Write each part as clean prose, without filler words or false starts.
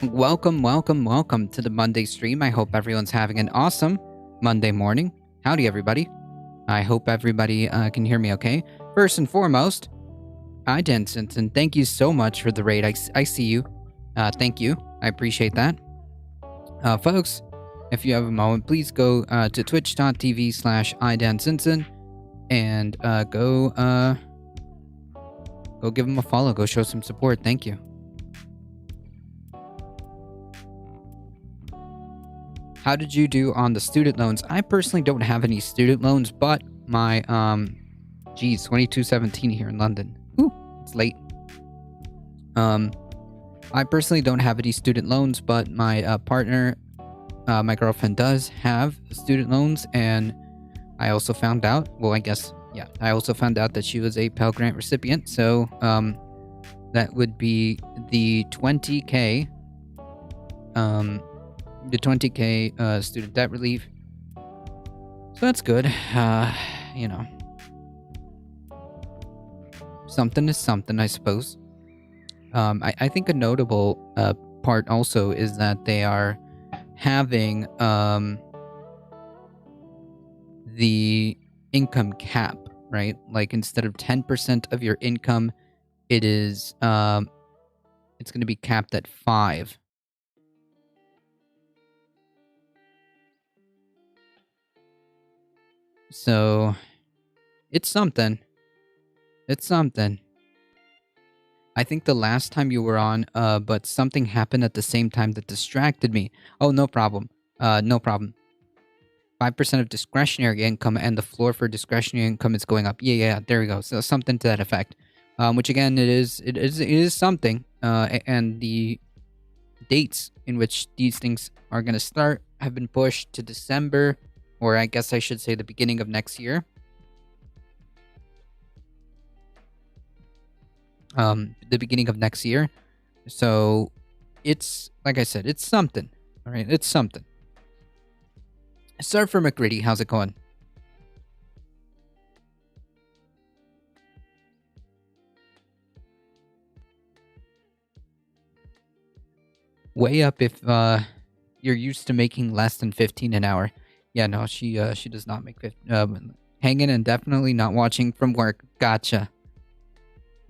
Welcome to the Monday stream. I hope everyone's having an awesome Monday morning. Howdy, everybody. I hope everybody can hear me okay. First and foremost, hi, Vincent, and thank you so much for the raid. I see you. Thank you. I appreciate that. Folks, If you have a moment, please go to twitch.tv/idansinson and go give him a follow. Go show some support. Thank you. How did you do on the student loans? I personally don't have any student loans, but my 2217 here in London. Ooh, it's late. I personally don't have any student loans, but my partner, my girlfriend, does have student loans, and I also found out. Well, I also found out that she was a Pell Grant recipient. So that would be the 20K, student debt relief. So that's good. Something is something, I suppose. I think a notable part also is that they are having the income cap, right? Like instead of 10% of your income, it is it's going to be capped at 5. So it's something. It's something. I think the last time you were on, but something happened at the same time that distracted me. Oh, no problem. No problem. 5% of discretionary income, and the floor for discretionary income is going up. Yeah, there we go. So something to that effect. Which again, it is something. And the dates in which these things are going to start have been pushed to December, or I guess I should say the beginning of next year. The beginning of next year. So it's, like I said, it's something. All right, it's something. Surfer McGritty, how's it going? Way up if you're used to making less than 15 an hour. Yeah, no, she does not make 15. Hanging and definitely not watching from work. Gotcha.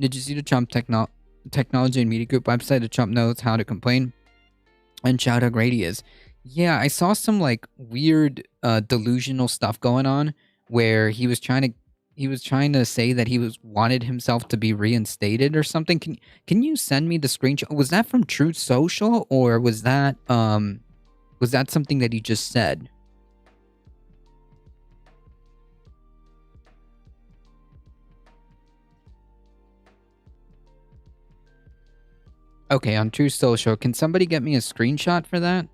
Did you see the Trump Technology and Media Group website? The Trump knows how to complain and shout how great he is. Yeah, I saw some like weird delusional stuff going on where he was trying to say that he wanted himself to be reinstated or something. Can you send me the screenshot? Was that from Truth Social, or was that something that he just said? Okay, on Truth Social, can somebody get me a screenshot for that?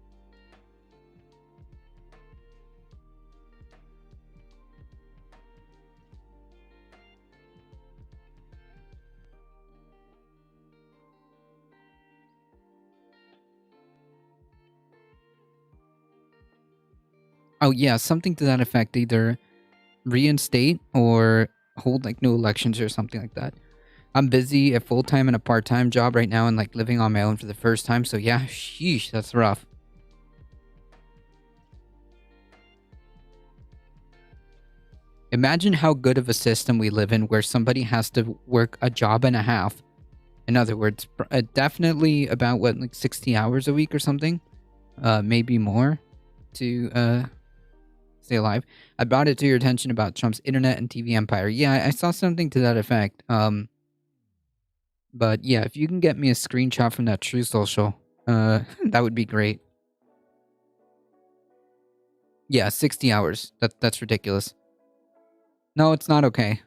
Oh yeah, something to that effect. Either reinstate or hold like new elections or something like that. I'm busy, a full-time and a part-time job right now, and like living on my own for the first time. So yeah, sheesh, that's rough. Imagine how good of a system we live in where somebody has to work a job and a half. In other words, definitely about what, like 60 hours a week or something? Maybe more to stay alive. I brought it to your attention about Trump's internet and TV empire. Yeah, I saw something to that effect. But yeah, if you can get me a screenshot from that True Social, that would be great. Yeah, 60 hours. That's ridiculous. No, it's not okay.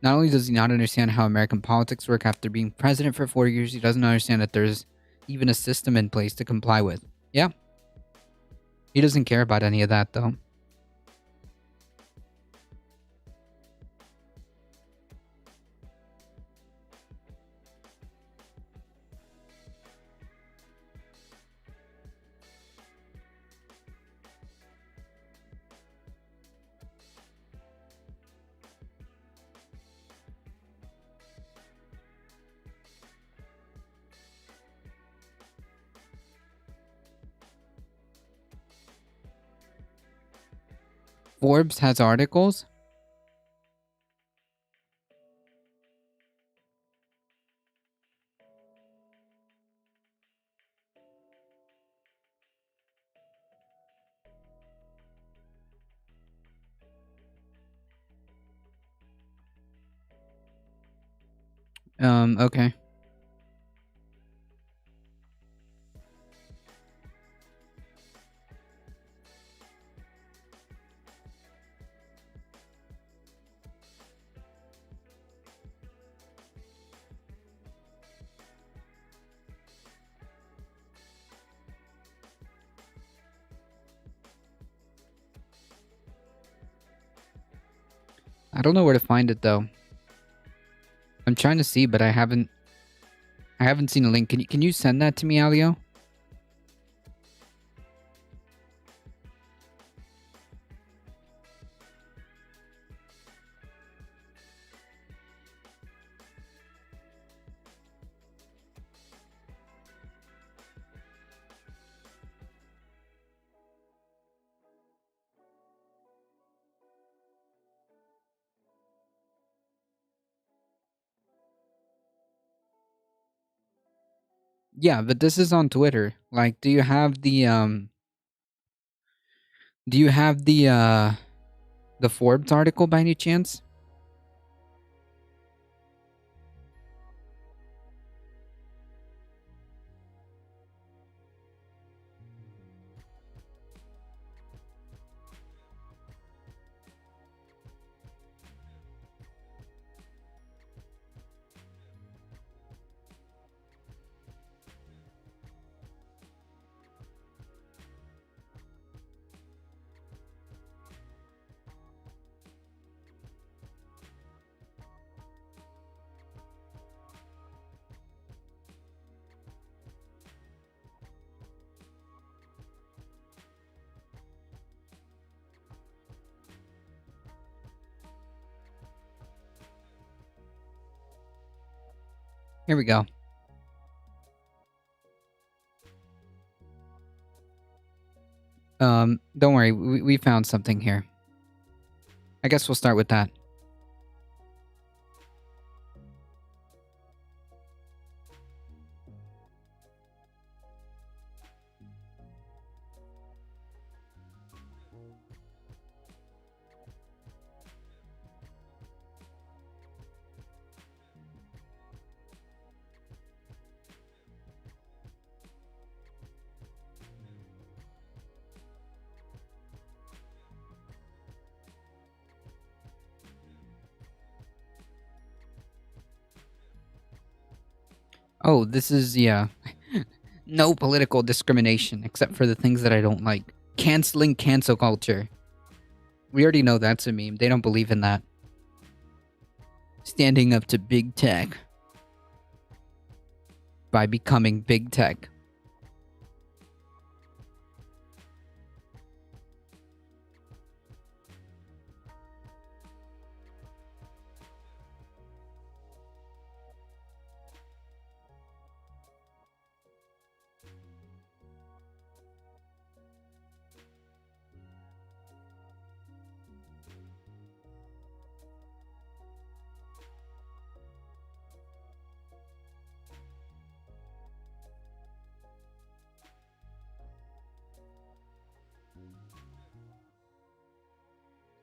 Not only does he not understand how American politics work after being president for 4 years, he doesn't understand that there's even a system in place to comply with. Yeah. He doesn't care about any of that, though. Forbes has articles? Okay. I don't know where to find it though. I'm trying to see, but I haven't seen a link. Can you send that to me, Alio? Yeah, but this is on Twitter. Like, do you have the Forbes article by any chance? Here we go. Don't worry, we found something here. I guess we'll start with that. Oh, this is, yeah. No political discrimination except for the things that I don't like. Canceling cancel culture. We already know that's a meme. They don't believe in that. Standing up to big tech by becoming big tech.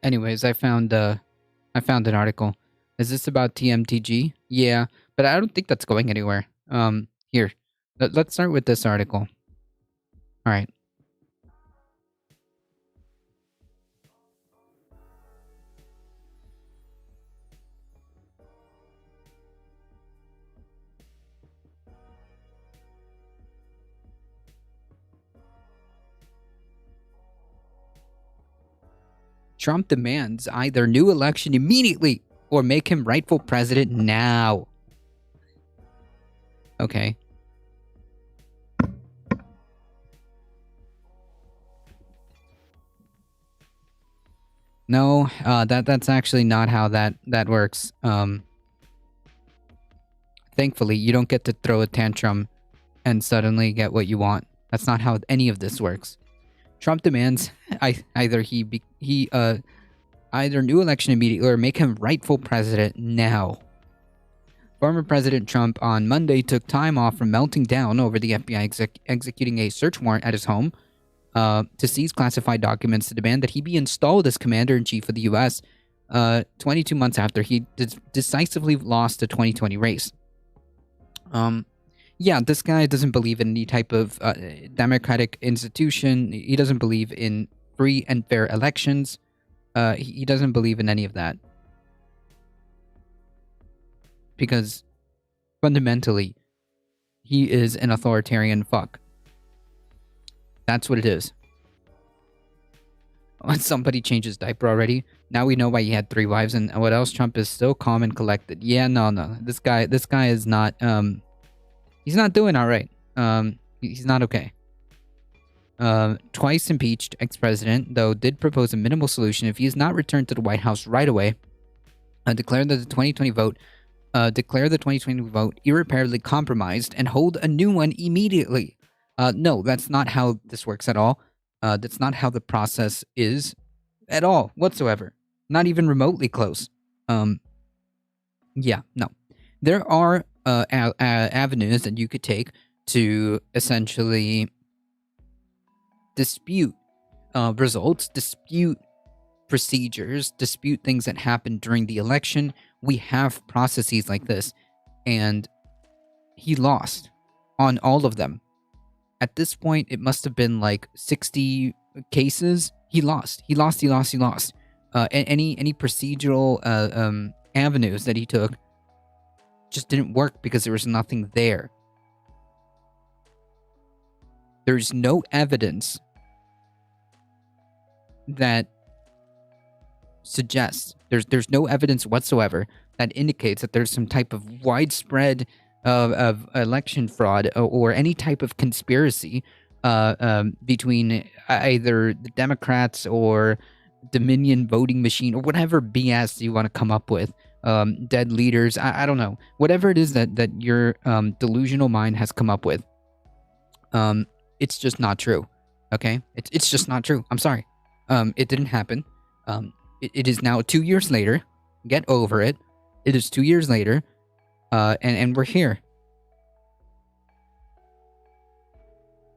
Anyways, I found an article. Is this about TMTG? Yeah, but I don't think that's going anywhere. Here. Let's start with this article. All right. Trump demands either new election immediately or make him rightful president now. Okay. No, that's actually not how that works. Thankfully, you don't get to throw a tantrum and suddenly get what you want. That's not how any of this works. Trump demands either he either new election immediately or make him rightful president now. Former President Trump on Monday took time off from melting down over the FBI executing a search warrant at his home to seize classified documents to demand that he be installed as commander-in-chief of the U.S. 22 months after he decisively lost the 2020 race. Yeah, this guy doesn't believe in any type of democratic institution. He doesn't believe in free and fair elections. He doesn't believe in any of that. Because fundamentally, he is an authoritarian fuck. That's what it is. Somebody changed his diaper already. Now we know why he had 3 wives, and what else? Trump is so calm and collected. Yeah, no. This guy is not he's not doing all right. He's not okay. Twice impeached ex-president, though, did propose a minimal solution if he is not returned to the White House right away. Declare the 2020 vote irreparably compromised and hold a new one immediately. No, that's not how this works at all. That's not how the process is at all, whatsoever. Not even remotely close. Yeah, no. There are avenues that you could take to essentially dispute results, dispute procedures, dispute things that happened during the election. We have processes like this, and he lost on all of them. At this point, it must have been like 60 cases. He lost. Any procedural avenues that he took just didn't work because there was nothing there. There's no evidence that suggests, there's no evidence whatsoever that indicates that there's some type of widespread of election fraud or any type of conspiracy between either the Democrats or Dominion voting machine or whatever BS you want to come up with. Dead leaders, I don't know. Whatever it is that your delusional mind has come up with. It's just not true. Okay? It's just not true. I'm sorry. It didn't happen. It is now 2 years later. Get over it. It is 2 years later. And we're here.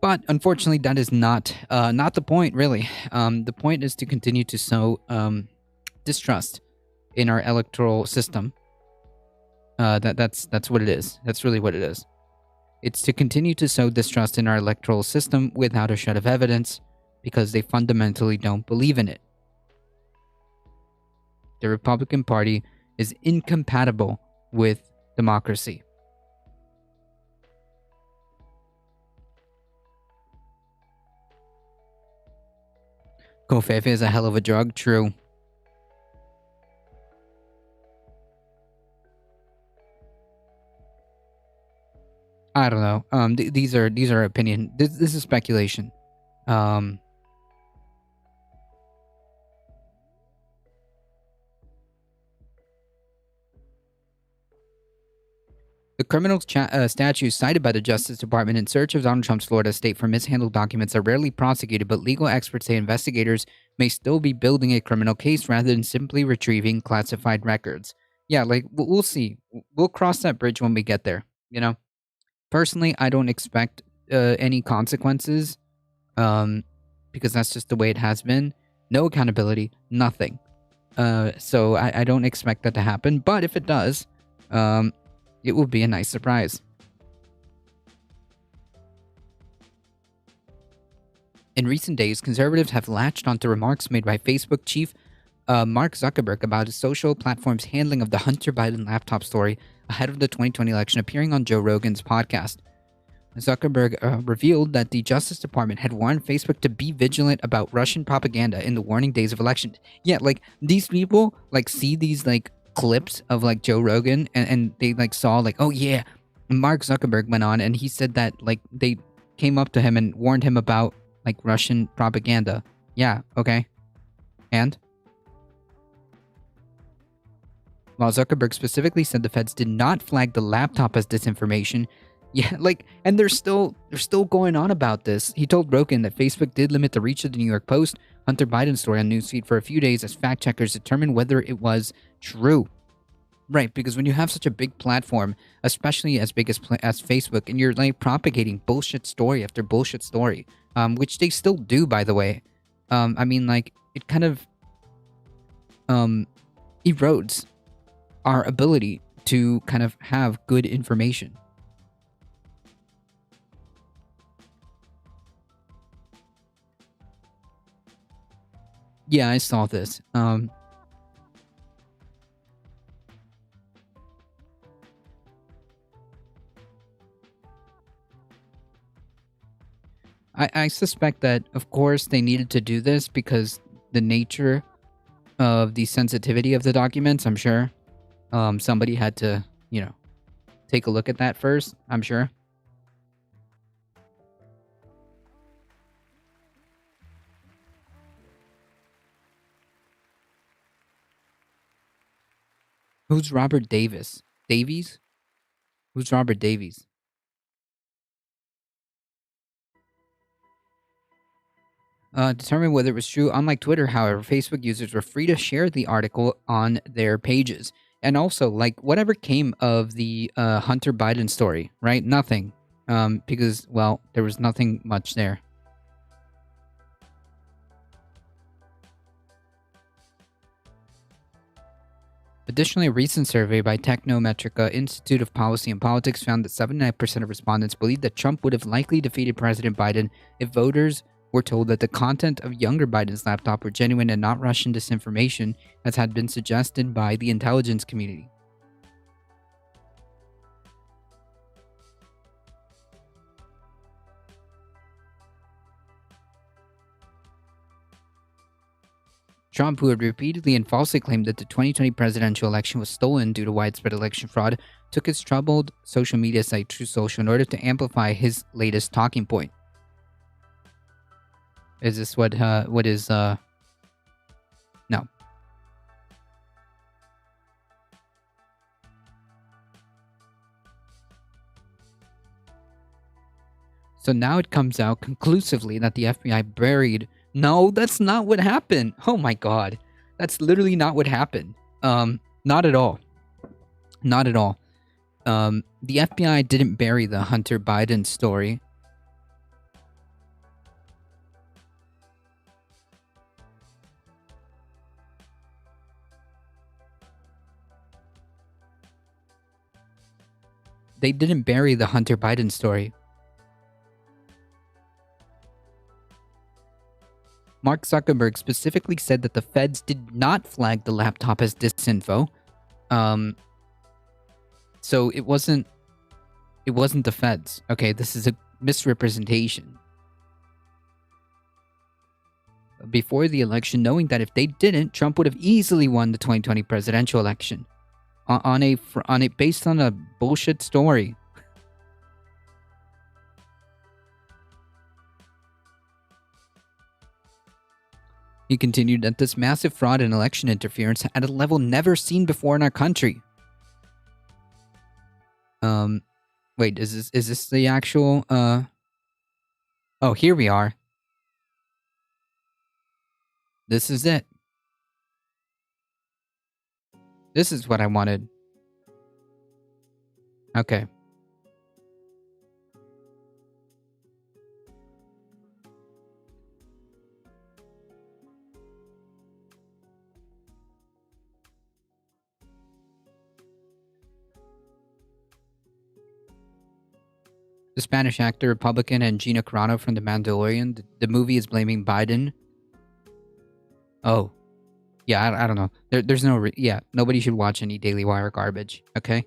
But unfortunately, that is not the point, really. The point is to continue to sow distrust in our electoral system. That's what it is. That's really what it is. It's to continue to sow distrust in our electoral system without a shred of evidence, because they fundamentally don't believe in it. The Republican Party is incompatible with democracy. Covfefe is a hell of a drug, true. I don't know. These are opinion. This is speculation. The criminal statutes cited by the Justice Department in search of Donald Trump's Florida state for mishandled documents are rarely prosecuted, but legal experts say investigators may still be building a criminal case rather than simply retrieving classified records. Yeah, like, we'll see. We'll cross that bridge when we get there, you know? Personally, I don't expect any consequences, because that's just the way it has been. No accountability, nothing. So I don't expect that to happen, but if it does, it will be a nice surprise. In recent days, conservatives have latched onto remarks made by Facebook chief Mark Zuckerberg about his social platform's handling of the Hunter Biden laptop story ahead of the 2020 election, appearing on Joe Rogan's podcast. Zuckerberg revealed that the Justice Department had warned Facebook to be vigilant about Russian propaganda in the warning days of elections. Yeah, like, these people, like, see these, like, clips of, like, Joe Rogan, and they, like, saw, like, oh yeah, Mark Zuckerberg went on and he said that, like, they came up to him and warned him about, like, Russian propaganda. Yeah, okay. And while Zuckerberg specifically said the feds did not flag the laptop as disinformation, Yeah, like, and they're still going on about this. He told Rogan that Facebook did limit the reach of the New York Post Hunter Biden story on newsfeed for a few days as fact checkers determined whether it was true. Right, because when you have such a big platform, especially as big as Facebook, and you're like propagating bullshit story after bullshit story, which they still do, by the way. I mean, like, it kind of um erodes our ability to kind of have good information. Yeah, I saw this. I suspect that, of course, they needed to do this because the nature of the sensitivity of the documents, I'm sure. Somebody had to, take a look at that first, I'm sure. Who's Robert Davis? Davies? Who's Robert Davies? Determine whether it was true. Unlike Twitter, however, Facebook users were free to share the article on their pages. And also, like, whatever came of the Hunter Biden story, right? Nothing. Because, well, there was nothing much there. Additionally, a recent survey by Technometrica Institute of Policy and Politics found that 79% of respondents believed that Trump would have likely defeated President Biden if voters were told that the content of younger Biden's laptop were genuine and not Russian disinformation, as had been suggested by the intelligence community. Trump, who had repeatedly and falsely claimed that the 2020 presidential election was stolen due to widespread election fraud, took his troubled social media site True Social in order to amplify his latest talking point. Is this what is no. So now it comes out conclusively that the FBI buried. No, that's not what happened. Oh my god. That's literally not what happened. Not at all. Not at all. The FBI didn't bury the Hunter Biden story. They didn't bury the Hunter Biden story. Mark Zuckerberg specifically said that the feds did not flag the laptop as disinfo. So it wasn't the feds. Okay, this is a misrepresentation. Before the election, knowing that if they didn't, Trump would have easily won the 2020 presidential election on a based on a bullshit story. He continued that this massive fraud and election interference at a level never seen before in our country. Wait, is this the actual Oh, here we are. This is it. This is what I wanted. Okay. The Spanish actor, Republican, and Gina Carano from The Mandalorian. The movie is blaming Biden. Oh. Yeah, I don't know. There's no... yeah, nobody should watch any Daily Wire garbage, okay?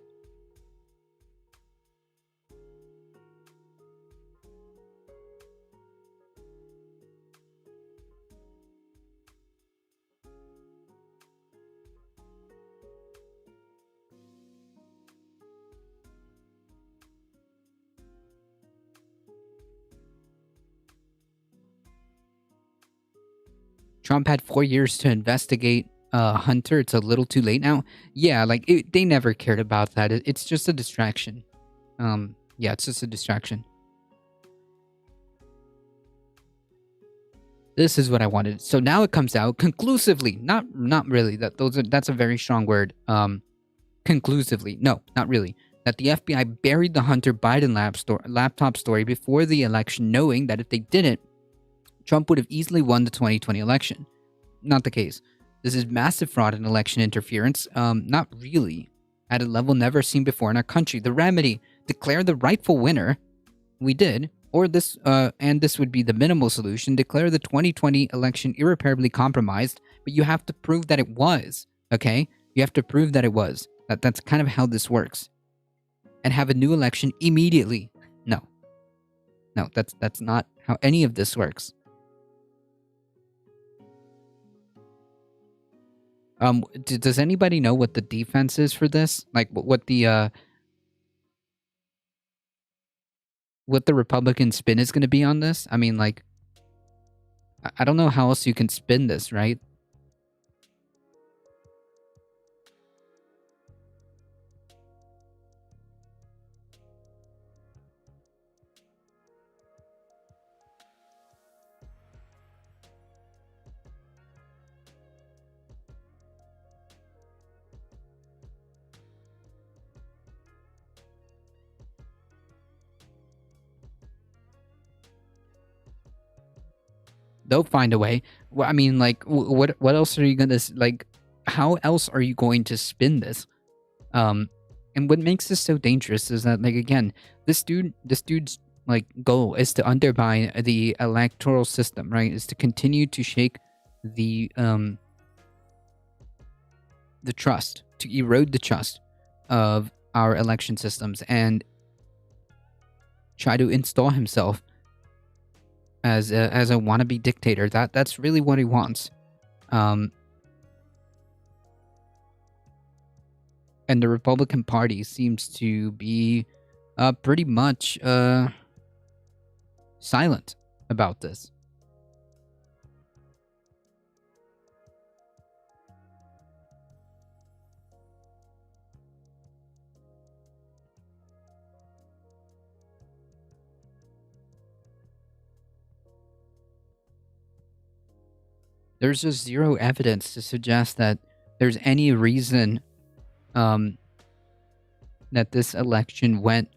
Trump had 4 years to investigate Hunter. It's a little too late now. Yeah, like, they never cared about that. It's just a distraction. Yeah, it's just a distraction. This is what I wanted. So now it comes out conclusively. Not really. That's a very strong word. Conclusively. No, not really. That the FBI buried the Hunter Biden laptop story before the election, knowing that if they didn't, Trump would have easily won the 2020 election. Not the case. This is massive fraud and election interference. Not really. At a level never seen before in our country. The remedy: declare the rightful winner. We did. Or this would be the minimal solution: declare the 2020 election irreparably compromised, but you have to prove that it was. Okay? You have to prove that it was. That's kind of how this works. And have a new election immediately. No. No, that's not how any of this works. Does anybody know what the defense is for this? Like what the Republican spin is going to be on this? I mean, like, I don't know how else you can spin this, right? They'll find a way. I mean, like, what else are you gonna like? How else are you going to spin this? And what makes this so dangerous is that, like, again, this dude's like goal is to undermine the electoral system, right? Is to continue to shake the trust, to erode the trust of our election systems, and try to install himself as a wannabe dictator. That's really what he wants. Um, and the Republican Party seems to be pretty much silent about this. There's just zero evidence to suggest that there's any reason um, that this election went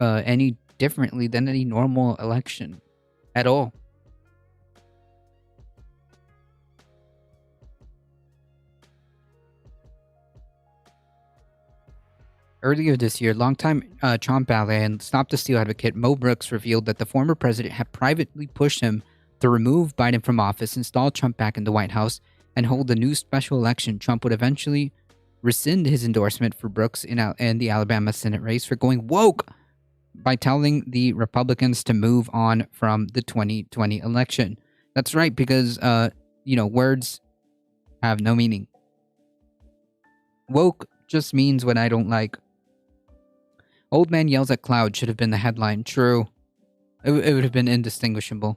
any differently than any normal election at all. Earlier this year, longtime Trump ally and Stop the Steal advocate Mo Brooks revealed that the former president had privately pushed him to remove Biden from office, install Trump back in the White House, and hold a new special election. Trump would eventually rescind his endorsement for Brooks in the Alabama Senate race for going woke by telling the Republicans to move on from the 2020 election. That's right, because, words have no meaning. Woke just means what I don't like. Old man yells at cloud should have been the headline. True. It would have been indistinguishable.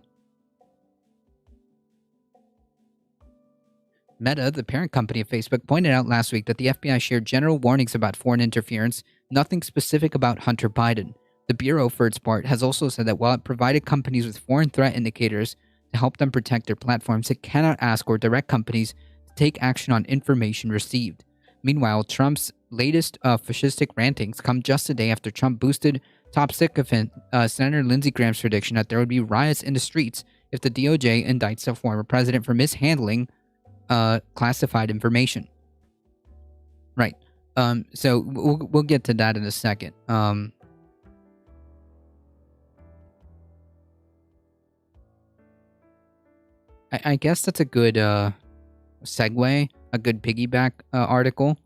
Meta, the parent company of Facebook, pointed out last week that the FBI shared general warnings about foreign interference, nothing specific about Hunter Biden. The Bureau, for its part, has also said that while it provided companies with foreign threat indicators to help them protect their platforms, it cannot ask or direct companies to take action on information received. Meanwhile, Trump's latest fascistic rantings come just a day after Trump boosted top sycophant Senator Lindsey Graham's prediction that there would be riots in the streets if the DOJ indicts the former president for mishandling classified information. Right. So we'll get to that in a second. I guess that's a good segue, a good piggyback article.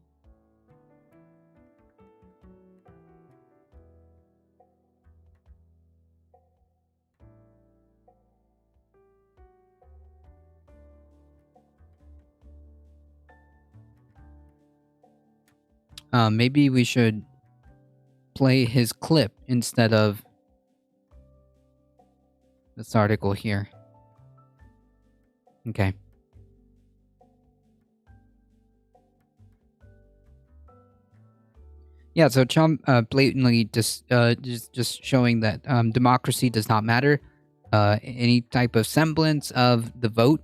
Maybe we should play his clip instead of this article here. Okay. Yeah, so Trump blatantly just showing that democracy does not matter. Any type of semblance of the vote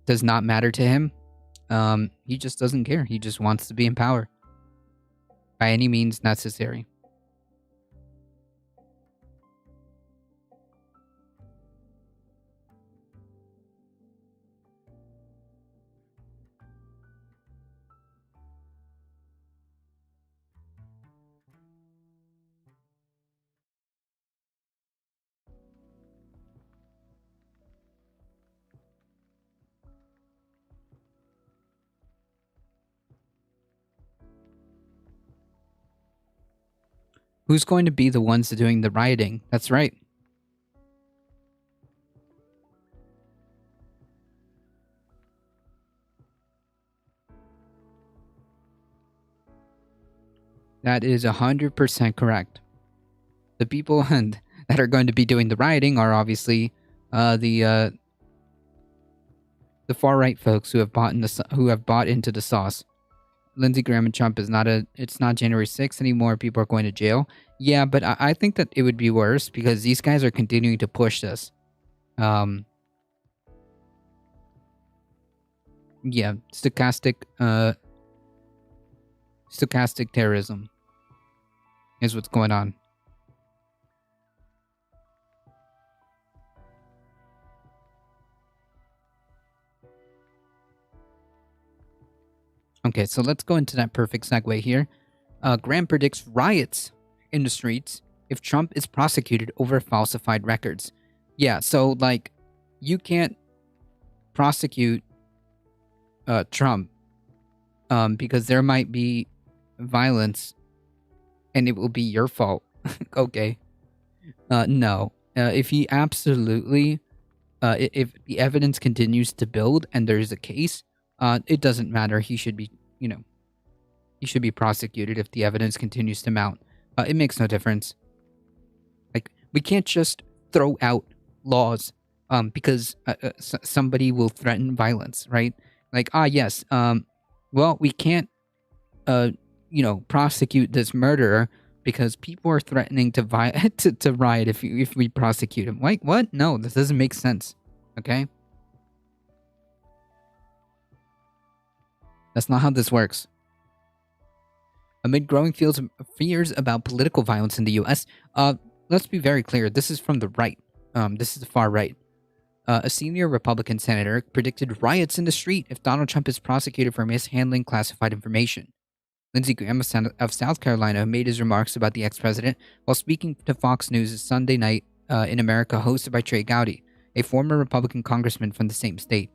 does not matter to him. He just doesn't care. He just wants to be in power by any means necessary. Who's going to be the ones doing the rioting? That's right. That is 100% correct. The people that are going to be doing the rioting are obviously uh, the uh, the far right folks who have bought into the sauce. Lindsey Graham and Trump is not a. It's not January 6th anymore. People are going to jail. Yeah, but I think that it would be worse because these guys are continuing to push this. Um, yeah, stochastic terrorism is what's going on. Okay, so let's go into that perfect segue here. Graham predicts riots in the streets if Trump is prosecuted over falsified records. Yeah, so like, you can't prosecute Trump because there might be violence and it will be your fault. Okay. No. If he absolutely, if the evidence continues to build and there's a case, it doesn't matter. He should be, he should be prosecuted if the evidence continues to mount. It makes no difference. Like, we can't just throw out laws because somebody will threaten violence, right? Like, yes, well, we can't, uh, prosecute this murderer because people are threatening to to riot if we prosecute him. Like, what? No, this doesn't make sense. Okay, that's not how this works. Amid growing fears about political violence in the U.S., let's be very clear. This is from the right. This is the far right. A senior Republican senator predicted riots in the street if Donald Trump is prosecuted for mishandling classified information. Lindsey Graham of South Carolina made his remarks about the ex-president while speaking to Fox News' Sunday Night in America, hosted by Trey Gowdy, a former Republican congressman from the same state.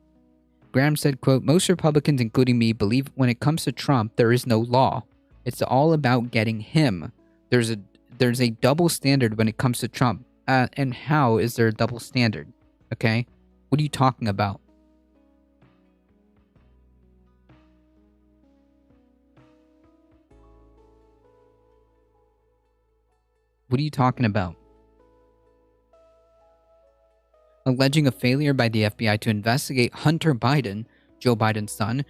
Graham said, quote, "Most Republicans, including me, believe when it comes to Trump, there is no law. It's all about getting him. There's a there's a double standard when it comes to Trump. And how is there a double standard? Okay? What are you talking about? What are you talking about? Alleging a failure by the FBI to investigate Hunter Biden, Joe Biden's son.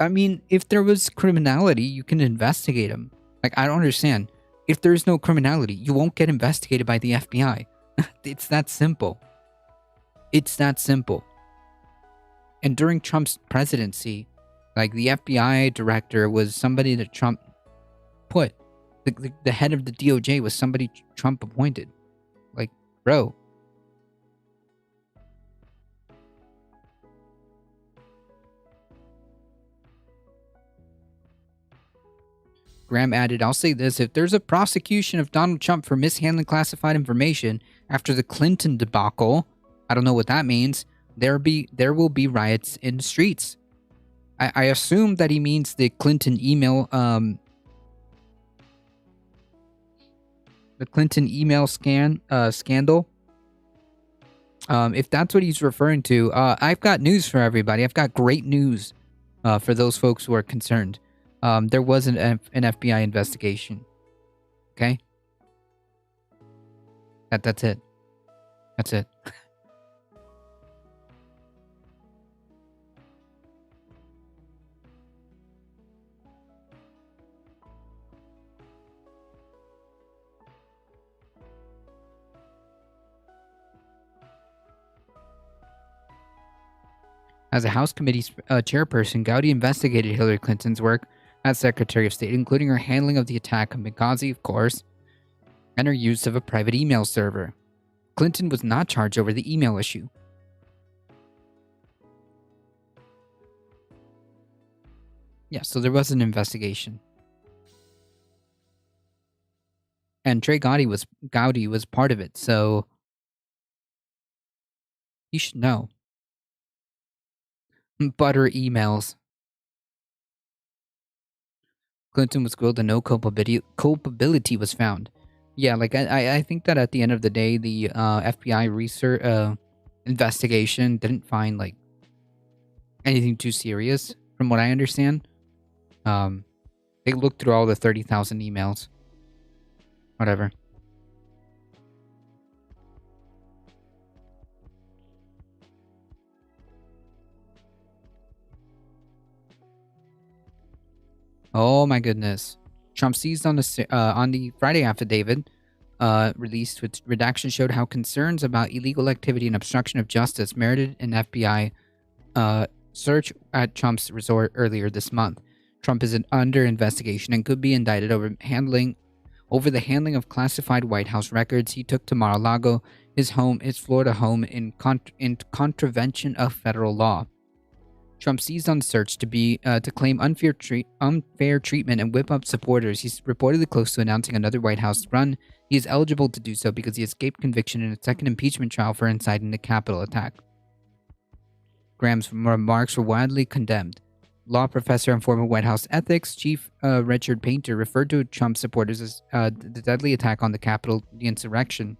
I mean, if there was criminality, you can investigate him. Like, I don't understand. If there is no criminality, you won't get investigated by the FBI. It's that simple. It's that simple. And during Trump's presidency, like, the FBI director was somebody that Trump put. The head of the DOJ was somebody Trump appointed. Like, bro. Graham added, I'll say this, if there's a prosecution of Donald Trump for mishandling classified information after the Clinton debacle, I don't know what that means, there will be riots in the streets. I assume that he means the Clinton email scandal. If that's what he's referring to, I've got news for everybody. I've got great news for those folks who are concerned. There was an FBI investigation. Okay? That's it. That's it. As a House Committee chairperson, Gowdy investigated Hillary Clinton's work as Secretary of State, including her handling of the attack on Benghazi, of course, and her use of a private email server. Clinton was not charged over the email issue. Yeah, so there was an investigation. And Trey Gowdy was part of it, so he should know. Butter emails. Clinton was grilled and no culpability was found. Yeah, like I think that at the end of the day, the FBI research investigation didn't find like anything too serious, from what I understand. They looked through all the 30,000 emails. Whatever. Oh my goodness. Trump seized on the Friday affidavit released, which redaction showed how concerns about illegal activity and obstruction of justice merited an FBI search at Trump's resort earlier this month. Trump is under investigation and could be indicted over the handling of classified White House records he took to Mar-a-Lago, his Florida home, in contravention of federal law. Trump seized on the search to claim unfair treatment and whip up supporters. He's reportedly close to announcing another White House run. He is eligible to do so because he escaped conviction in a second impeachment trial for inciting the Capitol attack. Graham's remarks were widely condemned. Law professor and former White House ethics chief Richard Painter referred to Trump supporters as the deadly attack on the Capitol, the insurrection,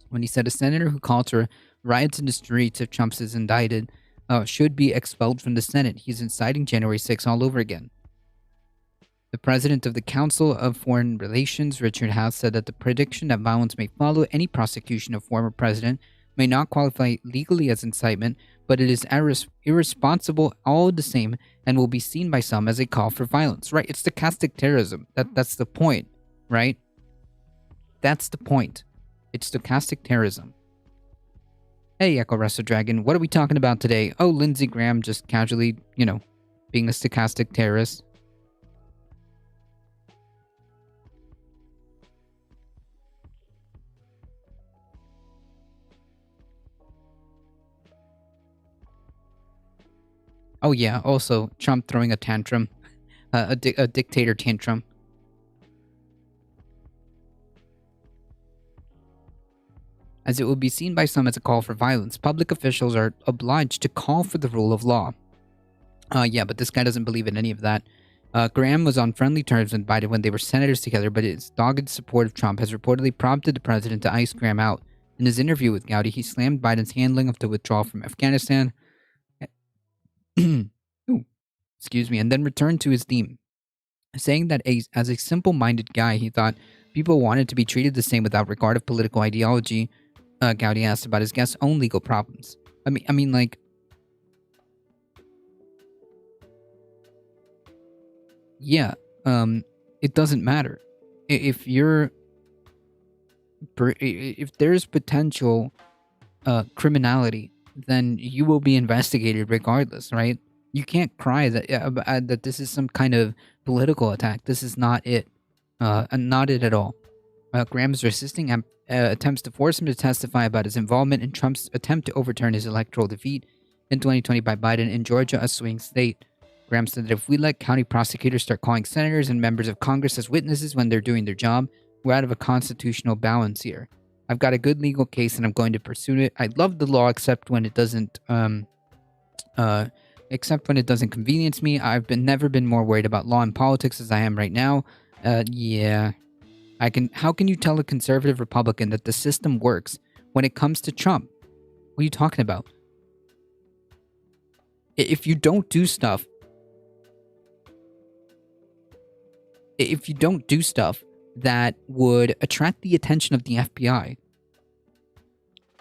when he said a senator who called for riots in the streets if Trump is indicted should be expelled from the Senate. He's inciting January 6 all over again. The president of the Council of Foreign Relations, Richard House, said that the prediction that violence may follow any prosecution of former president may not qualify legally as incitement, but it is irresponsible all the same and will be seen by some as a call for violence. Right? It's stochastic terrorism. That's the point, right? That's the point. It's stochastic terrorism. Hey, Echo Wrestle Dragon, what are we talking about today? Oh, Lindsey Graham just casually, being a stochastic terrorist. Oh yeah, also Trump throwing a tantrum, a dictator tantrum. As it will be seen by some as a call for violence, public officials are obliged to call for the rule of law. Yeah, but this guy doesn't believe in any of that. Graham was on friendly terms with Biden when they were senators together, but his dogged support of Trump has reportedly prompted the president to ice Graham out. In his interview with Gowdy, he slammed Biden's handling of the withdrawal from Afghanistan. Ooh, excuse me, and then returned to his theme, saying that as a simple-minded guy, he thought people wanted to be treated the same without regard of political ideology. Gowdy asked about his guest's own legal problems. I mean, like, yeah, it doesn't matter if there's potential criminality, then you will be investigated regardless, right? You can't cry that this is some kind of political attack. This is not it, not it at all. Graham is resisting attempts to force him to testify about his involvement in Trump's attempt to overturn his electoral defeat in 2020 by Biden in Georgia, a swing state. Graham said that if we let county prosecutors start calling senators and members of Congress as witnesses when they're doing their job, we're out of a constitutional balance here. I've got a good legal case and I'm going to pursue it. I love the law except when it doesn't convenience me. I've never been more worried about law and politics as I am right now. Yeah. How can you tell a conservative Republican that the system works when it comes to Trump? What are you talking about? If you don't do stuff that would attract the attention of the FBI,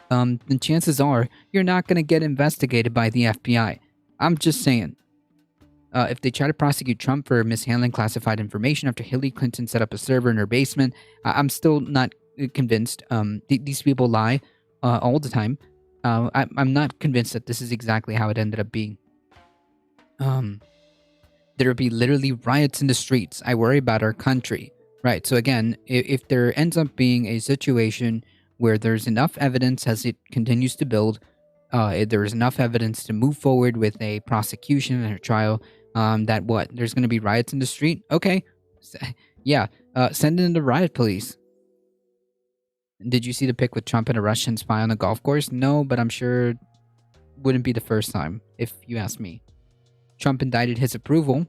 then chances are you're not going to get investigated by the FBI. I'm just saying. If they try to prosecute Trump for mishandling classified information after Hillary Clinton set up a server in her basement, I'm still not convinced. These people lie all the time. I'm not convinced that this is exactly how it ended up being. Um, there would be literally riots in the streets. I worry about our country. Right. So again, if there ends up being a situation where there's enough evidence as it continues to build, there is enough evidence to move forward with a prosecution and a trial, that what? There's going to be riots in the street? Okay. Yeah. Send in the riot police. Did you see the pic with Trump and a Russian spy on a golf course? No, but I'm sure wouldn't be the first time, if you ask me. Trump indicted his approval.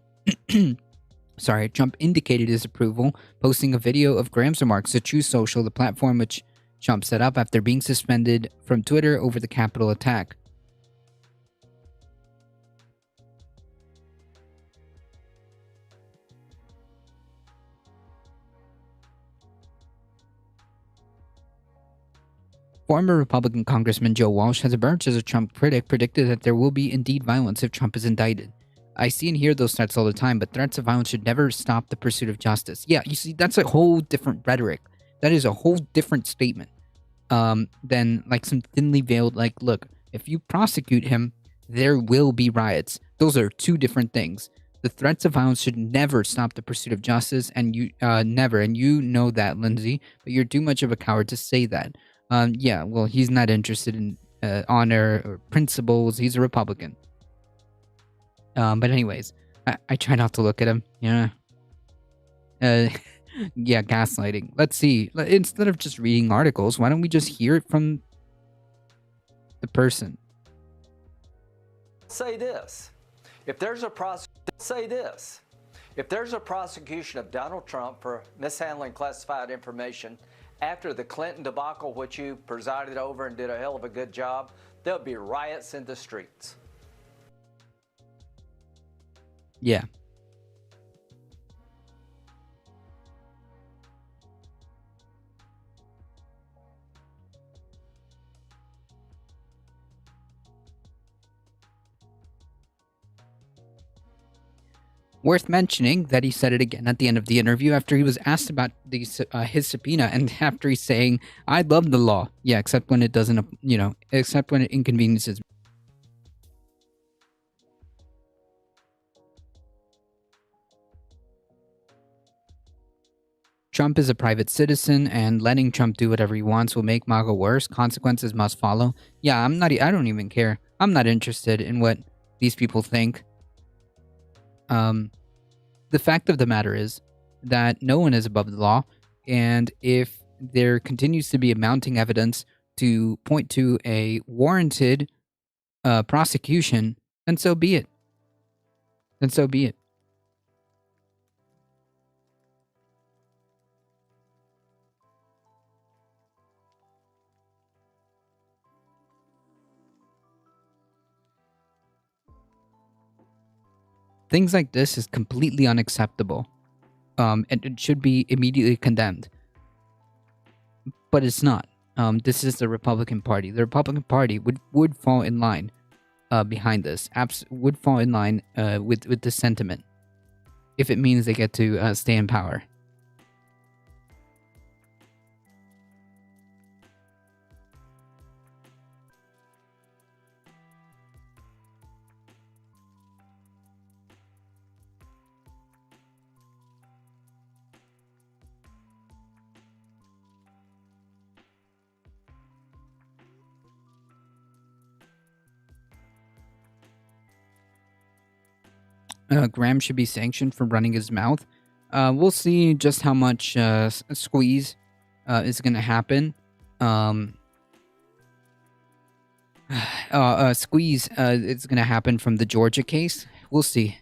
Trump indicated his approval, posting a video of Graham's remarks to True Social, the platform which Trump set up after being suspended from Twitter over the Capitol attack. Former Republican Congressman Joe Walsh has emerged as a Trump critic, predicted that there will be indeed violence if Trump is indicted. I see and hear those threats all the time, but threats of violence should never stop the pursuit of justice. Yeah, you see, that's a whole different rhetoric. That is a whole different statement than like some thinly veiled, like, look, if you prosecute him, there will be riots. Those are two different things. The threats of violence should never stop the pursuit of justice, and you never, and you know that, Lindsay, but you're too much of a coward to say that. Yeah, well, he's not interested in honor or principles. He's a Republican. But anyways, I try not to look at him. Yeah. Yeah, gaslighting. Let's see. Instead of just reading articles, why don't we just hear it from the person? Say this. If there's a prosecution of Donald Trump for mishandling classified information after the Clinton debacle, which you presided over and did a hell of a good job, there'll be riots in the streets. Yeah. Worth mentioning that he said it again at the end of the interview after he was asked about his subpoena, and after he's saying, I love the law. Yeah, except when it doesn't, except when it inconveniences. Trump is a private citizen, and letting Trump do whatever he wants will make MAGA worse. Consequences must follow. Yeah, I don't even care. I'm not interested in what these people think. The fact of the matter is that no one is above the law, and if there continues to be a mounting evidence to point to a warranted prosecution, then so be it. Then so be it. Things like this is completely unacceptable, and it should be immediately condemned. But it's not. This is the Republican Party. The Republican Party would fall in line behind this. Would fall in line with this sentiment if it means they get to stay in power. Graham should be sanctioned for running his mouth. We'll see just how much squeeze is going to happen. Squeeze is going to happen from the Georgia case. We'll see.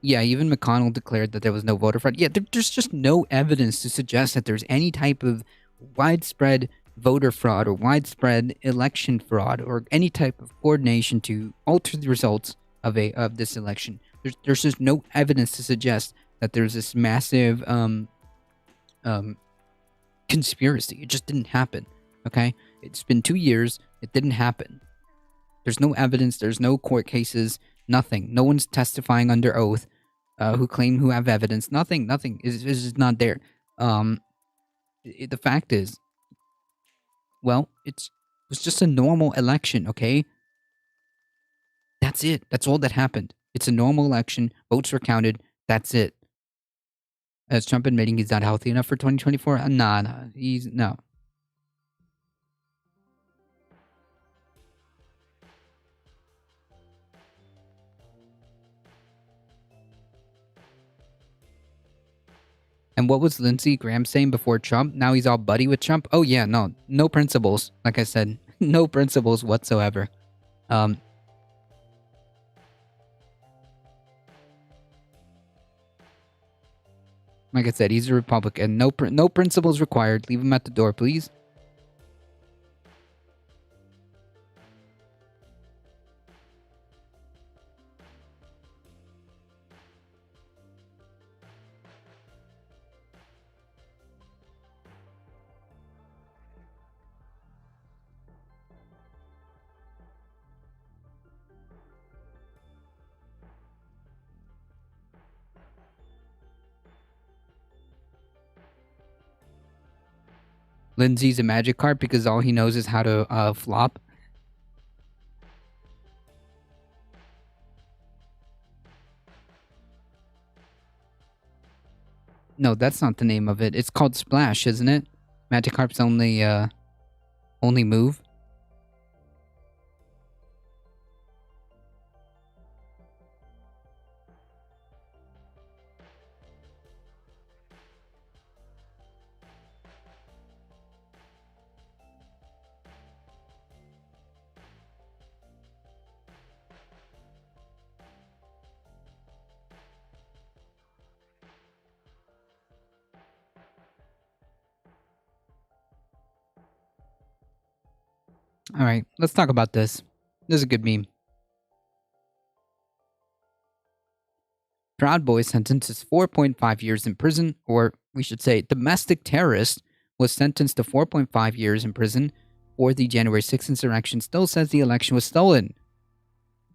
Yeah, even McConnell declared that there was no voter fraud. Yeah, there's just no evidence to suggest that there's any type of widespread voter fraud or widespread election fraud or any type of coordination to alter the results of this election. There's just no evidence to suggest that there's this massive conspiracy. It just didn't happen. Okay, it's been 2 years. It didn't happen. There's no evidence. There's no court cases. Nothing. No one's testifying under oath. Who have evidence? Nothing. Nothing is just not there. The fact is, well, it's was just a normal election, okay? That's it. That's all that happened. It's a normal election. Votes were counted. That's it. Is Trump admitting he's not healthy enough for 2024? Nah. He's no. And what was Lindsey Graham saying before Trump? Now he's all buddy with Trump? Oh, yeah, no principles. Like I said, no principles whatsoever. Like I said, he's a Republican. No principles required. Leave him at the door, please. Lindsey's a magic card because all he knows is how to flop. No, that's not the name of it. It's called Splash, isn't it? Magikarp's only move. All right, let's talk about this. This is a good meme. Proud Boy sentenced to 4.5 years in prison, or we should say, domestic terrorist was sentenced to 4.5 years in prison for the January 6th insurrection. Still says the election was stolen.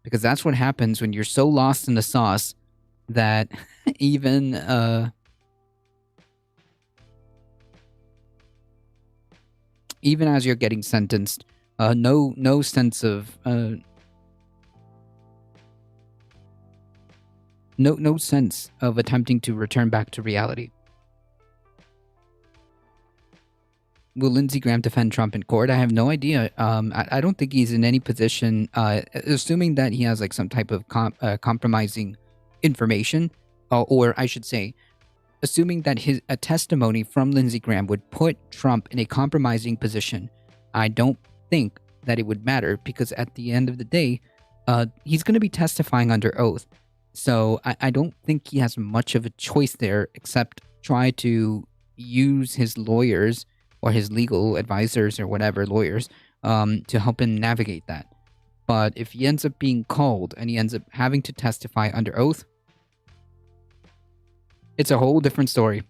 Because that's what happens when you're so lost in the sauce that even as you're getting sentenced, no sense of no sense of attempting to return back to reality. Will Lindsey Graham defend Trump in court? I have no idea. I don't think he's in any position, assuming that he has like some type of compromising information, or I should say, assuming that a testimony from Lindsey Graham would put Trump in a compromising position. I don't think that it would matter because at the end of the day, he's going to be testifying under oath. So I don't think he has much of a choice there except try to use his lawyers or his legal advisors or whatever lawyers to help him navigate that. But if he ends up being called and he ends up having to testify under oath, it's a whole different story.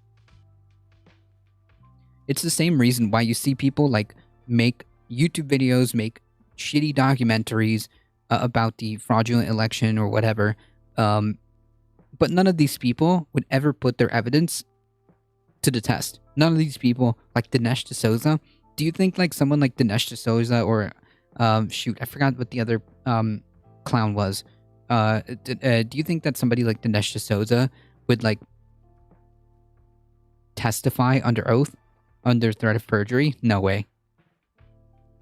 It's the same reason why you see people like make YouTube videos, make shitty documentaries about the fraudulent election or whatever. But none of these people would ever put their evidence to the test. None of these people, like Dinesh D'Souza. Do you think like someone like Dinesh D'Souza or shoot, I forgot what the other clown was. Do you think that somebody like Dinesh D'Souza would like testify under oath under threat of perjury? No way.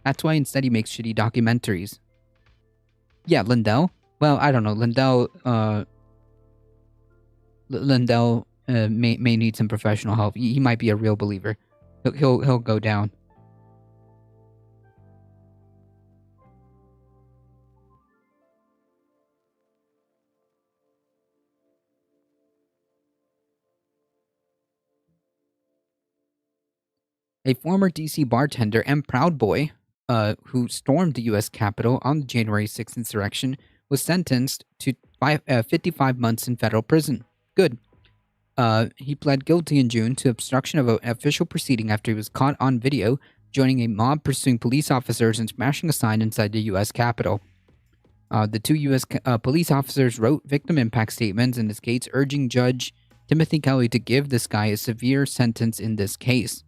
That's why instead he makes shitty documentaries. Yeah, Lindell. Well, I don't know. Lindell may need some professional help. He might be a real believer. He'll go down. A former DC bartender and Proud Boy, who stormed the U.S. Capitol on the January 6th insurrection, was sentenced to 55 months in federal prison. Good. He pled guilty in June to obstruction of an official proceeding after he was caught on video joining a mob pursuing police officers and smashing a sign inside the U.S. Capitol. The two U.S. Police officers wrote victim impact statements in this case, urging Judge Timothy Kelly to give this guy a severe sentence in this case.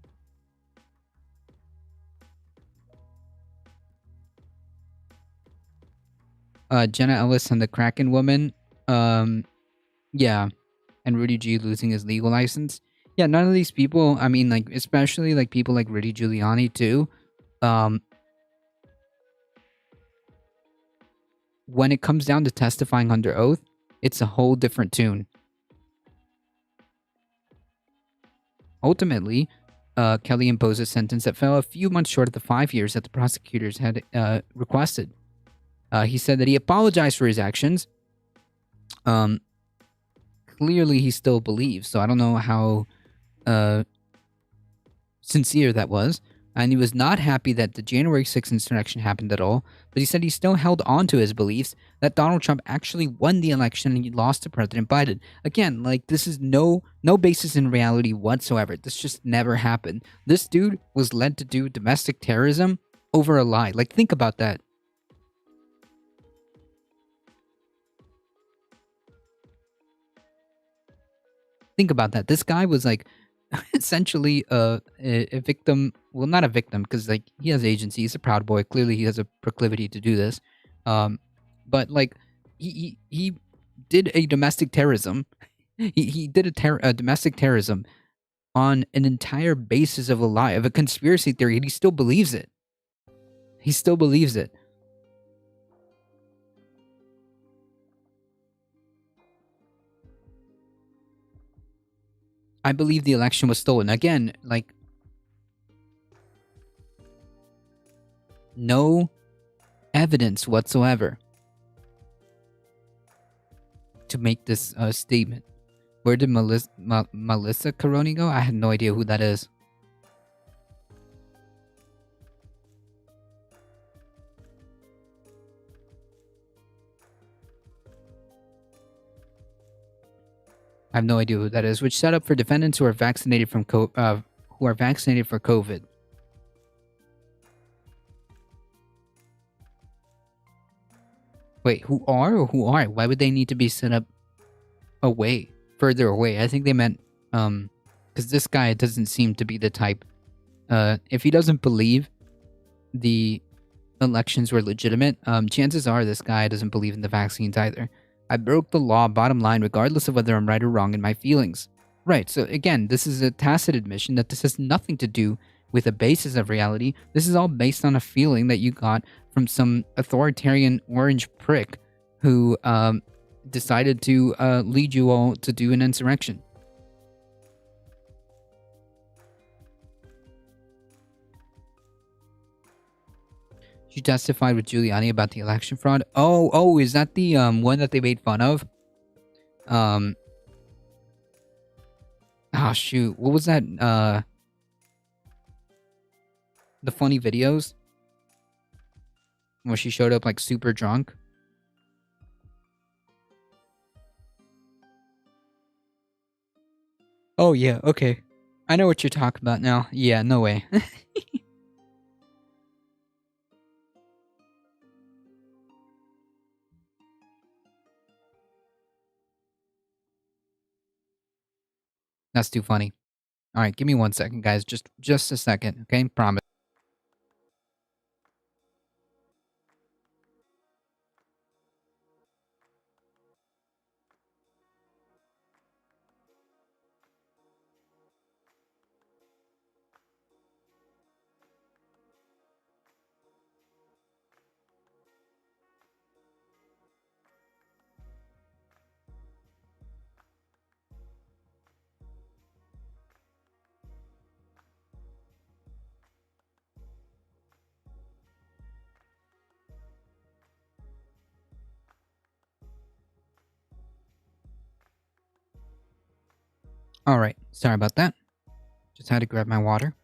Jenna Ellis and the Kraken woman. Yeah, and Rudy G losing his legal license. Yeah, none of these people. I mean, like especially like people like Rudy Giuliani too. Um, when it comes down to testifying under oath, it's a whole different tune. Ultimately, Kelly imposed a sentence that fell a few months short of the 5 years that the prosecutors had requested. He said that he apologized for his actions. Um, Clearly, he still believes, so I don't know how uh, sincere that was. And he was not happy that the January 6th insurrection happened at all, but he said he still held on to his beliefs that Donald Trump actually won the election and he lost to President Biden. Again, like this is no basis in reality whatsoever. This just never happened. This dude was led to do domestic terrorism over a lie. Like think about that. Think about that. This guy was like essentially a victim. Well, not a victim because like he has agency. He's a proud boy. Clearly, he has a proclivity to do this. Um, but like he did a domestic terrorism. He did a domestic terrorism on an entire basis of a lie, of a conspiracy theory, and he still believes it. He still believes it. I believe the election was stolen. Again, like no evidence whatsoever to make this statement. Where did Melissa Caroni go? I had no idea who that is. I have no idea who that is. Which set up for defendants who are vaccinated from who are vaccinated for COVID. Wait, who are or who aren't? Why would they need to be set up away, further away? I think they meant because this guy doesn't seem to be the type. If he doesn't believe the elections were legitimate, chances are this guy doesn't believe in the vaccines either. I broke the law, bottom line, regardless of whether I'm right or wrong in my feelings. Right, so again, this is a tacit admission that this has nothing to do with a basis of reality. This is all based on a feeling that you got from some authoritarian orange prick who decided to lead you all to do an insurrection. She testified with Giuliani about the election fraud. Oh, is that the one that they made fun of? Oh shoot, what was that? The funny videos where she showed up like super drunk. Oh yeah, okay. I know what you're talking about now. Yeah, no way. That's too funny. All right, give me 1 second, guys. Just a second, okay? Promise. All right, sorry about that. Just had to grab my water.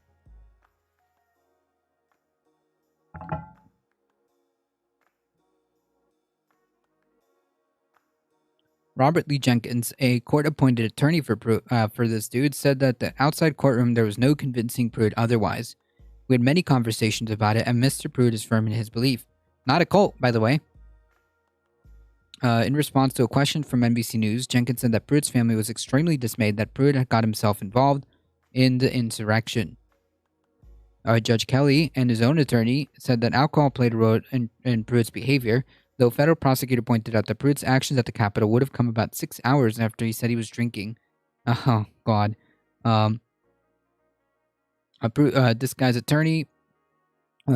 Robert Lee Jenkins, a court-appointed attorney for this dude, said that the outside courtroom there was no convincing Pruitt otherwise. We had many conversations about it, and Mr. Pruitt is firm in his belief. Not a cult, by the way. In response to a question from NBC News, Jenkins said that Pruitt's family was extremely dismayed that Pruitt had got himself involved in the insurrection. Judge Kelly and his own attorney said that alcohol played a role in Pruitt's behavior, though a federal prosecutor pointed out that Pruitt's actions at the Capitol would have come about 6 hours after he said he was drinking. Oh, God. Um, this guy's attorney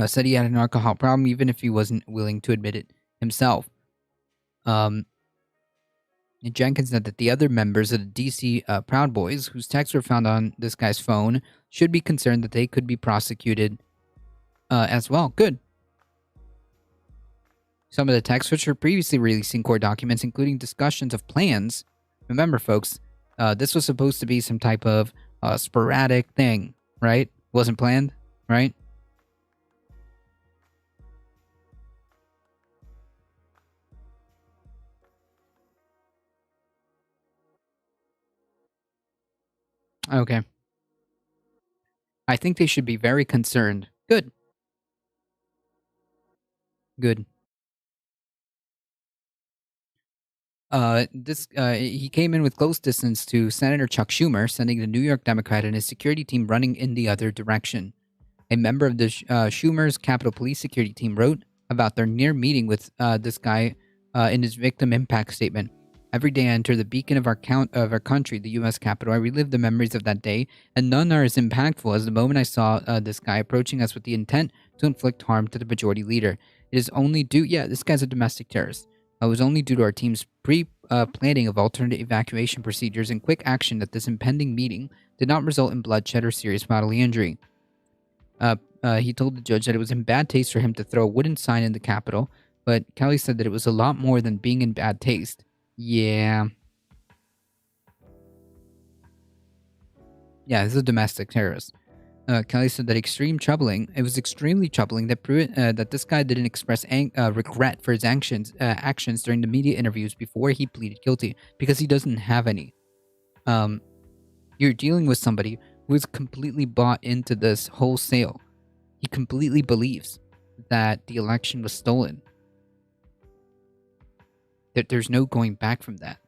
said he had an alcohol problem, even if he wasn't willing to admit it himself. And Jenkins said that the other members of the D.C. Proud Boys, whose texts were found on this guy's phone, should be concerned that they could be prosecuted as well. Good. Some of the texts, which were previously released in court documents, including discussions of plans. Remember, folks, this was supposed to be some type of sporadic thing, right? Wasn't planned, right? Okay. I think they should be very concerned. Good. Good. He came in with close distance to Senator Chuck Schumer, sending the New York Democrat and his security team running in the other direction. A member of the Schumer's Capitol Police security team wrote about their near meeting with this guy in his victim impact statement. Every day I enter the beacon of our country, the U.S. Capitol. I relive the memories of that day, and none are as impactful as the moment I saw this guy approaching us with the intent to inflict harm to the majority leader. It is only due, this guy's a domestic terrorist. It was only due to our team's planning of alternate evacuation procedures and quick action that this impending meeting did not result in bloodshed or serious bodily injury. He told the judge that it was in bad taste for him to throw a wooden sign in the Capitol, but Kelly said that it was a lot more than being in bad taste. Yeah. Yeah, he's a domestic terrorist. Kelly said that it was extremely troubling that Pruitt, that this guy didn't express regret for his actions during the media interviews before he pleaded guilty, because he doesn't have any. You're dealing with somebody who is completely bought into this wholesale. He completely believes that the election was stolen. That there's no going back from that.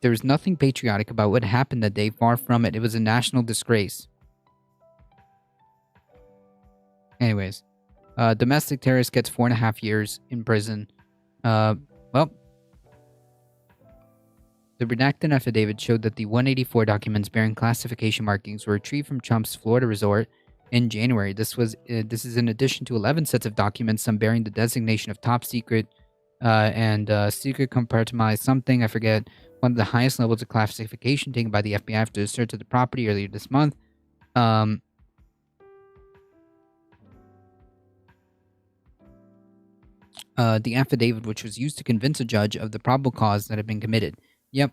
There was nothing patriotic about what happened that day. Far from it. It was a national disgrace. Anyways, domestic terrorist gets 4.5 years in prison. Well, the redacted affidavit showed that the 184 documents bearing classification markings were retrieved from Trump's Florida resort in January. This is in addition to 11 sets of documents, some bearing the designation of top secret and secret compartmentalized something. I forget. One of the highest levels of classification taken by the FBI after the search of the property earlier this month. The affidavit, which was used to convince a judge of the probable cause that had been committed. Yep.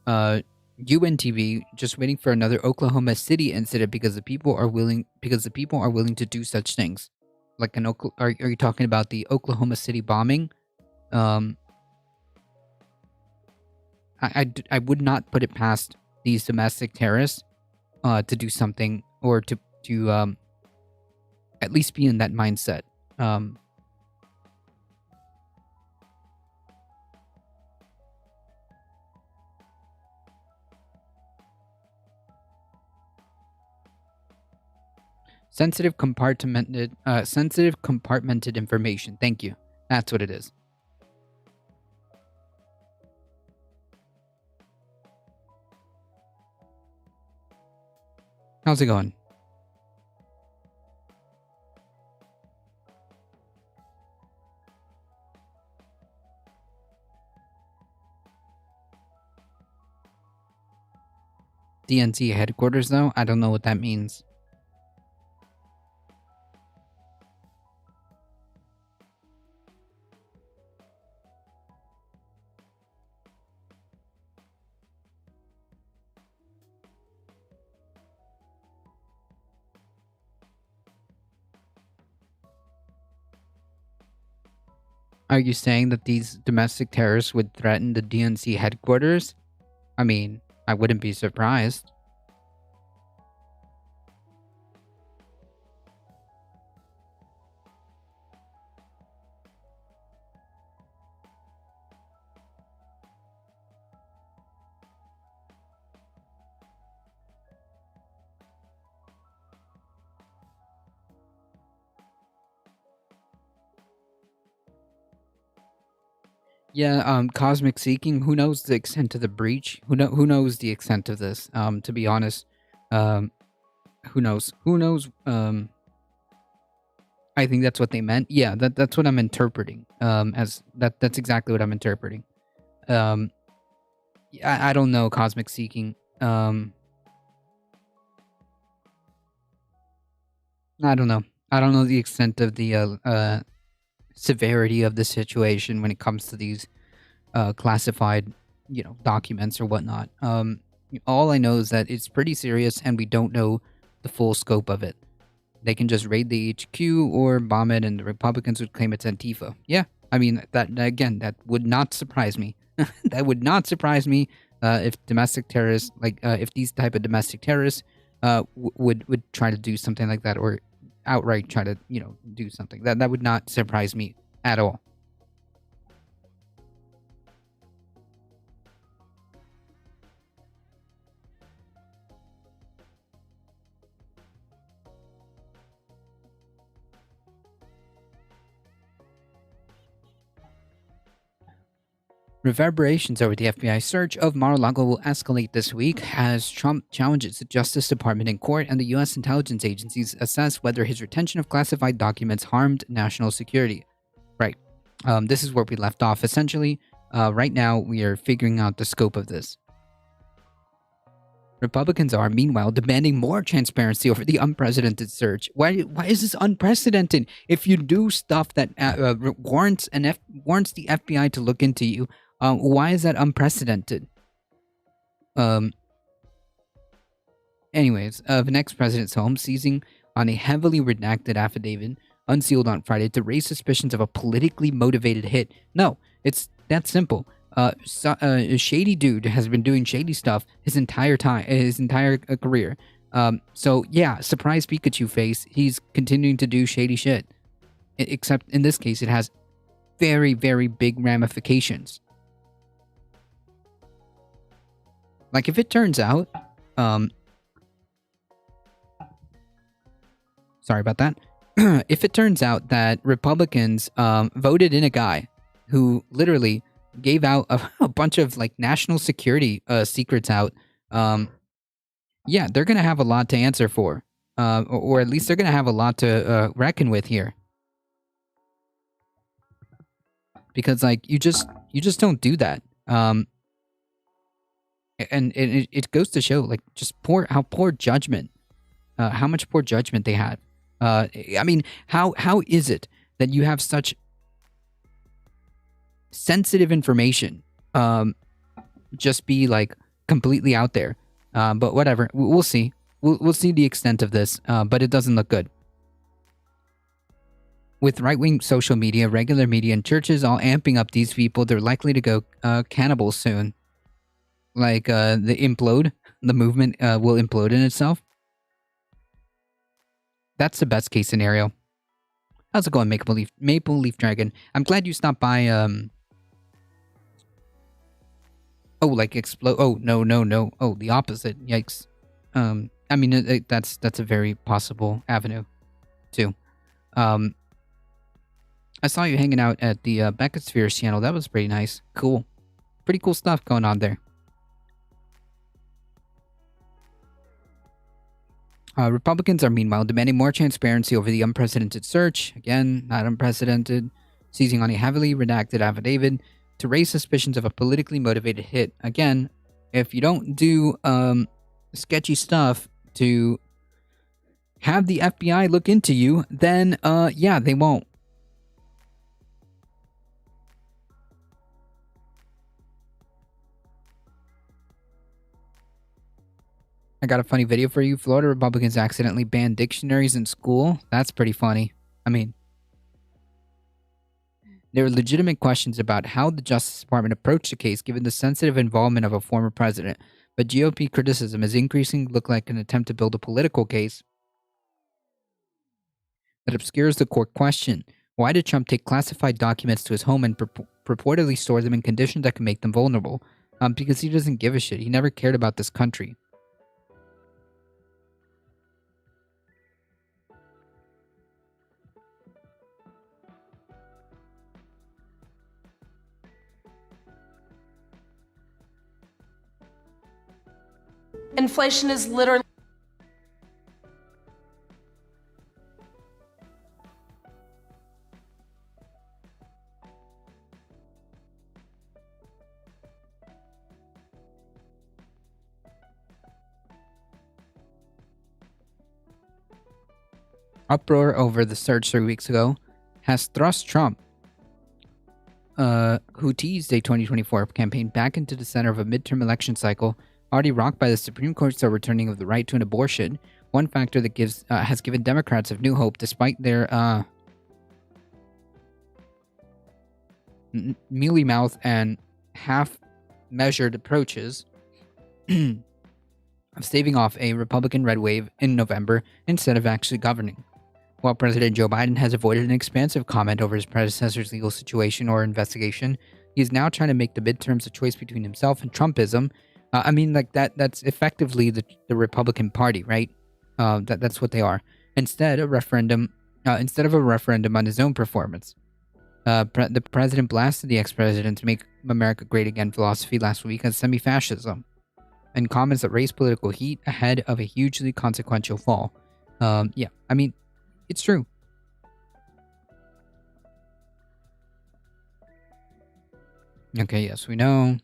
UNTV just waiting for another Oklahoma City incident because the people are willing to do such things. Like are you talking about the Oklahoma City bombing? I would not put it past these domestic terrorists to do something, or to at least be in that mindset. Sensitive compartmented information. Thank you. That's what it is. How's it going? DNC headquarters, though? I don't know what that means. Are you saying that these domestic terrorists would threaten the DNC headquarters? I mean, I wouldn't be surprised. Yeah, cosmic seeking. Who knows the extent of the breach? Who knows the extent of this? To be honest, um, who knows? Who knows? I think that's what they meant. Yeah, that's what I'm interpreting. As that's exactly what I'm interpreting. Um, I don't know cosmic seeking. I don't know. I don't know the extent of the severity of the situation when it comes to these classified, documents or whatnot. All I know is that it's pretty serious, and we don't know the full scope of it. They can just raid the HQ or bomb it, and the Republicans would claim it's Antifa. Yeah, I mean that again. That would not surprise me. That would not surprise me if domestic terrorists, like if these type of domestic terrorists, would try to do something like that, or outright try to do something. That would not surprise me at all. Reverberations over the FBI search of Mar-a-Lago will escalate this week as Trump challenges the Justice Department in court and the U.S. intelligence agencies assess whether his retention of classified documents harmed national security. Right. This is where we left off. Essentially, right now we are figuring out the scope of this. Republicans are, meanwhile, demanding more transparency over the unprecedented search. Why is this unprecedented? If you do stuff that warrants the FBI to look into you, why is that unprecedented? Um. Anyways, the next president's home seizing on a heavily redacted affidavit unsealed on Friday to raise suspicions of a politically motivated hit. No, it's that simple. A shady dude has been doing shady stuff his entire career. So yeah, surprise Pikachu face. He's continuing to do shady shit. Except in this case, it has very, very big ramifications. Like if it turns out, sorry about that. If it turns out that Republicans voted in a guy who literally gave out a bunch of like national security secrets out, yeah, they're gonna have a lot to answer for, or at least they're gonna have a lot to reckon with here. Because like you just don't do that. And it goes to show like just how poor judgment, how much poor judgment they had. I mean, how is it that you have such sensitive information just be like completely out there? But whatever, we'll see. We'll see the extent of this, but it doesn't look good. With right-wing social media, regular media, and churches all amping up these people, they're likely to go cannibal soon. Like the movement will implode in itself. That's the best case scenario. How's it going, Maple Leaf Dragon? I'm glad you stopped by. Oh, like explode. Oh, no, no, no. Oh, the opposite. Yikes. I mean, that's a very possible avenue, too. I saw you hanging out at the Beckett Spheres channel. That was pretty nice. Cool. Pretty cool stuff going on there. Republicans are meanwhile demanding more transparency over the unprecedented search. Again, not unprecedented. Seizing on a heavily redacted affidavit to raise suspicions of a politically motivated hit. Again, if you don't do sketchy stuff to have the FBI look into you, then yeah, they won't. I got a funny video for you. Florida Republicans accidentally banned dictionaries in school. That's pretty funny. I mean, there are legitimate questions about how the Justice Department approached the case given the sensitive involvement of a former president, but GOP criticism is increasing to look like an attempt to build a political case that obscures the core question. Why did Trump take classified documents to his home and purportedly store them in conditions that can make them vulnerable? Because he doesn't give a shit. He never cared about this country. Inflation is literally Uproar over the surge 3 weeks ago has thrust Trump, who teased a 2024 campaign, back into the center of a midterm election cycle already rocked by the Supreme Court's overturning of the right to an abortion, one factor that has given Democrats of new hope despite their mealy-mouthed and half-measured approaches of staving off a Republican red wave in November instead of actually governing. While President Joe Biden has avoided an expansive comment over his predecessor's legal situation or investigation, he is now trying to make the midterms a choice between himself and Trumpism. That's effectively the Republican Party, right? That's what they are. Instead of a referendum on his own performance. The president blasted the ex-president's Make America Great Again philosophy last week as semi-fascism, and comments that raised political heat ahead of a hugely consequential fall. It's true. Okay, yes, we know.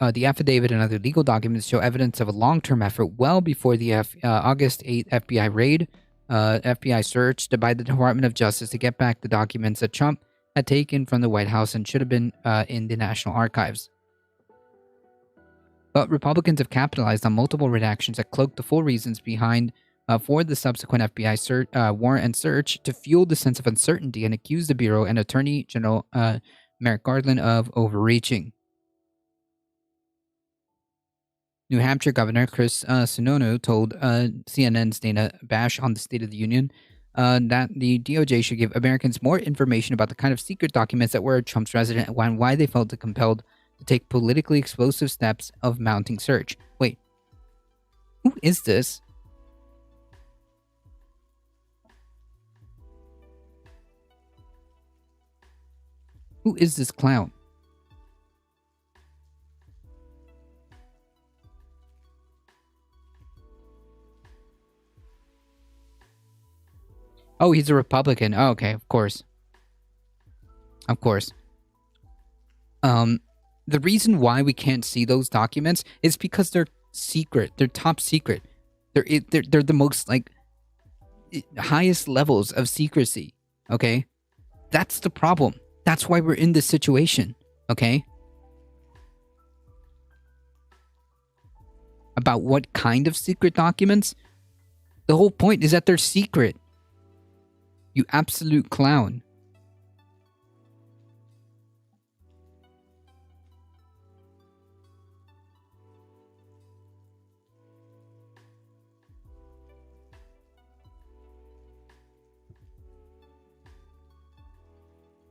The affidavit and other legal documents show evidence of a long-term effort well before the August 8th FBI raid, FBI search by the Department of Justice to get back the documents that Trump had taken from the White House and should have been in the National Archives. But Republicans have capitalized on multiple redactions that cloak the full reasons behind for the subsequent FBI warrant and search to fuel the sense of uncertainty and accuse the Bureau and Attorney General Merrick Garland of overreaching. New Hampshire Governor Chris Sununu told CNN's Dana Bash on the State of the Union that the DOJ should give Americans more information about the kind of secret documents that were at Trump's residence and why they felt compelled to take politically explosive steps of mounting search. Wait, who is this? Who is this clown? Oh, he's a Republican. Oh, okay, of course. Of course. The reason why we can't see those documents is because they're secret. They're top secret. They're the most highest levels of secrecy. Okay, that's the problem. That's why we're in this situation. Okay. About what kind of secret documents? The whole point is that they're secret. You absolute clown.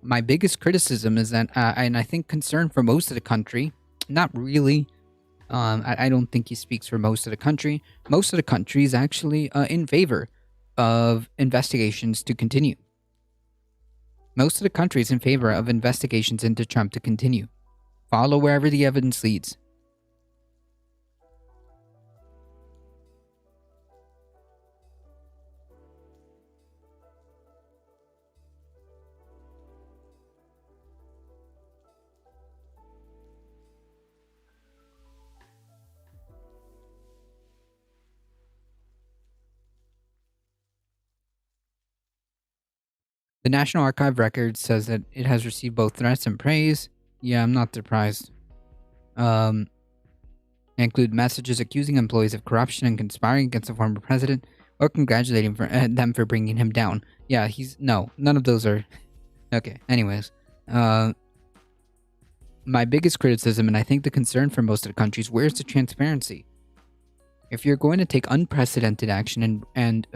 My biggest criticism is that, and I think concern for most of the country, not really. I don't think he speaks for most of the country. Most of the country is actually in favor of investigations to continue. Most of the country is in favor of investigations into Trump to continue. Follow wherever the evidence leads. The National Archive record says that it has received both threats and praise. Yeah, I'm not surprised. Include messages accusing employees of corruption and conspiring against the former president, or congratulating them for bringing him down. Yeah, none of those are... Okay, anyways. My biggest criticism, and I think the concern for most of the country, is where's the transparency? If you're going to take unprecedented action and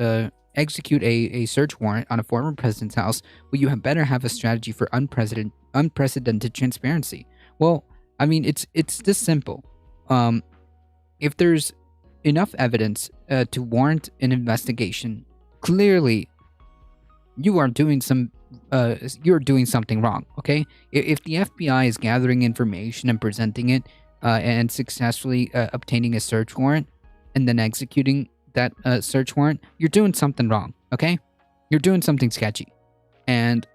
execute a search warrant on a former president's house, well, you have better have a strategy for unprecedented transparency. Well, I mean, it's this simple. If there's enough evidence to warrant an investigation, clearly you are doing some you're doing something wrong. Okay, if the FBI is gathering information and presenting it, and successfully obtaining a search warrant, and then executing that search warrant, you're doing something wrong. Okay, you're doing something sketchy, and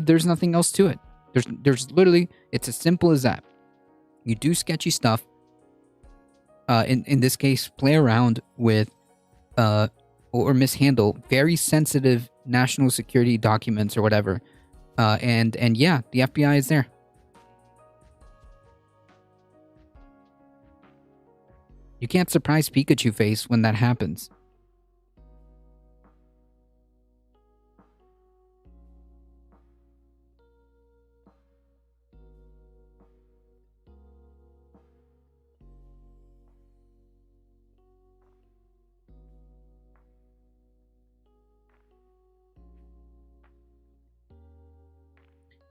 there's nothing else to it. There's literally, it's as simple as that. You do sketchy stuff. In this case, play around with or mishandle very sensitive national security documents or whatever. And yeah, the FBI is there. You can't surprise Pikachu face when that happens.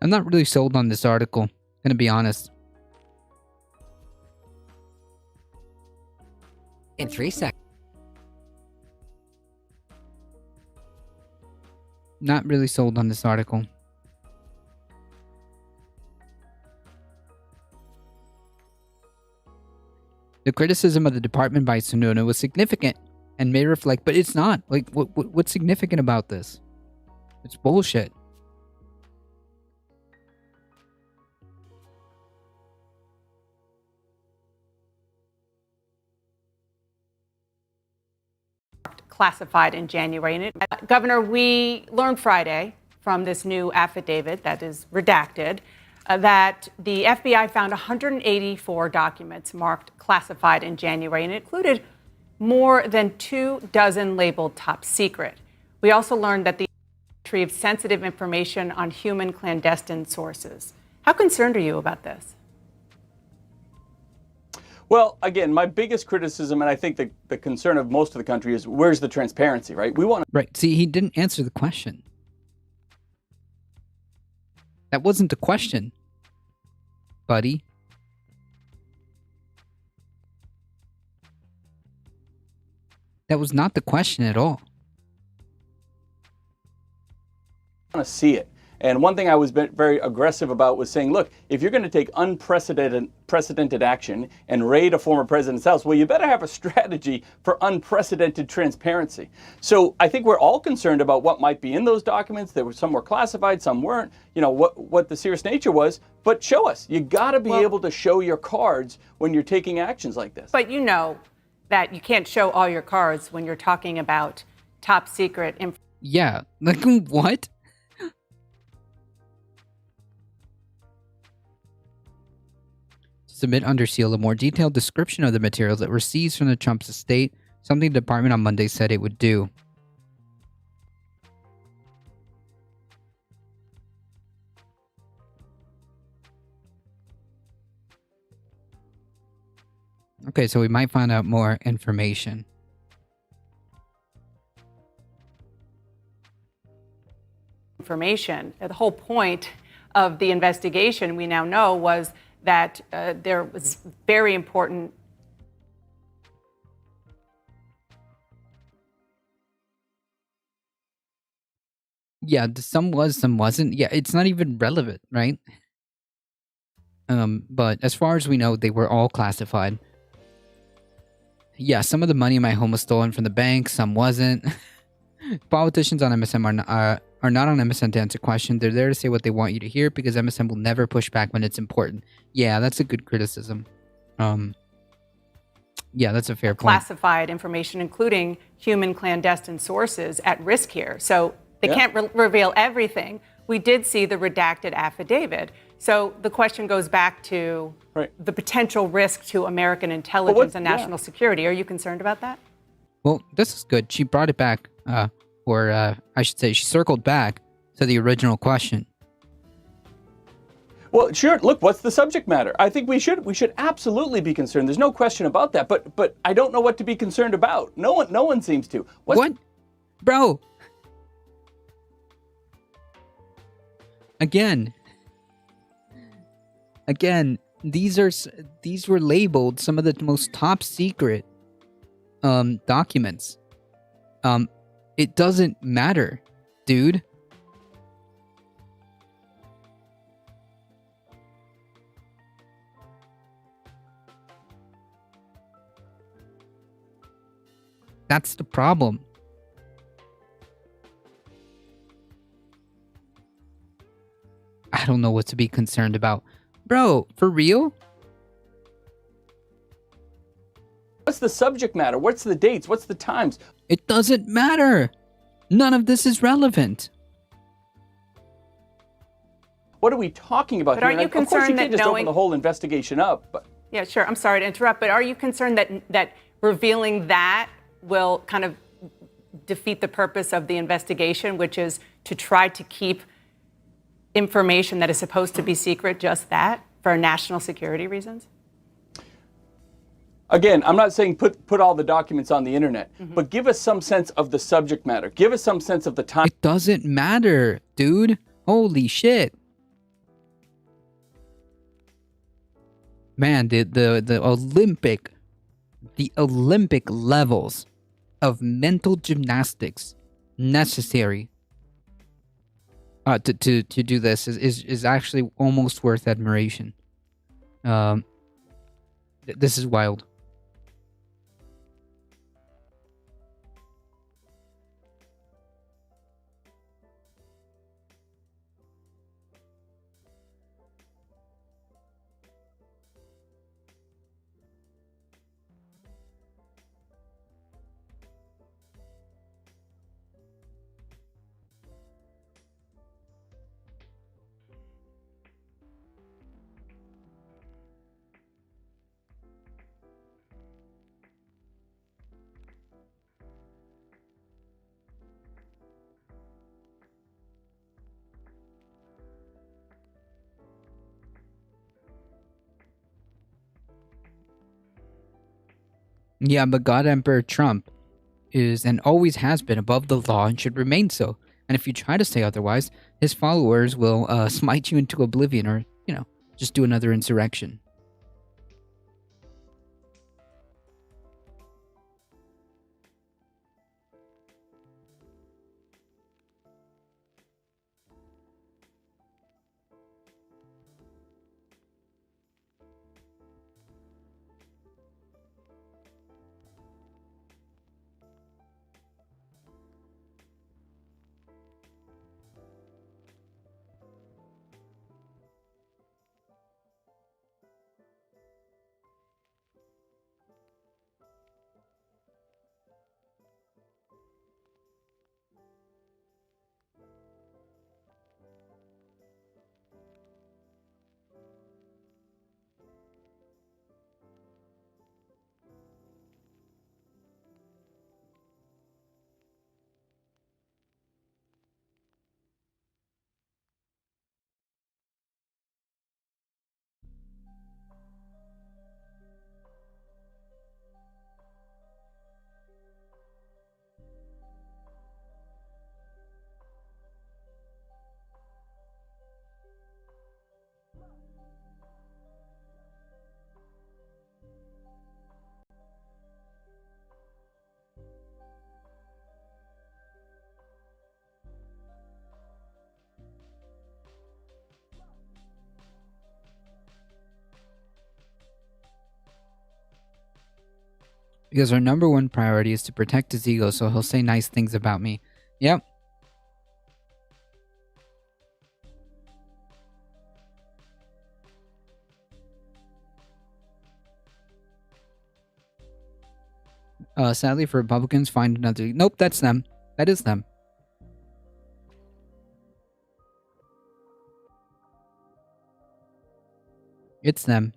I'm not really sold on this article, gonna be honest. In 3 seconds. Not really sold on this article. The criticism of the department by Sununu was significant and may reflect, but it's not. Like, what's significant about this? It's bullshit. Classified in January. And Governor, we learned Friday from this new affidavit that is redacted that the FBI found 184 documents marked classified in January, and it included more than 24 labeled top secret. We also learned that the retrieved sensitive information on human clandestine sources. How concerned are you about this? Well, again, my biggest criticism, and I think the concern of most of the country, is where's the transparency, right? We want to... Right. See, he didn't answer the question. That wasn't the question, buddy. That was not the question at all. want to see it. And one thing I was very aggressive about was saying, look, if you're going to take unprecedented action and raid a former president's house, well, you better have a strategy for unprecedented transparency. So I think we're all concerned about what might be in those documents. Some were classified, some weren't, you know, what the serious nature was. But show us. You got to be able to show your cards when you're taking actions like this. But you know that you can't show all your cards when you're talking about top secret information. Yeah, like what? Submit under seal a more detailed description of the materials that were seized from the Trump's estate, something the department on Monday said it would do. Okay, so we might find out more information. The whole point of the investigation, we now know, was that there was very important. Yeah, some was, some wasn't. Yeah, it's not even relevant, right? But as far as we know, they were all classified. Yeah, some of the money in my home was stolen from the bank, some wasn't. Politicians on MSM are not on MSN to answer questions. They're there to say what they want you to hear because MSN will never push back when it's important. Yeah, that's a good criticism. Yeah, that's a fair point. Classified information, including human clandestine sources, at risk here. So they can't reveal everything. We did see the redacted affidavit. So the question goes back to the potential risk to American intelligence and national security. Are you concerned about that? Well, this is good. She brought it back, or I should say she circled back to the original question. Well, sure. Look, what's the subject matter? I think we should absolutely be concerned. There's no question about that. But I don't know what to be concerned about. No one seems to. What? Bro. Again, these were labeled some of the most top secret documents. It doesn't matter, dude. That's the problem. I don't know what to be concerned about. Bro, for real? What's the subject matter? What's the dates? What's the times? It doesn't matter. None of this is relevant. What are we talking about But here? aren't you Of course, concerned you can't that just open knowing- the whole investigation up. But Yeah, sure. I'm sorry to interrupt, but are you concerned that revealing that will kind of defeat the purpose of the investigation, which is to try to keep information that is supposed to be secret just that for national security reasons? again, I'm not saying put all the documents on the internet, but give us some sense of the subject matter. Give us some sense of the time. It doesn't matter, dude. Holy shit. Man, the Olympic levels of mental gymnastics necessary to do this is actually almost worth admiration. This is wild. Yeah, but God Emperor Trump is and always has been above the law and should remain so. And if you try to say otherwise, his followers will smite you into oblivion or, just do another insurrection. Because our number one priority is to protect his ego, so he'll say nice things about me. Yep. Sadly for Republicans, find another. Nope, that's them. That is them. It's them.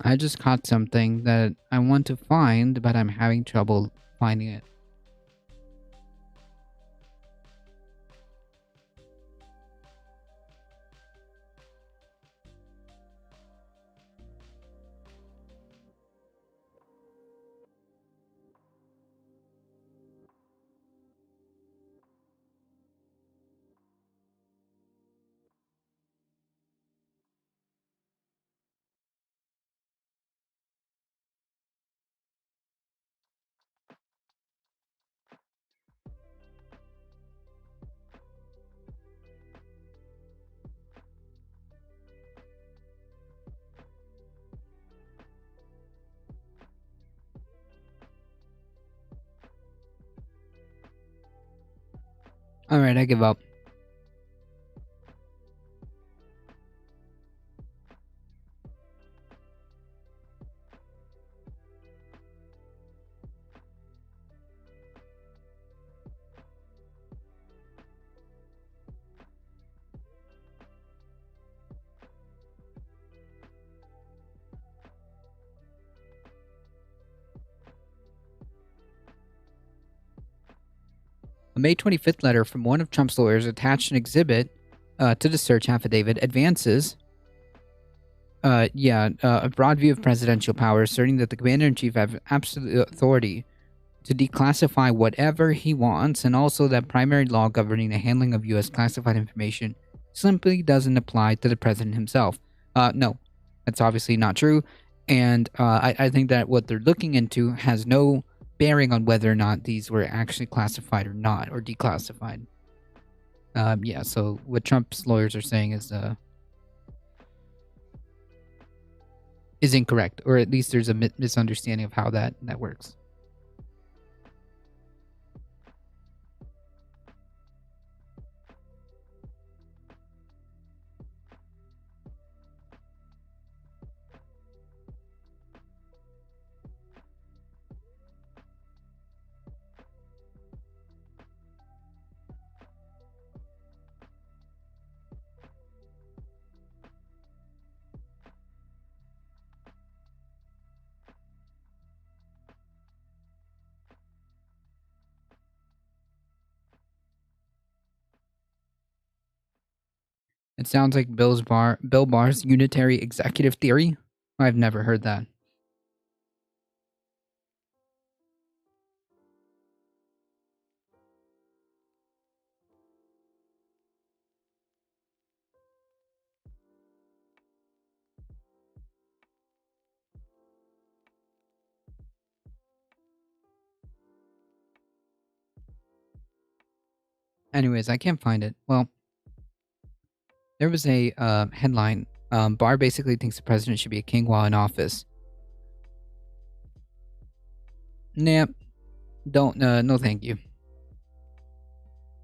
I just caught something that I want to find, but I'm having trouble finding it. Alright, I give up. A May 25th letter from one of Trump's lawyers attached an exhibit to the search affidavit advances a broad view of presidential power, asserting that the commander-in-chief have absolute authority to declassify whatever he wants, and also that primary law governing the handling of U.S. classified information simply doesn't apply to the president himself. No, that's obviously not true, and I think that what they're looking into has no bearing on whether or not these were actually classified or not, or declassified. Yeah, so what Trump's lawyers are saying is incorrect, or at least there's a misunderstanding of how that works. It sounds like Bill Barr's unitary executive theory. I've never heard that. Anyways, I can't find it. Well, there was a headline. Barr basically thinks the president should be a king while in office. Nah, don't. No, thank you.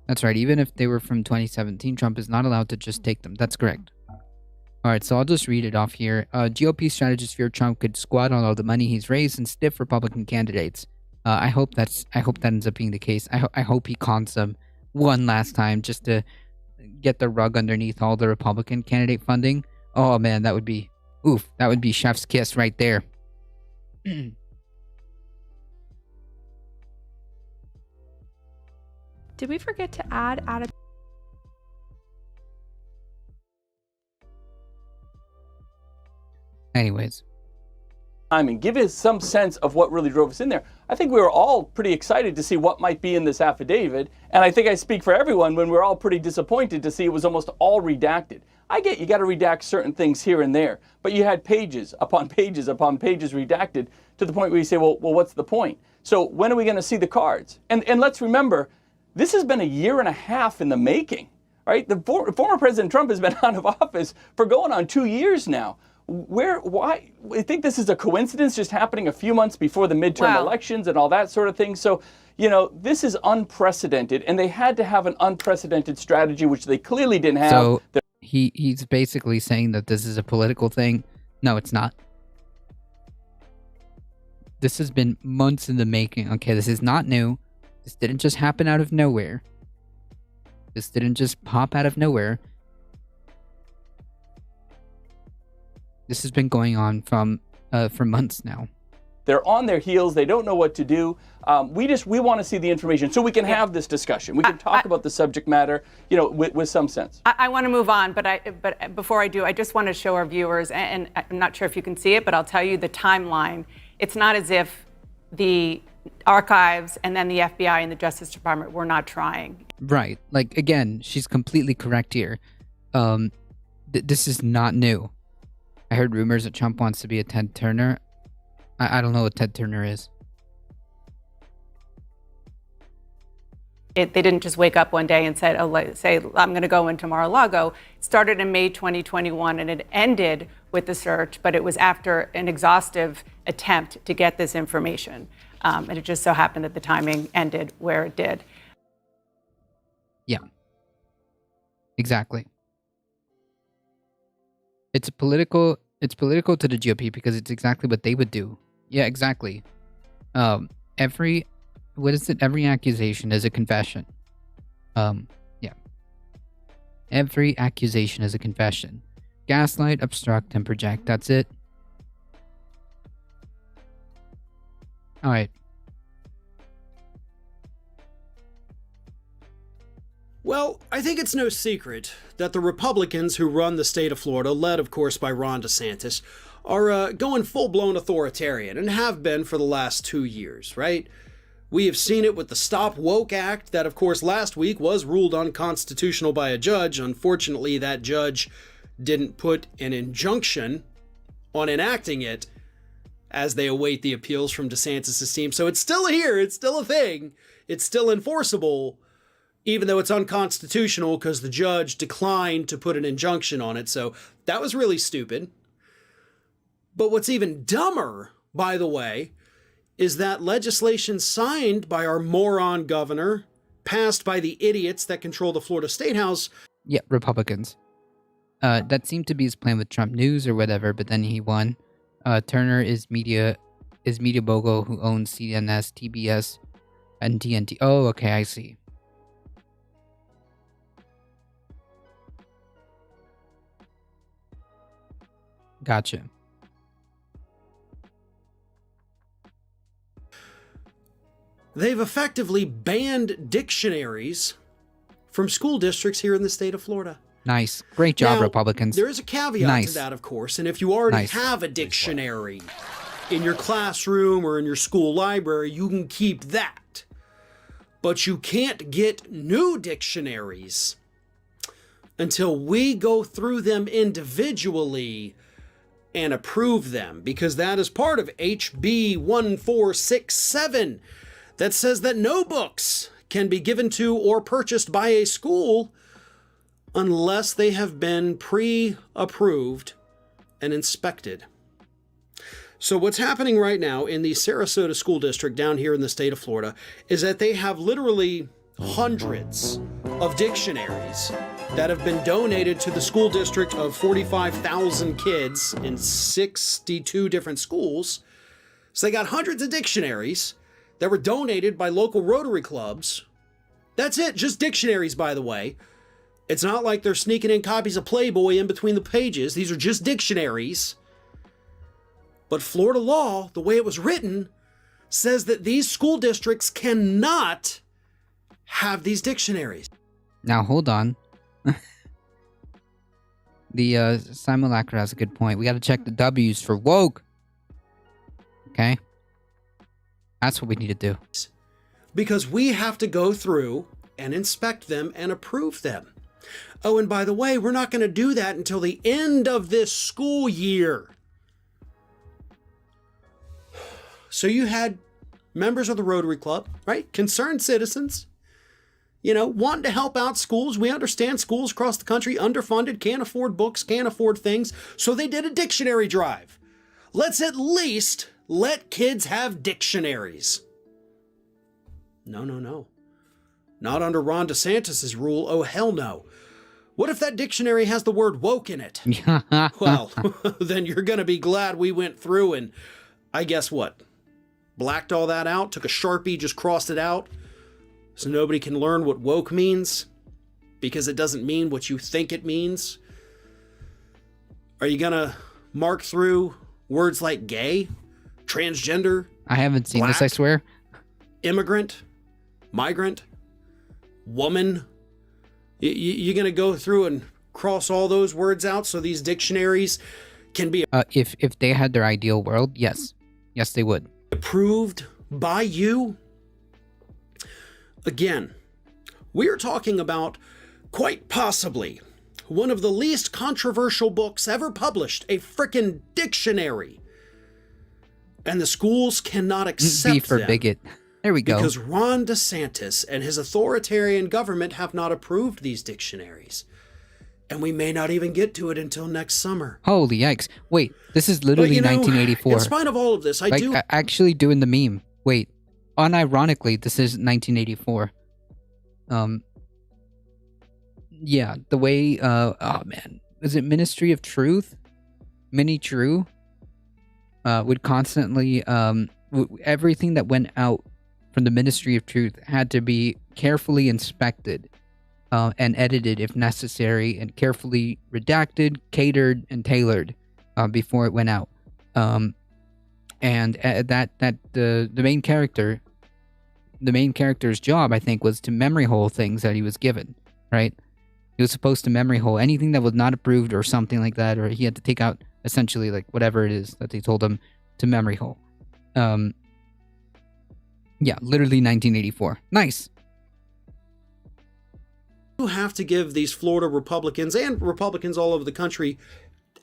That's right. Even if they were from 2017, Trump is not allowed to just take them. That's correct. All right, so I'll just read it off here. GOP strategists fear Trump could squat on all the money he's raised and stiff Republican candidates. I hope that ends up being the case. I hope he cons them one last time just to get the rug underneath all the Republican candidate funding. Oh man, that would be chef's kiss right there. Did we forget to add a Anyways. I mean, give us some sense of what really drove us in there. I think we were all pretty excited to see what might be in this affidavit, and I think I speak for everyone when we're all pretty disappointed to see it was almost all redacted. I get you got to redact certain things here and there, but you had pages upon pages upon pages redacted to the point where you say, well, what's the point? So when are we going to see the cards? And let's remember, this has been a year and a half in the making, right? The former President Trump has been out of office for going on 2 years now. Why? I think this is a coincidence just happening a few months before the midterm elections and all that sort of thing. So, this is unprecedented, and they had to have an unprecedented strategy, which they clearly didn't have. So he's basically saying that this is a political thing. No, it's not. This has been months in the making. Okay, this is not new. This didn't just happen out of nowhere. This didn't just pop out of nowhere. This has been going on from for months now. They're on their heels. They don't know what to do. We want to see the information so we can have this discussion. We can talk about the subject matter, with some sense. I want to move on, but before I do, I just want to show our viewers, and I'm not sure if you can see it, but I'll tell you the timeline. It's not as if the archives and then the FBI and the Justice Department were not trying. Right. Like, again, she's completely correct here. This is not new. I heard rumors that Trump wants to be a Ted Turner. I don't know what Ted Turner is. They didn't just wake up one day and say, I'm going to go into Mar-a-Lago. It started in May 2021, and it ended with the search, but it was after an exhaustive attempt to get this information. And it just so happened that the timing ended where it did. Yeah. Exactly. It's political to the GOP because it's exactly what they would do. Yeah, exactly. Every accusation is a confession. Yeah. Every accusation is a confession. Gaslight, obstruct, and project. That's it. All right. Well, I think it's no secret that the Republicans who run the state of Florida, led of course by Ron DeSantis, are going full-blown authoritarian and have been for the last 2 years, right? We have seen it with the Stop Woke Act that, of course, last week was ruled unconstitutional by a judge. Unfortunately, that judge didn't put an injunction on enacting it as they await the appeals from DeSantis' team. So it's still here. It's still a thing. It's still enforceable, even though it's unconstitutional because the judge declined to put an injunction on it. So that was really stupid. But what's even dumber, by the way, is that legislation signed by our moron governor, passed by the idiots that control the Florida State House. Yeah, Republicans. That seemed to be his plan with Trump News or whatever, but then he won. Turner is media mogul who owns CNS, TBS, and TNT. Oh, okay, I see. Gotcha. They've effectively banned dictionaries from school districts here in the state of Florida. Nice. Great job, Now, Republicans. There is a caveat to that, of course, and if you already have a dictionary in your classroom or in your school library, you can keep that. But you can't get new dictionaries until we go through them individually and approve them, because that is part of HB 1467 that says that no books can be given to or purchased by a school unless they have been pre-approved and inspected. So what's happening right now in the Sarasota School District down here in the state of Florida is that they have literally hundreds of dictionaries that have been donated to the school district of 45,000 kids in 62 different schools. So they got hundreds of dictionaries that were donated by local Rotary clubs. That's it, just dictionaries, by the way. It's not like they're sneaking in copies of Playboy in between the pages. These are just dictionaries. But Florida law, the way it was written, says that these school districts cannot have these dictionaries. Now, hold on. The simulacra has a good point. We got to check the W's for woke. Okay? That's what we need to do. Because we have to go through and inspect them and approve them. Oh, and by the way, we're not going to do that until the end of this school year. So you had members of the Rotary Club, right? Concerned citizens, wanting to help out schools. We understand schools across the country underfunded, can't afford books, can't afford things. So they did a dictionary drive. Let's at least let kids have dictionaries. No. Not under Ron DeSantis' rule. Oh, hell no. What if that dictionary has the word woke in it? Well, then you're going to be glad we went through and, I guess what, blacked all that out, took a Sharpie, just crossed it out, so nobody can learn what woke means, because it doesn't mean what you think it means. Are you going to mark through words like gay, transgender, I haven't seen black, this, I swear. immigrant, migrant, woman. You're going to go through and cross all those words out so these dictionaries can be If they had their ideal world, yes. Yes, they would. approved by you? Again, we're talking about quite possibly one of the least controversial books ever published, a frickin' dictionary. And the schools cannot accept B for them bigot. There we go. because Ron DeSantis and his authoritarian government have not approved these dictionaries. And we may not even get to it until next summer. Holy yikes. Wait, this is literally 1984. In spite of all of this, Actually doing the meme. Wait, unironically, this is 1984. Yeah, the way, oh man, is it Ministry of Truth? Mini True? Would constantly, everything that went out from the Ministry of Truth had to be carefully inspected and edited if necessary, and carefully redacted, catered, and tailored before it went out. And the main character's job, I think, was to memory hole things that he was given, right? He was supposed to memory hole anything that was not approved or something like that, or he had to take out essentially like whatever it is that they told him to memory hole. Yeah, literally 1984. Nice. You have to give these Florida Republicans and Republicans all over the country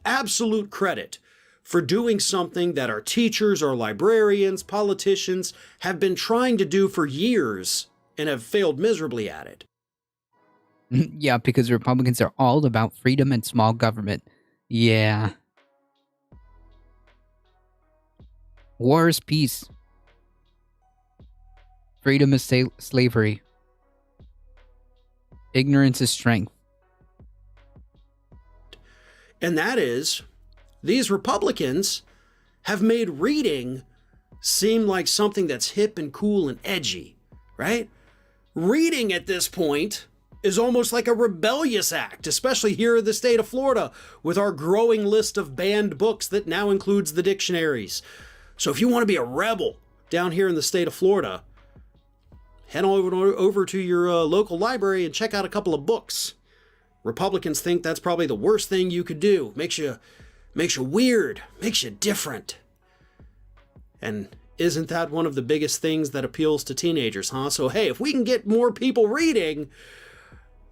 absolute credit for doing something that our teachers, our librarians, politicians have been trying to do for years and have failed miserably at it. Yeah, because Republicans are all about freedom and small government. Yeah. War is peace. Freedom is slavery. Ignorance is strength. And that is, these Republicans have made reading seem like something that's hip and cool and edgy, right? Reading at this point is almost like a rebellious act, especially here in the state of Florida, with our growing list of banned books that now includes the dictionaries. So if you want to be a rebel down here in the state of Florida, head over to your local library and check out a couple of books. Republicans think that's probably the worst thing you could do. Makes you weird, makes you different. And isn't that one of the biggest things that appeals to teenagers, huh? So hey, if we can get more people reading,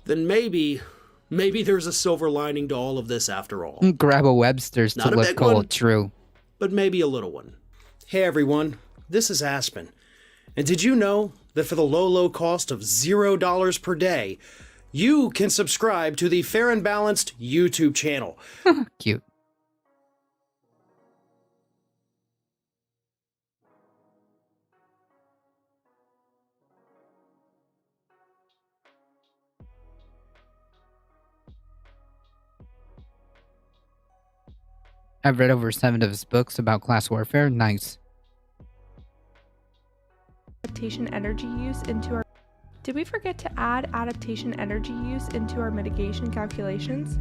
then maybe there's a silver lining to all of this after all. Grab a Webster's Not to a look big cool. one, True. but maybe a little one. Hey everyone, this is Aspen. And did you know that for the low cost of $0 per day, you can subscribe to the Fair and Balanced YouTube channel? Cute. I've read over 7 of his books about class warfare. Nice. Adaptation energy use into our... Did we forget to add adaptation energy use into our mitigation calculations?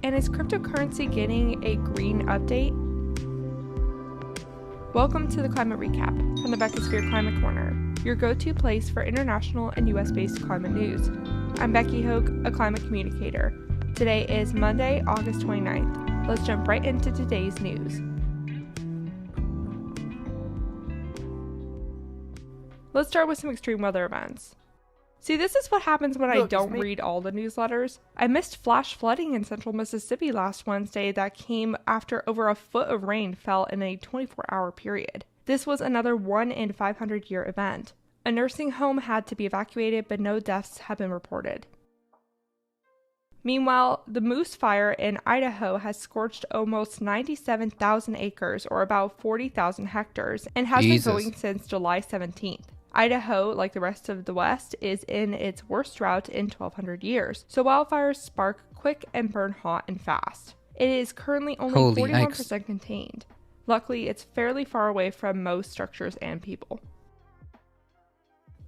And is cryptocurrency getting a green update? Welcome to the Climate Recap from the Beckosphere Climate Corner, your go-to place for international and US-based climate news. I'm Becky Hoke, a climate communicator. Today is Monday, August 29th. Let's jump right into today's news. Let's start with some extreme weather events. See, this is what happens when I don't read all the newsletters. I missed flash flooding in central Mississippi last Wednesday that came after over a foot of rain fell in a 24-hour period. This was another 1 in 500 year event. A nursing home had to be evacuated, but no deaths have been reported. Meanwhile, the Moose Fire in Idaho has scorched almost 97,000 acres, or about 40,000 hectares, and has been going since July 17th. Idaho, like the rest of the West, is in its worst drought in 1,200 years, so wildfires spark quick and burn hot and fast. It is currently only 41% contained. Luckily, it's fairly far away from most structures and people.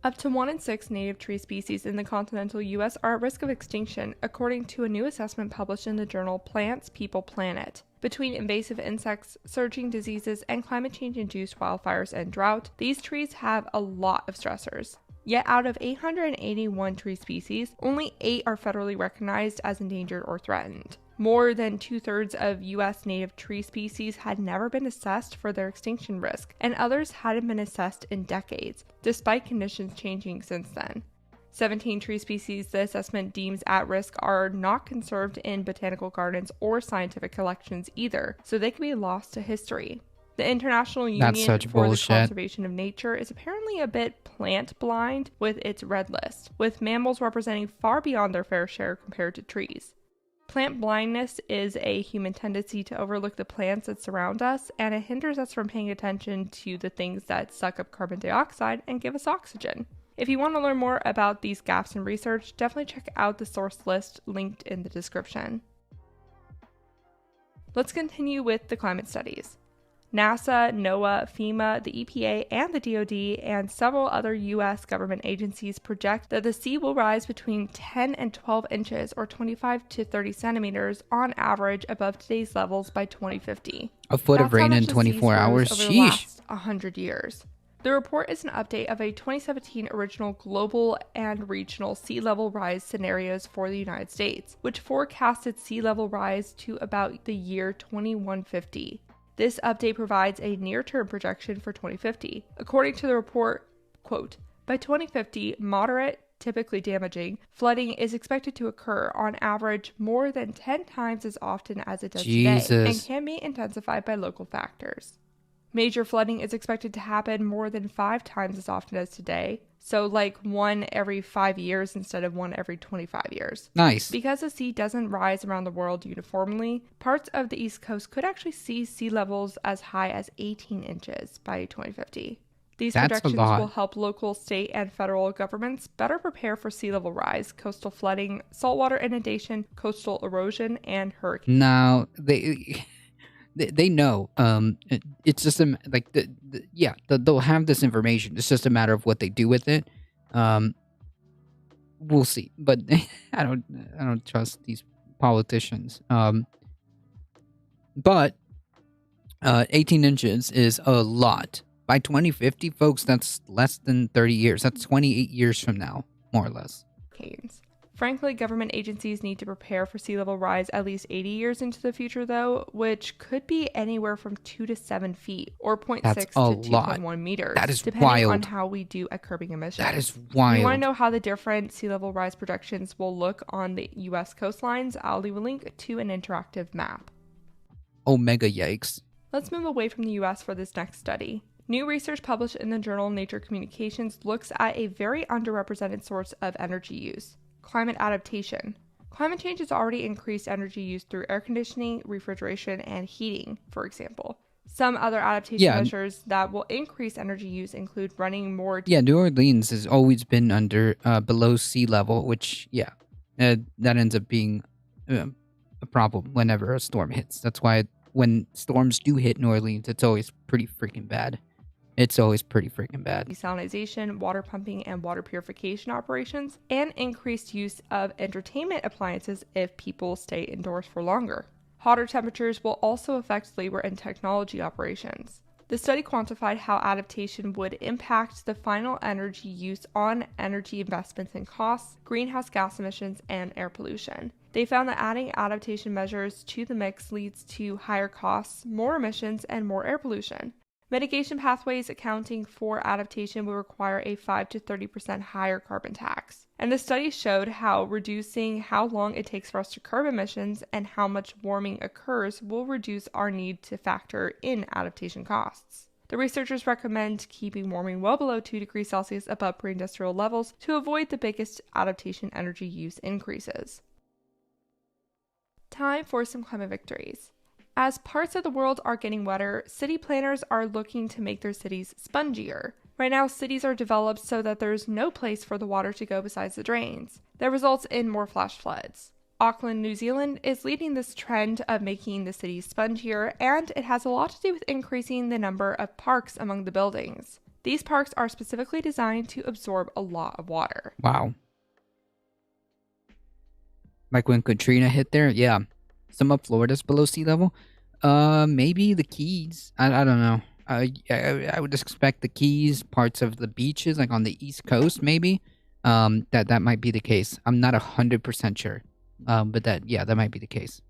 Up to 1 in 6 native tree species in the continental U.S. are at risk of extinction, according to a new assessment published in the journal Plants, People, Planet. Between invasive insects, surging diseases, and climate change-induced wildfires and drought, these trees have a lot of stressors. Yet out of 881 tree species, only 8 are federally recognized as endangered or threatened. More than 2/3 of U.S. native tree species had never been assessed for their extinction risk, and others hadn't been assessed in decades, despite conditions changing since then. 17 tree species the assessment deems at risk are not conserved in botanical gardens or scientific collections either, so they could be lost to history. The International Union for the Conservation of Nature is apparently a bit plant blind with its red list, with mammals representing far beyond their fair share compared to trees. Plant blindness is a human tendency to overlook the plants that surround us, and it hinders us from paying attention to the things that suck up carbon dioxide and give us oxygen. If you want to learn more about these gaps in research, definitely check out the source list linked in the description. Let's continue with the climate studies. NASA, NOAA, FEMA, the EPA, and the DoD, and several other U.S. government agencies project that the sea will rise between 10 and 12 inches or 25 to 30 centimeters on average above today's levels by 2050. A foot of rain in 24 hours? Over the last 100 years. The report is an update of a 2017 original global and regional sea level rise scenarios for the United States, which forecasted sea level rise to about the year 2150. This update provides a near-term projection for 2050. According to the report, quote, by 2050, moderate, typically damaging, flooding is expected to occur on average more than 10 times as often as it does today and can be intensified by local factors. Major flooding is expected to happen more than 5 times as often as today, so like 1 every 5 years instead of 1 every 25 years. Nice. Because the sea doesn't rise around the world uniformly, parts of the East Coast could actually see sea levels as high as 18 inches by 2050. These projections will help local, state, and federal governments better prepare for sea level rise, coastal flooding, saltwater inundation, coastal erosion, and hurricanes. Now, they know. It's just like they'll have this information. It's just a matter of what they do with it. We'll see. But I don't trust these politicians. But 18 inches is a lot. By 2050, folks, that's less than 30 years. That's 28 years from now, more or less. Frankly, government agencies need to prepare for sea level rise at least 80 years into the future, though, which could be anywhere from 2 to 7 feet, or 0.6 to 2.1 meters. That is depending wild. on how we do at curbing emissions. That is wild. If you want to know how the different sea level rise projections will look on the U.S. coastlines, I'll leave a link to an interactive map. Oh, mega yikes. Let's move away from the U.S. for this next study. New research published in the journal Nature Communications looks at a very underrepresented source of energy use: climate adaptation. Climate change has already increased energy use through air conditioning, refrigeration, and heating, for example. Some other adaptation measures that will increase energy use include running more... New Orleans has always been under below sea level, which, that ends up being a problem whenever a storm hits. That's why when storms do hit New Orleans, it's always pretty freaking bad. It's always pretty freaking bad. Desalination, water pumping, and water purification operations, and increased use of entertainment appliances if people stay indoors for longer. Hotter temperatures will also affect labor and technology operations. The study quantified how adaptation would impact the final energy use on energy investments and costs, greenhouse gas emissions, and air pollution. They found that adding adaptation measures to the mix leads to higher costs, more emissions, and more air pollution. Mitigation pathways accounting for adaptation will require a 5 to 30% higher carbon tax. And the study showed how reducing how long it takes for us to curb emissions and how much warming occurs will reduce our need to factor in adaptation costs. The researchers recommend keeping warming well below 2 degrees Celsius above pre-industrial levels to avoid the biggest adaptation energy use increases. Time for some climate victories. As parts of the world are getting wetter, city planners are looking to make their cities spongier. Right now, cities are developed so that there's no place for the water to go besides the drains. That results in more flash floods. Auckland, New Zealand is leading this trend of making the cities spongier, and it has a lot to do with increasing the number of parks among the buildings. These parks are specifically designed to absorb a lot of water. Wow. Like when Katrina hit there? Yeah. Some of Florida's below sea level. Maybe the Keys. I don't know. I would expect the Keys, parts of the beaches, like on the East Coast, maybe. That might be the case. I'm not 100% sure. But that might be the case.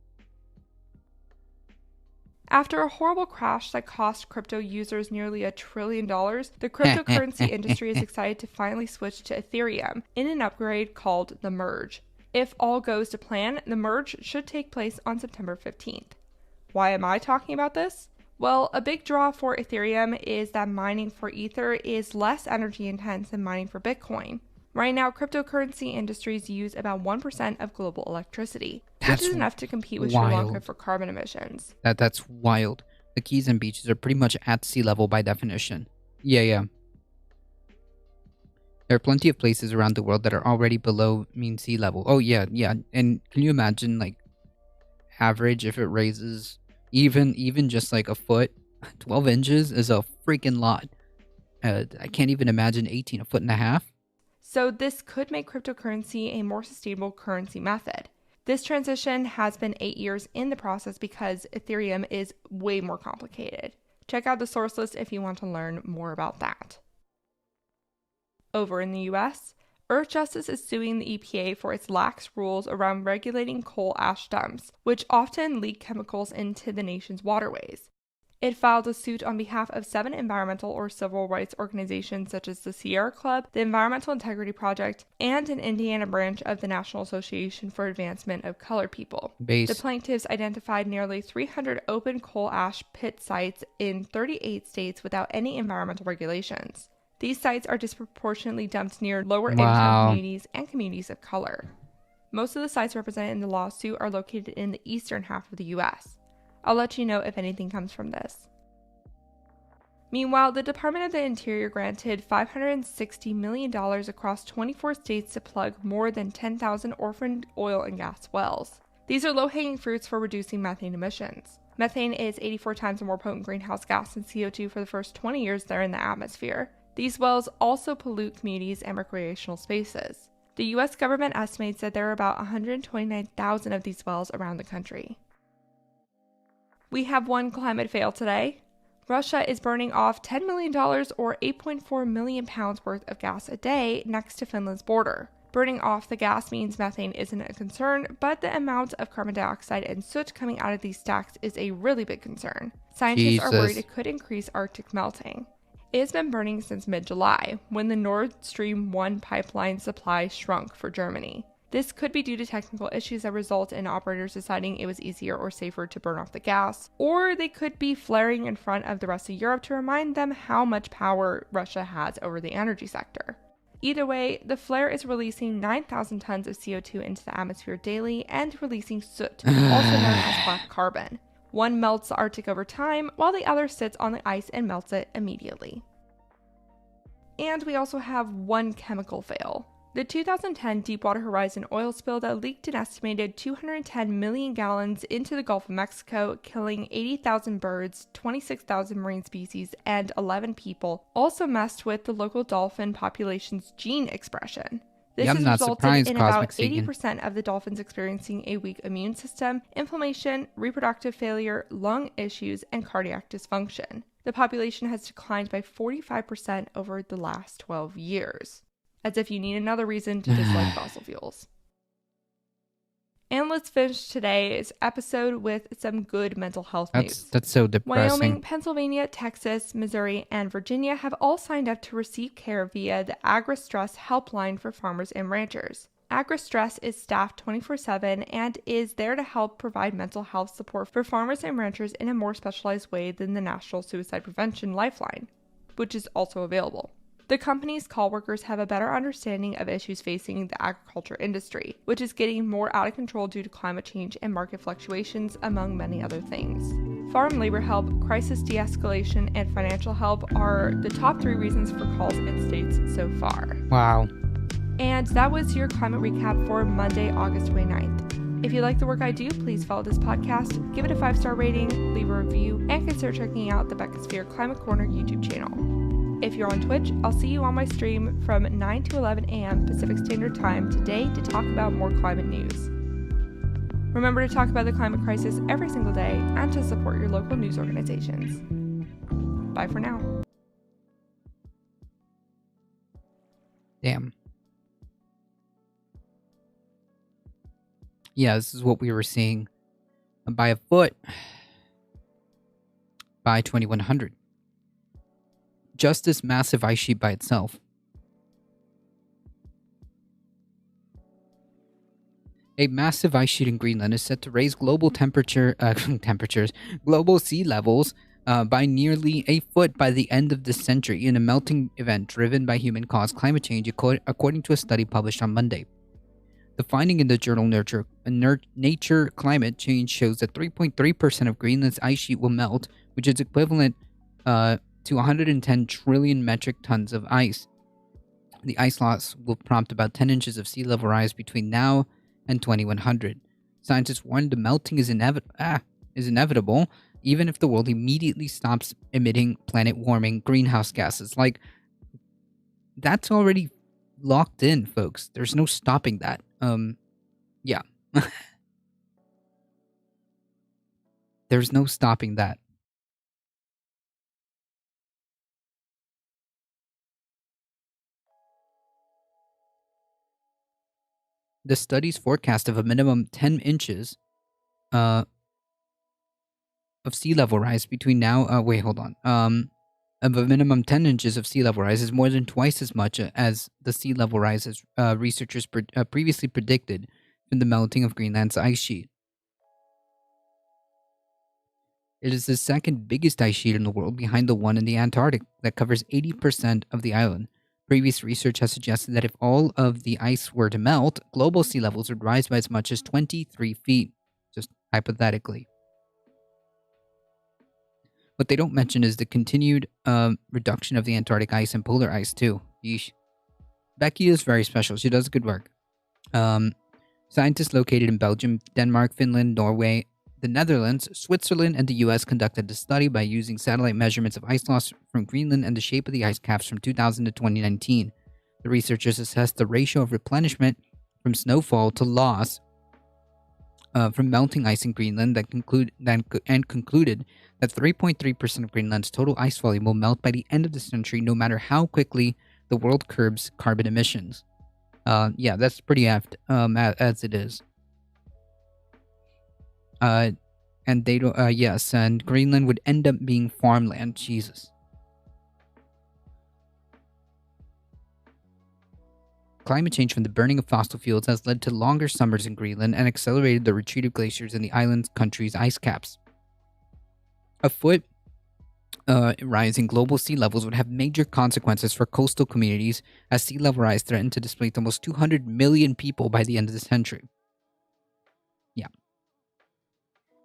After a horrible crash that cost crypto users nearly $1 trillion, the cryptocurrency industry is excited to finally switch to Ethereum in an upgrade called the Merge. If all goes to plan, the Merge should take place on September 15th. Why am I talking about this? Well, a big draw for Ethereum is that mining for Ether is less energy intense than mining for Bitcoin. Right now, cryptocurrency industries use about 1% of global electricity, which is enough to compete with Sri Lanka for carbon emissions. That's wild. The Keys and beaches are pretty much at sea level by definition. Yeah. There are plenty of places around the world that are already below mean sea level. Oh, yeah. And can you imagine, like, average if it raises even just like a foot? 12 inches is a freaking lot. I can't even imagine 18, a foot and a half. So this could make cryptocurrency a more sustainable currency method. This transition has been 8 years in the process because Ethereum is way more complicated. Check out the source list if you want to learn more about that. Over in the US, Earthjustice is suing the EPA for its lax rules around regulating coal ash dumps, which often leak chemicals into the nation's waterways. It filed a suit on behalf of 7 environmental or civil rights organizations such as the Sierra Club, the Environmental Integrity Project, and an Indiana branch of the National Association for Advancement of Colored People. The plaintiffs identified nearly 300 open coal ash pit sites in 38 states without any environmental regulations. These sites are disproportionately dumped near lower-income communities and communities of color. Most of the sites represented in the lawsuit are located in the eastern half of the U.S. I'll let you know if anything comes from this. Meanwhile, the Department of the Interior granted $560 million across 24 states to plug more than 10,000 orphaned oil and gas wells. These are low-hanging fruits for reducing methane emissions. Methane is 84 times a more potent greenhouse gas than CO2 for the first 20 years they're in the atmosphere. These wells also pollute communities and recreational spaces. The U.S. government estimates that there are about 129,000 of these wells around the country. We have one climate fail today. Russia is burning off $10 million or 8.4 million pounds worth of gas a day next to Finland's border. Burning off the gas means methane isn't a concern, but the amount of carbon dioxide and soot coming out of these stacks is a really big concern. Scientists are worried it could increase Arctic melting. It has been burning since mid-July, when the Nord Stream 1 pipeline supply shrunk for Germany. This could be due to technical issues that result in operators deciding it was easier or safer to burn off the gas, or they could be flaring in front of the rest of Europe to remind them how much power Russia has over the energy sector. Either way, the flare is releasing 9,000 tons of CO2 into the atmosphere daily and releasing soot, also known as black carbon. One melts the Arctic over time, while the other sits on the ice and melts it immediately. And we also have one chemical fail. The 2010 Deepwater Horizon oil spill that leaked an estimated 210 million gallons into the Gulf of Mexico, killing 80,000 birds, 26,000 marine species, and 11 people, also messed with the local dolphin population's gene expression. This has resulted in about 80% of the dolphins experiencing a weak immune system, inflammation, reproductive failure, lung issues, and cardiac dysfunction. The population has declined by 45% over the last 12 years. As if you need another reason to dislike fossil fuels. And let's finish today's episode with some good mental health news. That's so depressing. Wyoming, Pennsylvania, Texas, Missouri, and Virginia have all signed up to receive care via the Agri-Stress Helpline for farmers and ranchers. Agri-Stress is staffed 24/7 and is there to help provide mental health support for farmers and ranchers in a more specialized way than the National Suicide Prevention Lifeline, which is also available. The company's call workers have a better understanding of issues facing the agriculture industry, which is getting more out of control due to climate change and market fluctuations, among many other things. Farm labor help, crisis de-escalation, and financial help are the top 3 reasons for calls in states so far. Wow. And that was your climate recap for Monday, August 29th. If you like the work I do, please follow this podcast, give it a 5-star rating, leave a review, and consider checking out the Beccasphere Climate Corner YouTube channel. If you're on Twitch, I'll see you on my stream from 9 to 11 a.m. Pacific Standard Time today to talk about more climate news. Remember to talk about the climate crisis every single day and to support your local news organizations. Bye for now. Damn. Yeah, this is what we were seeing by a foot by 2100. Just this massive ice sheet by itself. A massive ice sheet in Greenland is set to raise global global sea levels by nearly a foot by the end of this century in a melting event driven by human-caused climate change, according to a study published on Monday. The finding in the journal Nature Climate Change shows that 3.3% of Greenland's ice sheet will melt, which is equivalent to 110 trillion metric tons of ice. The ice loss will prompt about 10 inches of sea level rise between now and 2100. Scientists warn the melting is inevitable, even if the world immediately stops emitting planet-warming greenhouse gases. Like, that's already locked in, folks. There's no stopping that. Yeah. There's no stopping that. The study's forecast of a minimum 10 inches of sea level rise between now... of a minimum 10 inches of sea level rise is more than twice as much as the sea level rise as researchers previously predicted from the melting of Greenland's ice sheet. It is the second biggest ice sheet in the world behind the one in the Antarctic that covers 80% of the island. Previous research has suggested that if all of the ice were to melt, global sea levels would rise by as much as 23 feet, just hypothetically. What they don't mention is the continued reduction of the Antarctic ice and polar ice, too. Yeesh. Becky is very special. She does good work. Scientists located in Belgium, Denmark, Finland, Norway, the Netherlands, Switzerland, and the US conducted the study by using satellite measurements of ice loss from Greenland and the shape of the ice caps from 2000 to 2019. The researchers assessed the ratio of replenishment from snowfall to loss from melting ice in Greenland and concluded that 3.3% of Greenland's total ice volume will melt by the end of the century, no matter how quickly the world curbs carbon emissions. Yeah, that's pretty effed, as it is. And they don't, yes, and Greenland would end up being farmland. Jesus. Climate change from the burning of fossil fuels has led to longer summers in Greenland and accelerated the retreat of glaciers in the island's country's ice caps. A foot rise in global sea levels would have major consequences for coastal communities, as sea level rise threatened to displace almost 200 million people by the end of the century. Yeah.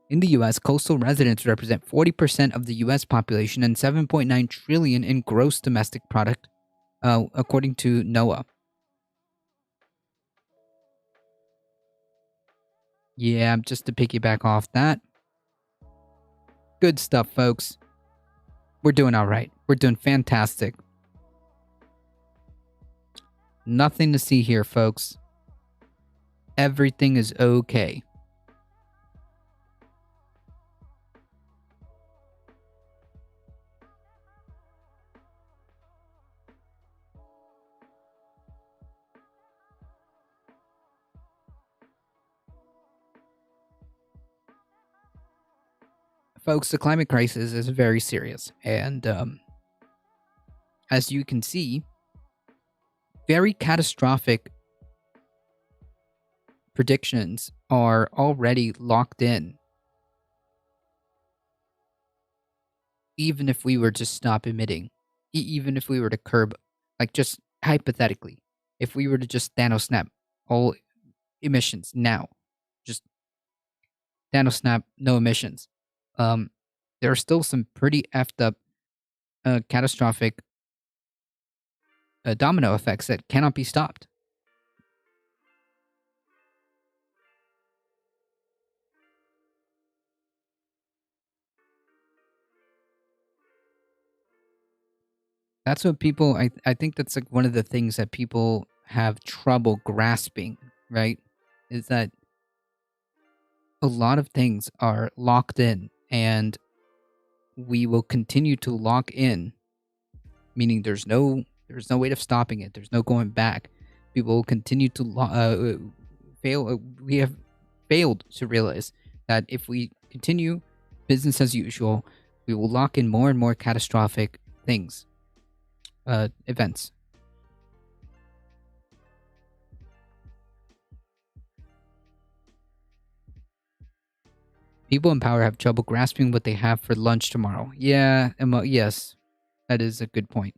In the U.S., coastal residents represent 40% of the U.S. population and 7.9 trillion in gross domestic product, according to NOAA. Yeah, just to piggyback off that. Good stuff, folks. We're doing all right. We're doing fantastic. Nothing to see here, folks. Everything is okay. Folks, the climate crisis is very serious, and as you can see, very catastrophic predictions are already locked in. Even if we were to stop emitting, even if we were to curb, like just hypothetically, if we were to just nanosnap all emissions now, just nanosnap, no emissions. There are still some pretty effed up, catastrophic domino effects that cannot be stopped. That's what people, I think that's like one of the things that people have trouble grasping, right? Is that a lot of things are locked in, and we will continue to lock in, meaning there's no way of stopping it. There's no going back. We will continue to fail. We have failed to realize that if we continue business as usual, we will lock in more and more catastrophic things, events. People in power have trouble grasping what they have for lunch tomorrow. Yeah, yes, that is a good point.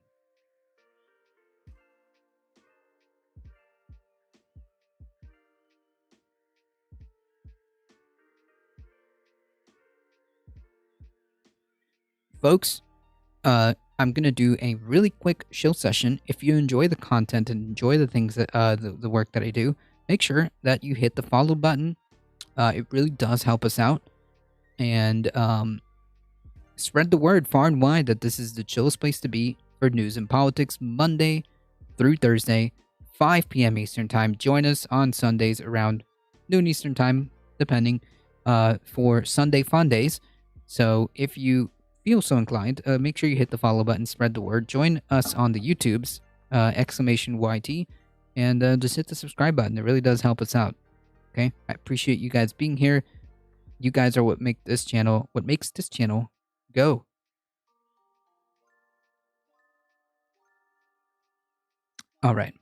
Folks, I'm gonna do a really quick show session. If you enjoy the content and enjoy the things that the work that I do, make sure that you hit the follow button. It really does help us out, and spread the word far and wide that this is the chillest place to be for news and politics, Monday through Thursday, 5 p.m. Eastern Time. Join us on Sundays around noon Eastern Time, depending, for Sunday Fun Days. So if you feel so inclined, make sure you hit the follow button, spread the word. Join us on the YouTubes, !YT, and just hit the subscribe button. It really does help us out. Okay, I appreciate you guys being here. You guys are what makes this channel go. All right.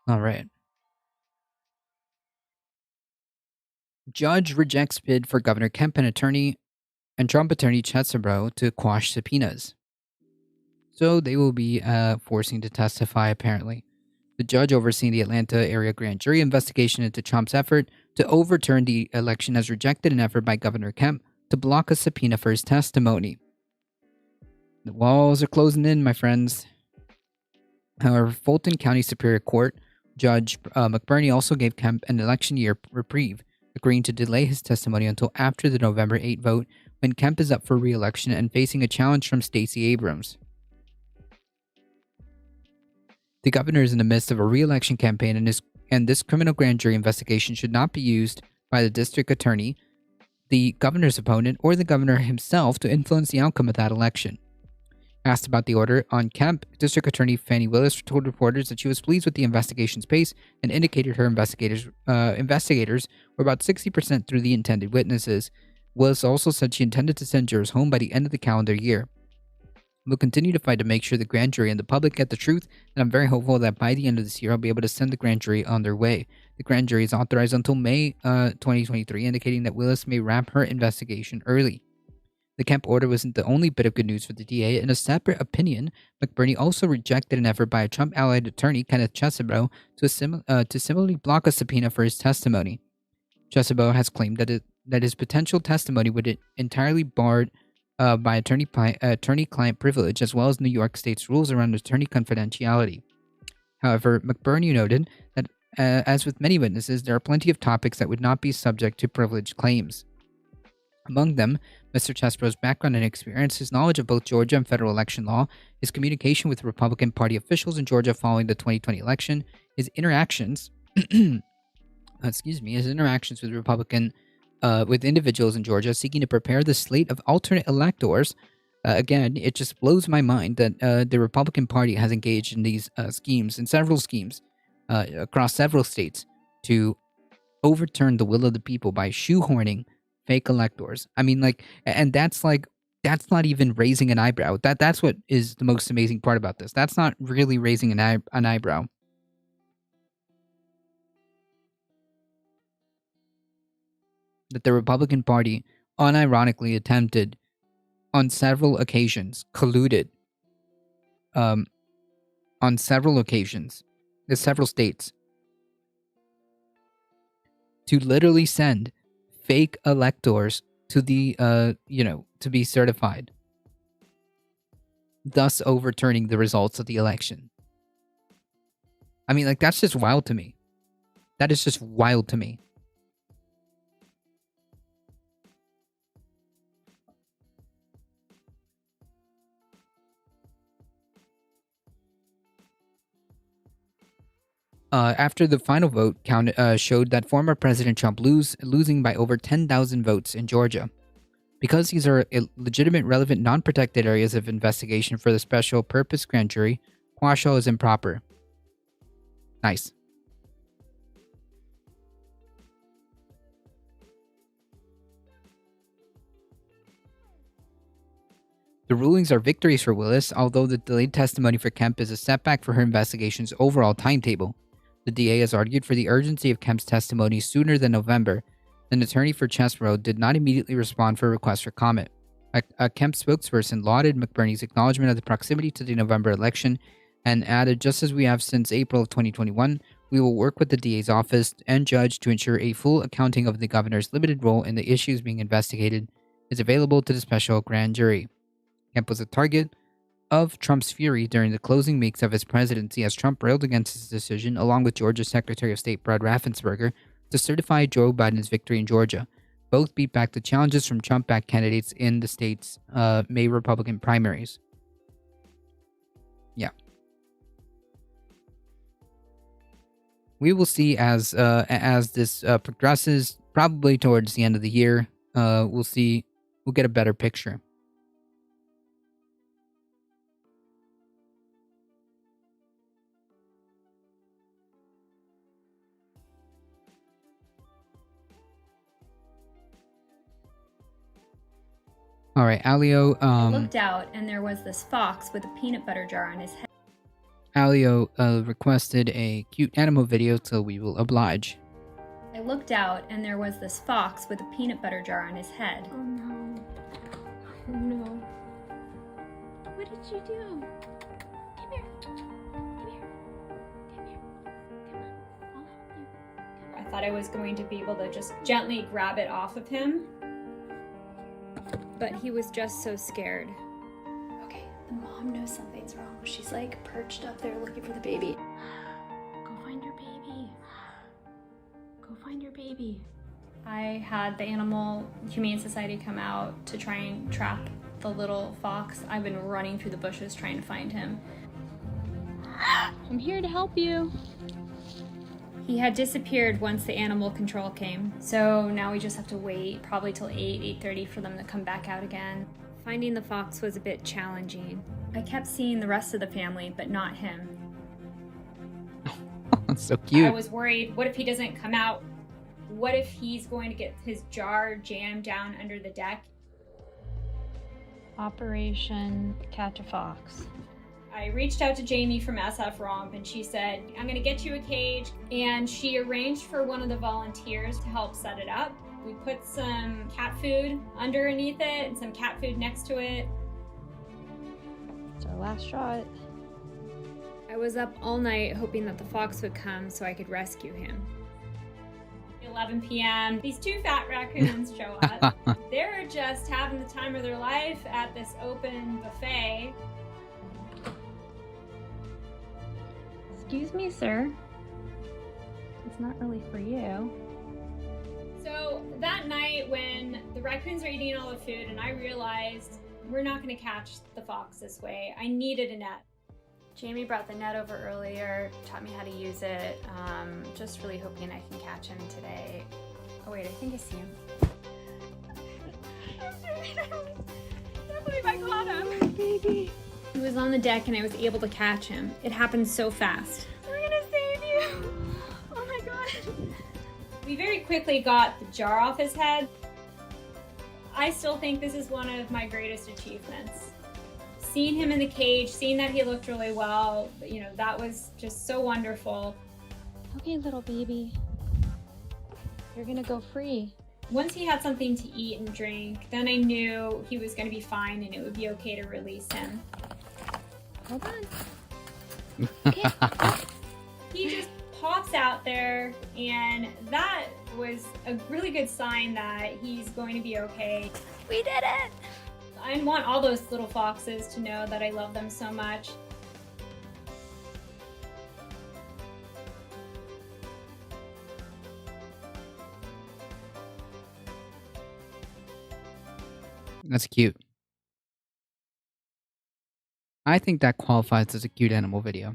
All right. Judge rejects bid for Governor Kemp and Trump attorney Chesebro to quash subpoenas. So they will be forcing to testify, apparently. The judge overseeing the Atlanta area grand jury investigation into Trump's effort to overturn the election has rejected an effort by Governor Kemp to block a subpoena for his testimony. The walls are closing in, my friends. However, Fulton County Superior Court Judge McBurney also gave Kemp an election year reprieve, agreeing to delay his testimony until after the November 8 vote, when Kemp is up for re-election and facing a challenge from Stacey Abrams. The governor is in the midst of a re-election campaign, and this criminal grand jury investigation should not be used by the district attorney, the governor's opponent, or the governor himself to influence the outcome of that election. Asked about the order on Kemp, District Attorney Fannie Willis told reporters that she was pleased with the investigation's pace and indicated her investigators were about 60% through the intended witnesses. Willis also said she intended to send jurors home by the end of the calendar year. We'll continue to fight to make sure the grand jury and the public get the truth, and I'm very hopeful that by the end of this year I'll be able to send the grand jury on their way. The grand jury is authorized until May 2023, indicating that Willis may wrap her investigation early. The Kemp order wasn't the only bit of good news for the DA. In a separate opinion, McBurney also rejected an effort by a Trump-allied attorney, Kenneth Chesebro, to similarly block a subpoena for his testimony. Chesebro has claimed that his potential testimony would entirely barred by attorney-client privilege, as well as New York State's rules around attorney confidentiality. However, McBurney noted that, as with many witnesses, there are plenty of topics that would not be subject to privilege claims. Among them, Mr. Chesebro's background and experience, his knowledge of both Georgia and federal election law, his communication with Republican Party officials in Georgia following the 2020 election, his interactions, with individuals in Georgia seeking to prepare the slate of alternate electors. Again, it just blows my mind that the Republican Party has engaged in these several schemes across several states to overturn the will of the people by shoehorning fake electors. I mean, and that's not even raising an eyebrow. That's what is the most amazing part about this. That's not really raising an eyebrow. That the Republican Party unironically attempted on several occasions, colluded on several occasions, in several states, to literally send fake electors to the, to be certified, thus overturning the results of the election. I mean, that's just wild to me. That is just wild to me. After the final vote count showed that former President Trump losing by over 10,000 votes in Georgia. Because these are legitimate, relevant, non-protected areas of investigation for the special purpose grand jury, quashal is improper. Nice. The rulings are victories for Willis, although the delayed testimony for Kemp is a setback for her investigation's overall timetable. The DA has argued for the urgency of Kemp's testimony sooner than November. An attorney for Chesbrough did not immediately respond for a request for comment. A Kemp spokesperson lauded McBurney's acknowledgement of the proximity to the November election and added, just as we have since April of 2021, we will work with the DA's office and judge to ensure a full accounting of the governor's limited role in the issues being investigated is available to the special grand jury. Kemp was a target of Trump's fury during the closing weeks of his presidency as Trump railed against his decision, along with Georgia's Secretary of State Brad Raffensperger, to certify Joe Biden's victory in Georgia. Both beat back the challenges from Trump-backed candidates in the state's May Republican primaries. Yeah. We will see as this progresses, probably towards the end of the year. We'll get a better picture. All right, Alio. I looked out, and there was this fox with a peanut butter jar on his head. Alio requested a cute animal video, so we will oblige. I looked out, and there was this fox with a peanut butter jar on his head. Oh no. Oh no. What did you do? Come here. Come here. Come here. Come on. I'll help you. I thought I was going to be able to just gently grab it off of him, but he was just so scared. Okay, the mom knows something's wrong. She's like perched up there looking for the baby. Go find your baby. Go find your baby. I had the Animal Humane Society come out to try and trap the little fox. I've been running through the bushes trying to find him. I'm here to help you. He had disappeared once the animal control came, so now we just have to wait probably till 8:30 for them to come back out again. Finding the fox was a bit challenging. I kept seeing the rest of the family, but not him. That's so cute. I was worried, what if he doesn't come out? What if he's going to get his jar jammed down under the deck? Operation Catch a Fox. I reached out to Jamie from SF Romp, and she said, I'm gonna get you a cage. And she arranged for one of the volunteers to help set it up. We put some cat food underneath it and some cat food next to it. It's our last shot. I was up all night hoping that the fox would come so I could rescue him. 11 p.m. These two fat raccoons show up. They're just having the time of their life at this open buffet. Excuse me, sir. It's not really for you. So that night when the raccoons were eating all the food and I realized we're not going to catch the fox this way, I needed a net. Jamie brought the net over earlier, taught me how to use it. Just really hoping I can catch him today. Oh wait, I think I see him. I can't believe I caught him. Baby. He was on the deck and I was able to catch him. It happened so fast. We're gonna save you. Oh my god. We very quickly got the jar off his head. I still think this is one of my greatest achievements. Seeing him in the cage, seeing that he looked really well, you know, that was just so wonderful. Okay, little baby. You're gonna go free. Once he had something to eat and drink, then I knew he was gonna be fine and it would be okay to release him. Hold on. Okay. He just pops out there, and that was a really good sign that he's going to be okay. We did it! I want all those little foxes to know that I love them so much. That's cute. I think that qualifies as a cute animal video.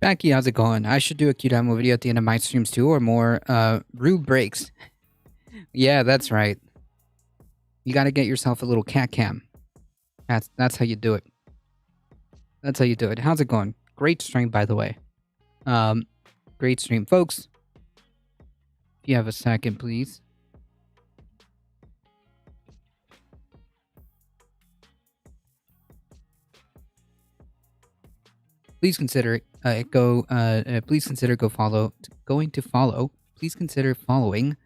Becky, how's it going? I should do a cute animal video at the end of my streams too, or more rude breaks. Yeah, that's right. You gotta get yourself a little cat cam. That's how you do it. That's how you do it. How's it going? Great stream, by the way. Great stream, folks. If you have a second, please. Please consider please consider following.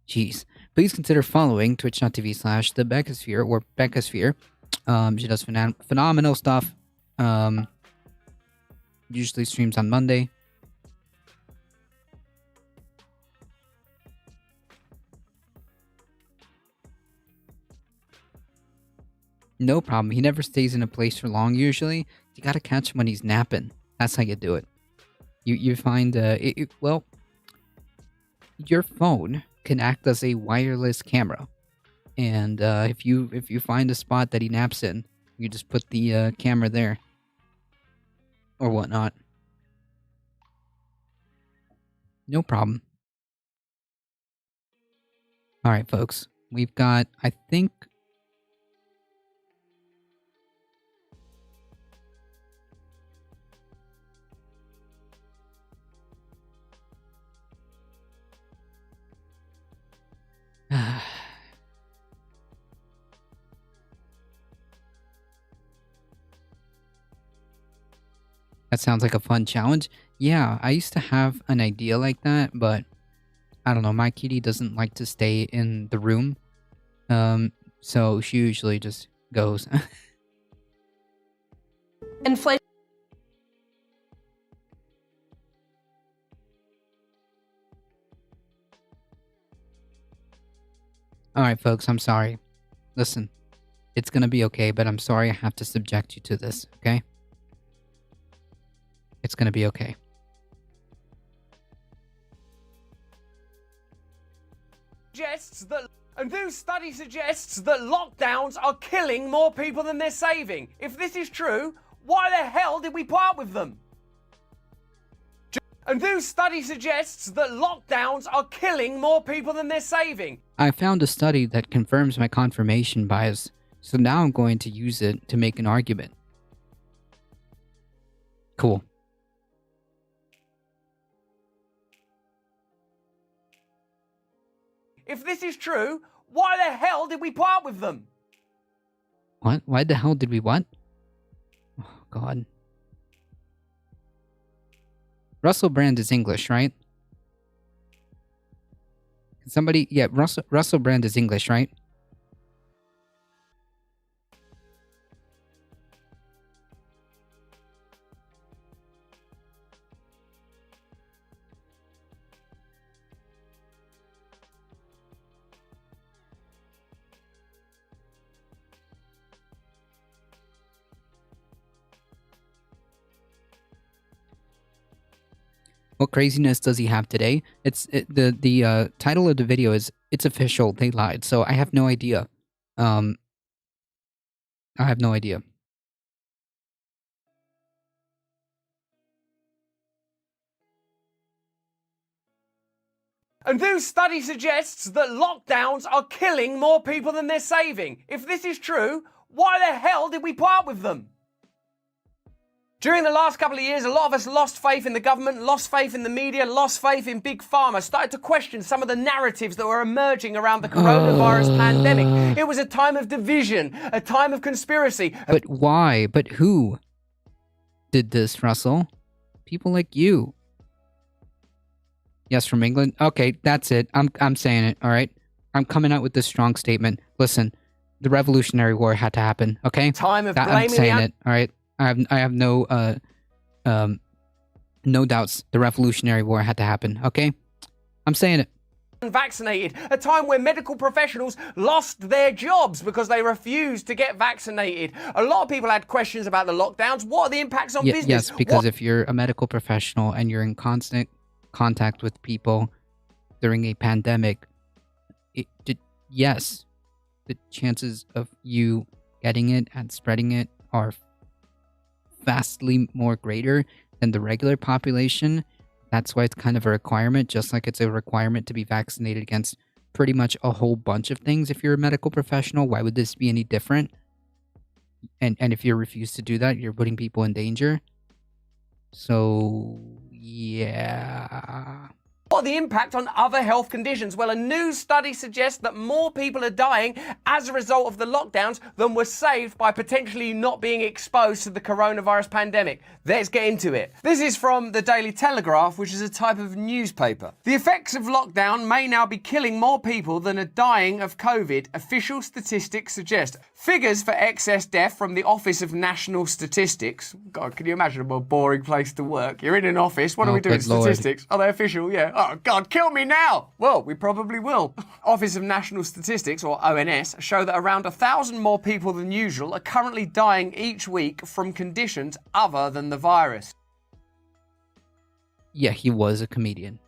Jeez. Please consider following twitch.tv/the Beccasphere or Beccasphere. She does phenomenal stuff. Usually streams on Monday. No problem. He never stays in a place for long usually. You gotta catch him when he's napping. That's how you do it. You find well, your phone can act as a wireless camera, and if you find a spot that he naps in, you just put the camera there or whatnot. No problem. All right, folks. We've got, I think. That sounds like a fun challenge. Yeah, I used to have an idea like that, but I don't know. My kitty doesn't like to stay in the room. So she usually just goes. Inflation. Alright, folks, I'm sorry. Listen, it's gonna be okay, but I'm sorry I have to subject you to this, okay? It's gonna be okay. A new study suggests that lockdowns are killing more people than they're saving. If this is true, why the hell did we put up with them? A new study suggests that lockdowns are killing more people than they're saving. I found a study that confirms my confirmation bias, so now I'm going to use it to make an argument. Cool. If this is true, why the hell did we put up with them? What? Why the hell did we what? Oh, God. Russell Brand is English, right? Somebody... Yeah, Russell Brand is English, right? What craziness does he have today? The title of the video is "It's Official, They Lied." So I have no idea. I have no idea. A new study suggests that lockdowns are killing more people than they're saving. If this is true, why the hell did we put up with them? During the last couple of years, a lot of us lost faith in the government, lost faith in the media, lost faith in Big Pharma, started to question some of the narratives that were emerging around the coronavirus pandemic. It was a time of division, a time of conspiracy. But why? But who did this, Russell? People like you. Yes, from England? Okay, that's it. I'm saying it, all right? I'm coming out with this strong statement. Listen, the Revolutionary War had to happen, okay? Time of blaming I'm saying it, all right? I have no doubts. The Revolutionary War had to happen. Okay, I'm saying it. Vaccinated, a time where medical professionals lost their jobs because they refused to get vaccinated. A lot of people had questions about the lockdowns. What are the impacts on business? Yes, because if you're a medical professional and you're in constant contact with people during a pandemic, yes, the chances of you getting it and spreading it are vastly more greater than the regular population. That's why it's kind of a requirement, just like it's a requirement to be vaccinated against pretty much a whole bunch of things if you're a medical professional. Why would this be any different? And if you refuse to do that, you're putting people in danger. So, yeah. What are the impact on other health conditions? Well, a new study suggests that more people are dying as a result of the lockdowns than were saved by potentially not being exposed to the coronavirus pandemic. Let's get into it. This is from the Daily Telegraph, which is a type of newspaper. The effects of lockdown may now be killing more people than are dying of COVID, official statistics suggest. Figures for excess death from the Office of National Statistics. God, can you imagine a more boring place to work? You're in an office. What are we doing? Statistics. Are they official? Yeah. Oh, God, kill me now. Well, we probably will. Office of National Statistics, or ONS, show that around 1,000 more people than usual are currently dying each week from conditions other than the virus. Yeah, he was a comedian.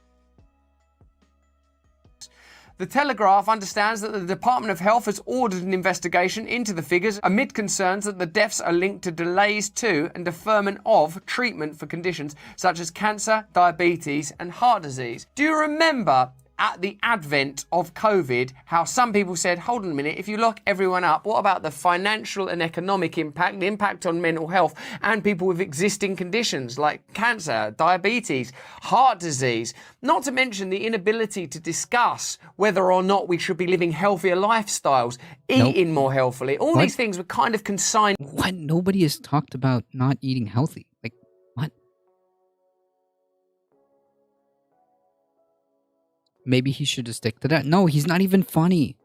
The Telegraph understands that the Department of Health has ordered an investigation into the figures amid concerns that the deaths are linked to delays to and deferment of treatment for conditions such as cancer, diabetes and heart disease. Do you remember at the advent of COVID, how some people said, hold on a minute, if you lock everyone up, what about the financial and economic impact, the impact on mental health and people with existing conditions like cancer, diabetes, heart disease, not to mention the inability to discuss whether or not we should be living healthier lifestyles, eating more healthily. All these things were kind of consigned. What? Nobody has talked about not eating healthy. Like, what? Maybe he should just stick to that. No, he's not even funny.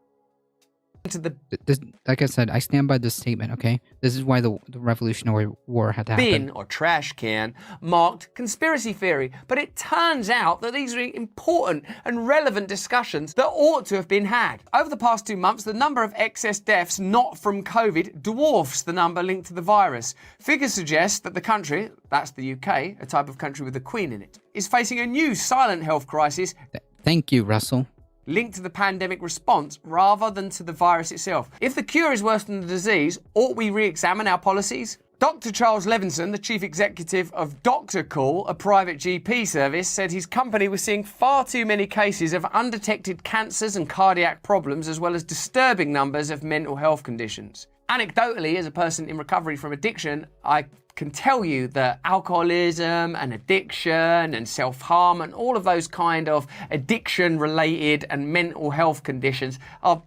Like I said, I stand by this statement, okay? This is why the Revolutionary War had to happen. Bin or trash can marked conspiracy theory. But it turns out that these are important and relevant discussions that ought to have been had. Over the past 2 months, the number of excess deaths not from COVID dwarfs the number linked to the virus. Figures suggest that the country, that's the UK, a type of country with a queen in it, is facing a new silent health crisis. Thank you, Russell. Linked to the pandemic response rather than to the virus itself. If the cure is worse than the disease, ought we re-examine our policies? Dr. Charles Levinson, the chief executive of Dr. Call, a private GP service, said his company was seeing far too many cases of undetected cancers and cardiac problems, as well as disturbing numbers of mental health conditions. Anecdotally, as a person in recovery from addiction, I can tell you that alcoholism and addiction and self-harm and all of those kind of addiction-related and mental health conditions are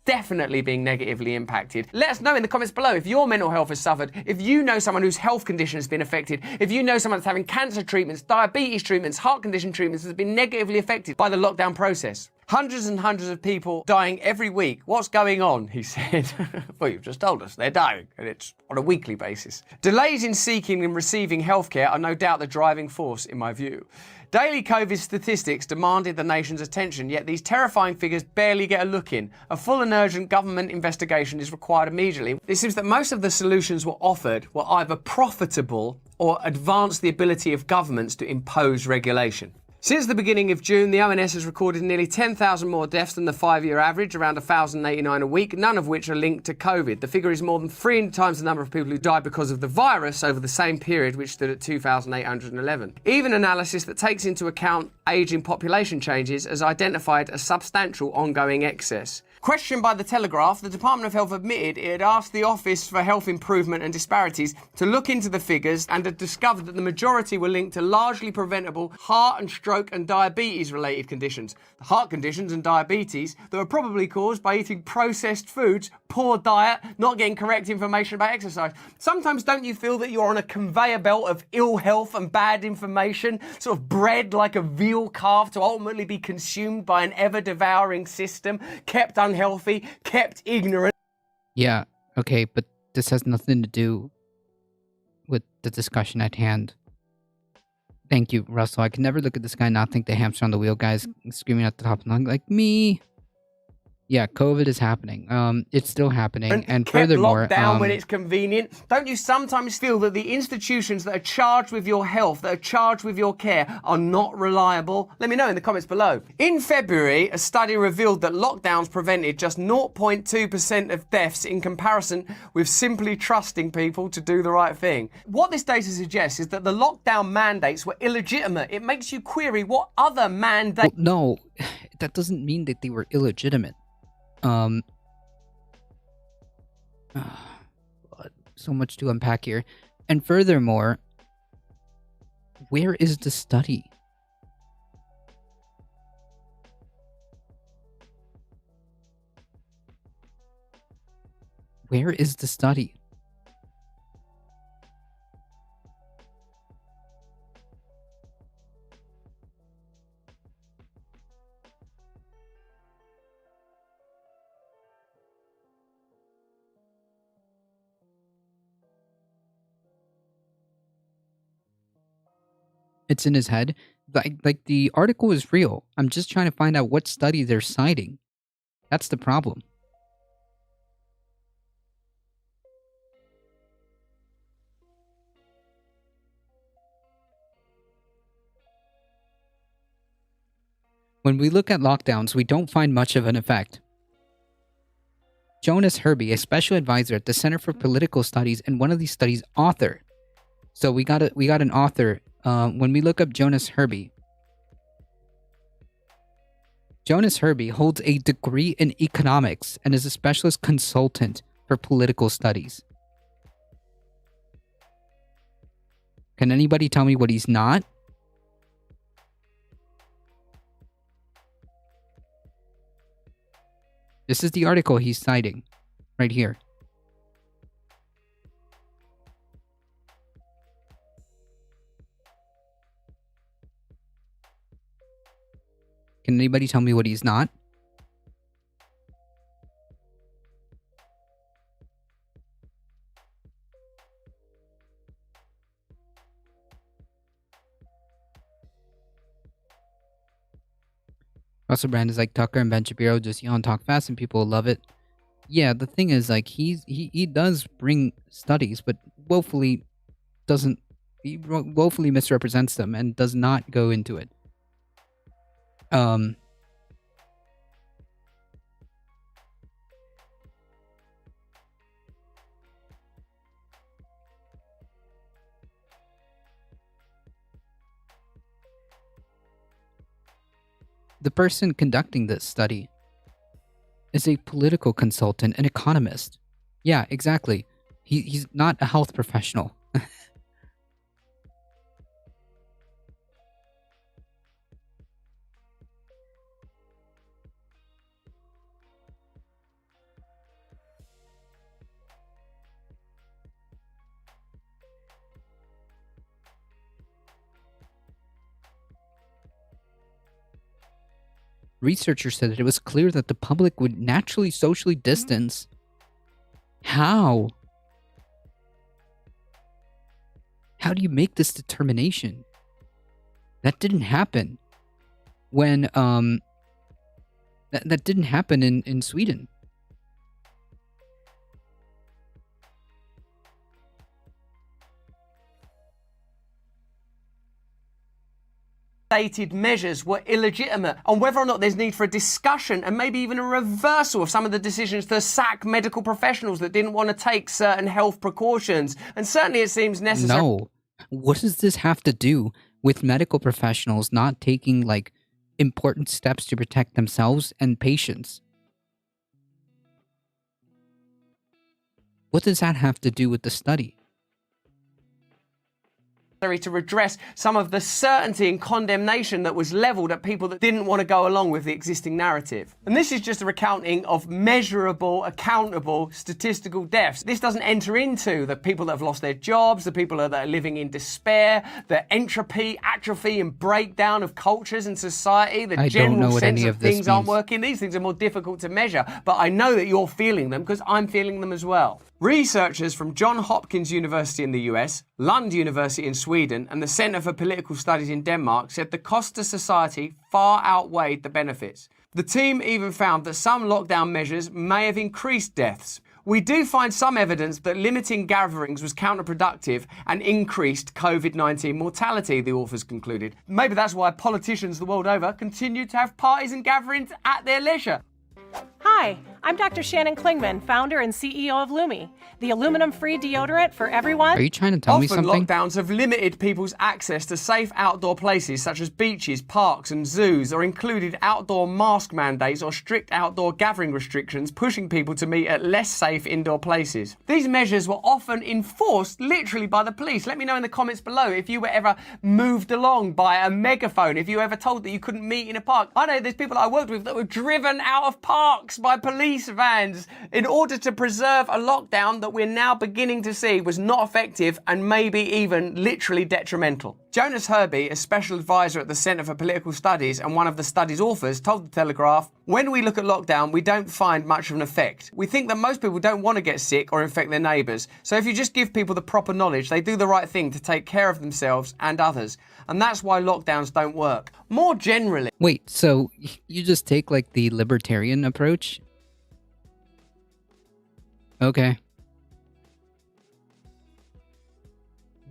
definitely being negatively impacted. Let us know in the comments below if your mental health has suffered, if you know someone whose health condition has been affected, if you know someone that's having cancer treatments, diabetes treatments, heart condition treatments that's been negatively affected by the lockdown process. Hundreds and hundreds of people dying every week. What's going on? He said. Well, you've just told us they're dying, and it's on a weekly basis. Delays in seeking and receiving healthcare are no doubt the driving force, in my view. Daily COVID statistics demanded the nation's attention, yet these terrifying figures barely get a look in. A full and urgent government investigation is required immediately. It seems that most of the solutions offered were either profitable or advanced the ability of governments to impose regulation. Since the beginning of June, the ONS has recorded nearly 10,000 more deaths than the 5-year average, around 1,089 a week, none of which are linked to COVID. The figure is more than 3 times the number of people who died because of the virus over the same period, which stood at 2,811. Even analysis that takes into account ageing population changes has identified a substantial ongoing excess. Questioned by The Telegraph, the Department of Health admitted it had asked the Office for Health Improvement and Disparities to look into the figures and had discovered that the majority were linked to largely preventable heart and stroke and diabetes related conditions. The heart conditions and diabetes that were probably caused by eating processed foods, poor diet, not getting correct information about exercise. Sometimes don't you feel that you're on a conveyor belt of ill health and bad information, sort of bred like a veal calf to ultimately be consumed by an ever-devouring system, kept unhealthy, kept ignorant? Yeah, okay, but this has nothing to do with the discussion at hand. Thank you, Russell. I can never look at this guy and not think the hamster on the wheel guy's screaming at the top of the lung like me. Yeah, COVID is happening. It's still happening, and furthermore, locked down when it's convenient. Don't you sometimes feel that the institutions that are charged with your health, that are charged with your care, are not reliable? Let me know in the comments below. In February, a study revealed that lockdowns prevented just 0.2% of deaths in comparison with simply trusting people to do the right thing. What this data suggests is that the lockdown mandates were illegitimate. It makes you query what other mandates. Well, no, that doesn't mean that they were illegitimate. So much to unpack here. And furthermore, where is the study? Where is the study? It's in his head. Like the article is real. I'm just trying to find out what study they're citing. That's the problem. When we look at lockdowns, we don't find much of an effect. Jonas Herby, a special advisor at the Center for Political Studies and one of these studies' author. So we got an author. When we look up Jonas Herby, Jonas Herby holds a degree in economics and is a specialist consultant for political studies. Can anybody tell me what he's not? This is the article he's citing, right here. Can anybody tell me what he's not? Russell Brand is like Tucker and Ben Shapiro, just yell and talk fast and people will love it. Yeah, the thing is, like, he does bring studies, but woefully misrepresents them and does not go into it. The person conducting this study is a political consultant, an economist. Yeah, exactly. He's not a health professional. Researchers said that it was clear that the public would naturally socially distance. How? How do you make this determination? That didn't happen when, that didn't happen in Sweden. Measures were illegitimate, and whether or not there's need for a discussion and maybe even a reversal of some of the decisions to sack medical professionals that didn't want to take certain health precautions. And certainly it seems necessary. No. What does this have to do with medical professionals not taking, like, important steps to protect themselves and patients? What does that have to do with the study? To redress some of the certainty and condemnation that was levelled at people that didn't want to go along with the existing narrative. And this is just a recounting of measurable, accountable, statistical deaths. This doesn't enter into the people that have lost their jobs, the people that are living in despair, the entropy, atrophy and breakdown of cultures and society, the general sense of things aren't working. These things are more difficult to measure, but I know that you're feeling them because I'm feeling them as well. Researchers from Johns Hopkins University in the US, Lund University in Sweden, and the Centre for Political Studies in Denmark said the cost to society far outweighed the benefits. The team even found that some lockdown measures may have increased deaths. We do find some evidence that limiting gatherings was counterproductive and increased COVID-19 mortality, the authors concluded. Maybe that's why politicians the world over continue to have parties and gatherings at their leisure. Hi, I'm Dr. Shannon Klingman, founder and CEO of Lumi, the aluminum-free deodorant for everyone. Are you trying to tell me something? Often lockdowns have limited people's access to safe outdoor places such as beaches, parks and zoos, or included outdoor mask mandates or strict outdoor gathering restrictions, pushing people to meet at less safe indoor places. These measures were often enforced literally by the police. Let me know in the comments below if you were ever moved along by a megaphone, if you were ever told that you couldn't meet in a park. I know there's people I worked with that were driven out of parks by police vans in order to preserve a lockdown that we're now beginning to see was not effective and maybe even literally detrimental. Jonas Herby, a special advisor at the Centre for Political Studies and one of the study's authors, told The Telegraph, "When we look at lockdown, we don't find much of an effect. We think that most people don't want to get sick or infect their neighbours. So if you just give people the proper knowledge, they do the right thing to take care of themselves and others. And that's why lockdowns don't work." More generally... Wait, so you just take like the libertarian approach? Okay.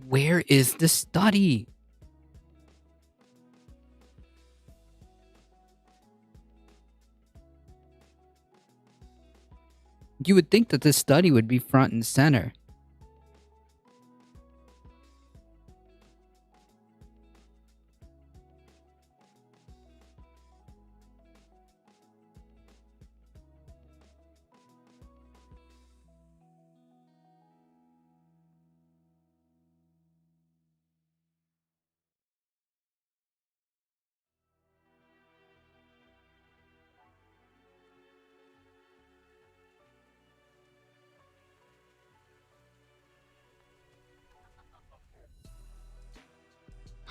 Where is the study? You would think that this study would be front and center.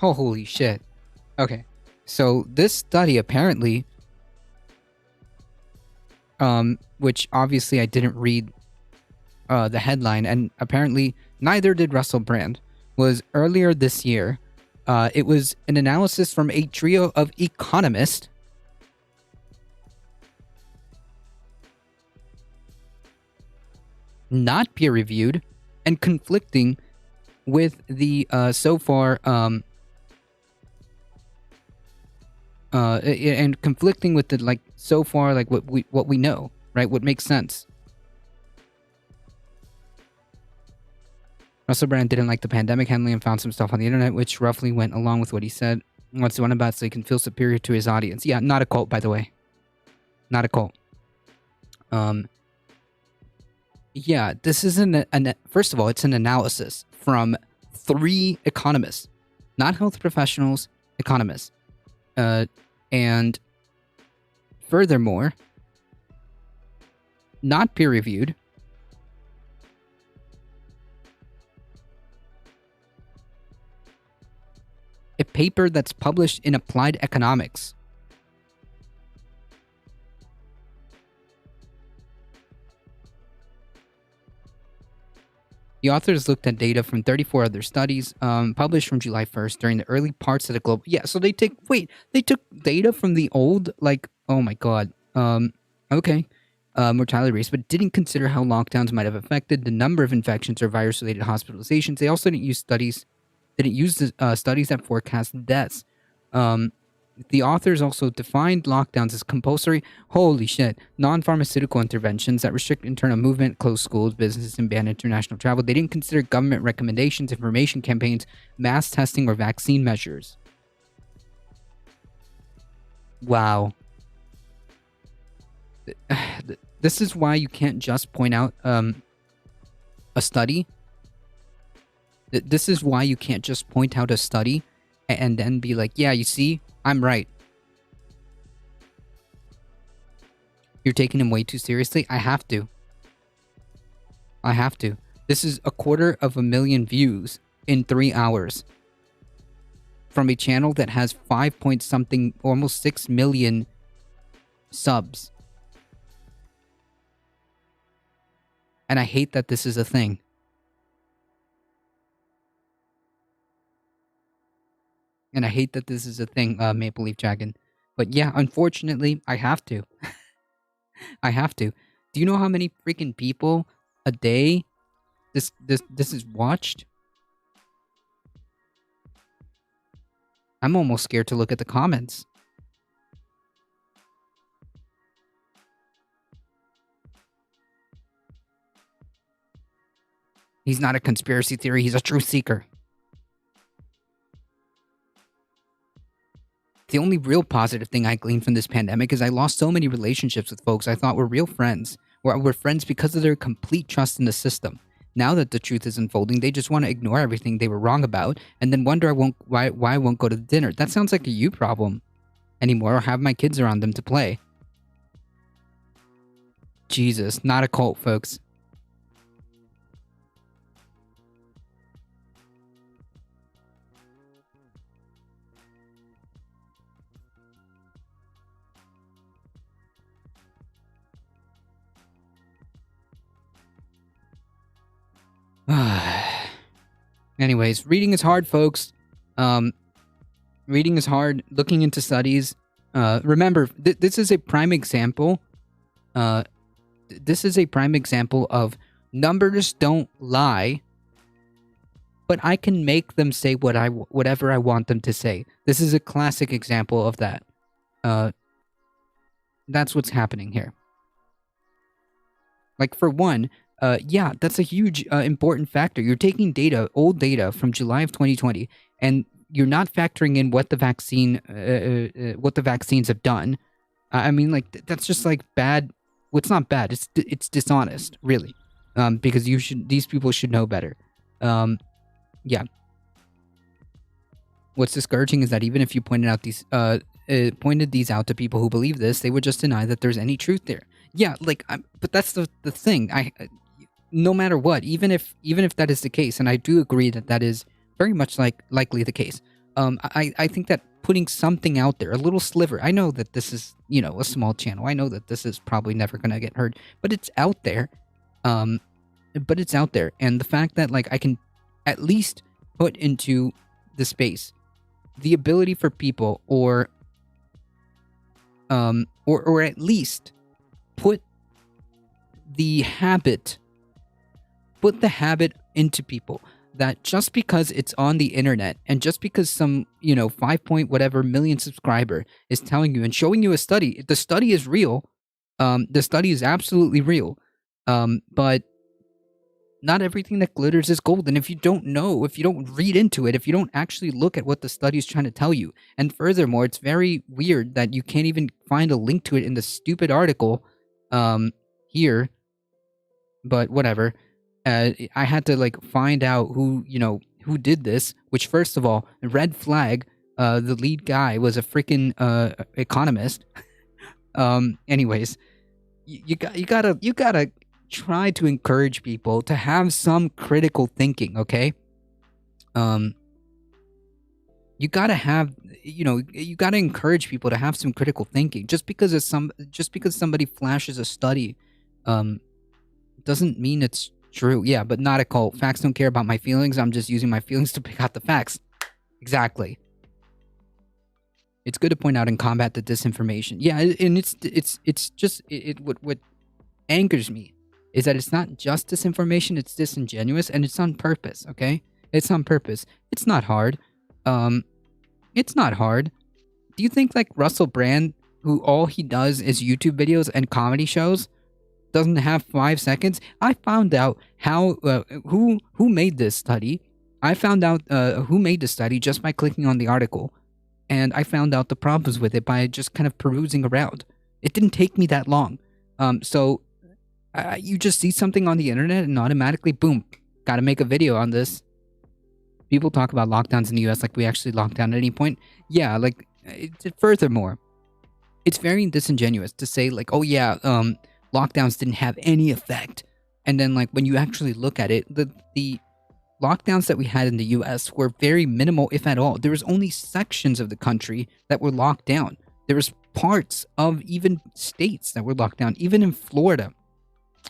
Oh, holy shit. Okay. So this study apparently, which obviously I didn't read the headline, and apparently neither did Russell Brand, was earlier this year. It was an analysis from a trio of economists not peer-reviewed and conflicting with the and conflicting with the what we know, right? What makes sense. Russell Brand didn't like the pandemic handling and found some stuff on the internet which roughly went along with what he said. Wants to run about so he can feel superior to his audience. Yeah, not a cult, by the way. Not a cult. Yeah, this is first of all, it's an analysis from 3 economists, not health professionals, economists. And furthermore, not peer-reviewed. A paper that's published in Applied Economics. The authors looked at data from 34 other studies, published from July 1st during the early parts of the global... Yeah, so they took data from the old, oh my god, okay, mortality rates, but didn't consider how lockdowns might have affected the number of infections or virus-related hospitalizations. They also didn't use studies that forecast deaths. The authors also defined lockdowns as compulsory, holy shit, non-pharmaceutical interventions that restrict internal movement, close schools, businesses, and ban international travel. They didn't consider government recommendations, information campaigns, mass testing, or vaccine measures. Wow. This is why you can't just point out a study. This is why you can't just point out a study and then be like, yeah, you see, I'm right. You're taking him way too seriously. I have to. This is 250,000 views in 3 hours from a channel that has 5 point something, almost 6 million subs. And I hate that this is a thing. Maple Leaf Dragon. But yeah, unfortunately, I have to. I have to. Do you know how many freaking people a day this is watched? I'm almost scared to look at the comments. He's not a conspiracy theory, he's a truth seeker. The only real positive thing I gleaned from this pandemic is I lost so many relationships with folks I thought were real friends. We're friends because of their complete trust in the system. Now that the truth is unfolding, they just want to ignore everything they were wrong about and then wonder why I won't go to the dinner. That sounds like a you problem anymore, or have my kids around them to play. Jesus, not a cult, folks. Anyways, reading is hard, folks. Reading is hard. Looking into studies. Remember, this is a prime example. This is a prime example of numbers don't lie, but I can make them say whatever I want them to say. This is a classic example of that. That's what's happening here. Like, for one, yeah, that's a huge important factor. You're taking data, old data from July of 2020, and you're not factoring in what the vaccines have done. I mean, like, that's just like bad. Well, it's not bad. It's dishonest, really, because these people should know better. Yeah. What's discouraging is that even if you pointed these out to people who believe this, they would just deny that there's any truth there. Yeah, like, but that's the thing. No matter what, even if that is the case, and I do agree that is very much likely the case. I think that putting something out there, a little sliver. I know that this is, a small channel. I know that this is probably never gonna get heard, but it's out there. And the fact that, like, I can at least put into the space the ability for people, or at least put the habit into people that just because it's on the internet and just because some 5 point whatever million subscriber is telling you and showing you a study, the study is real. The study is absolutely real. But not everything that glitters is gold. And if you don't know, if you don't read into it, if you don't actually look at what the study is trying to tell you, and furthermore, it's very weird that you can't even find a link to it in the stupid article here. But whatever. I had to find out who did this, which, first of all, red flag, the lead guy was a freaking economist. Anyways, you gotta try to encourage people to have some critical thinking, okay? You gotta encourage people to have some critical thinking. Just because somebody flashes a study, doesn't mean it's true. Yeah, but not a cult. Facts don't care about my feelings. I'm just using my feelings to pick out the facts. Exactly. It's good to point out and combat the disinformation. Yeah, and it's just what angers me is that it's not just disinformation, it's disingenuous, and it's on purpose, okay? It's on purpose. It's not hard. It's not hard. Do you think Russell Brand, who all he does is YouTube videos and comedy shows, doesn't have 5 seconds? I found out how who made this study. I found out who made the study just by clicking on the article, and I found out the problems with it by just kind of perusing around. It didn't take me that long. So You just see something on the internet and automatically, boom, got to make a video on this. People talk about lockdowns in the US like we actually locked down at any point. Yeah, like, furthermore, it's very disingenuous to say, like, oh yeah, lockdowns didn't have any effect. And then, like, when you actually look at it, the lockdowns that we had in the US were very minimal, if at all. There was only sections of the country that were locked down. There was parts of even states that were locked down, even in Florida.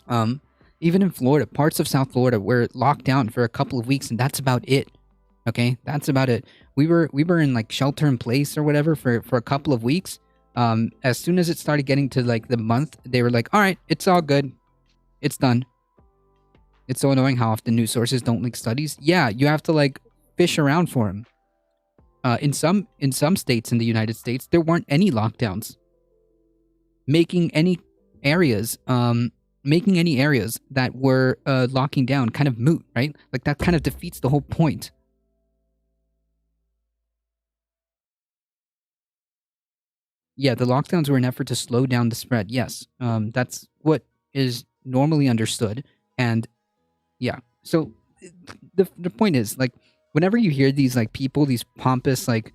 Parts of South Florida were locked down for a couple of weeks, and that's about it. Okay, that's about it. We were in like shelter in place or whatever for a couple of weeks. As soon as it started getting to like the month, they were like, all right, it's all good. It's done. It's so annoying how often news sources don't link studies. Yeah, you have to like fish around for them. In some states in the United States, there weren't any lockdowns, making any areas that were locking down kind of moot, right? Like that kind of defeats the whole point. Yeah, the lockdowns were an effort to slow down the spread. Yes, that's what is normally understood. And yeah, so the point is, like, whenever you hear these like people, these pompous, like,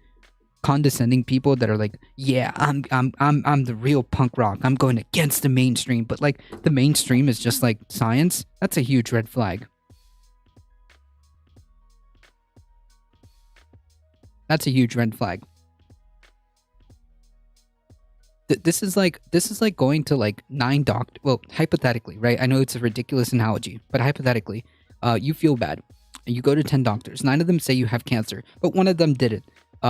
condescending people that are like, yeah, I'm the real punk rock. I'm going against the mainstream, but like the mainstream is just like science. That's a huge red flag. That's a huge red flag. This is like going to like 9 doctors. Well, hypothetically, right? I know it's a ridiculous analogy, but hypothetically, you feel bad, and you go to 10 doctors. 9 of them say you have cancer, but 1 of them didn't.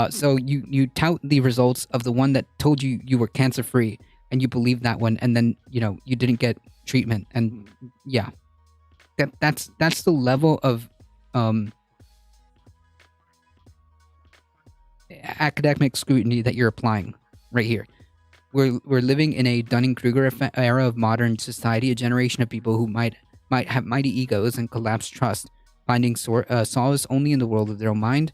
So you tout the results of the one that told you you were cancer free, and you believe that one, and then you didn't get treatment, and yeah, that's the level of academic scrutiny that you're applying right here. We're living in a Dunning-Kruger era of modern society, a generation of people who might have mighty egos and collapsed trust, finding solace only in the world of their own mind,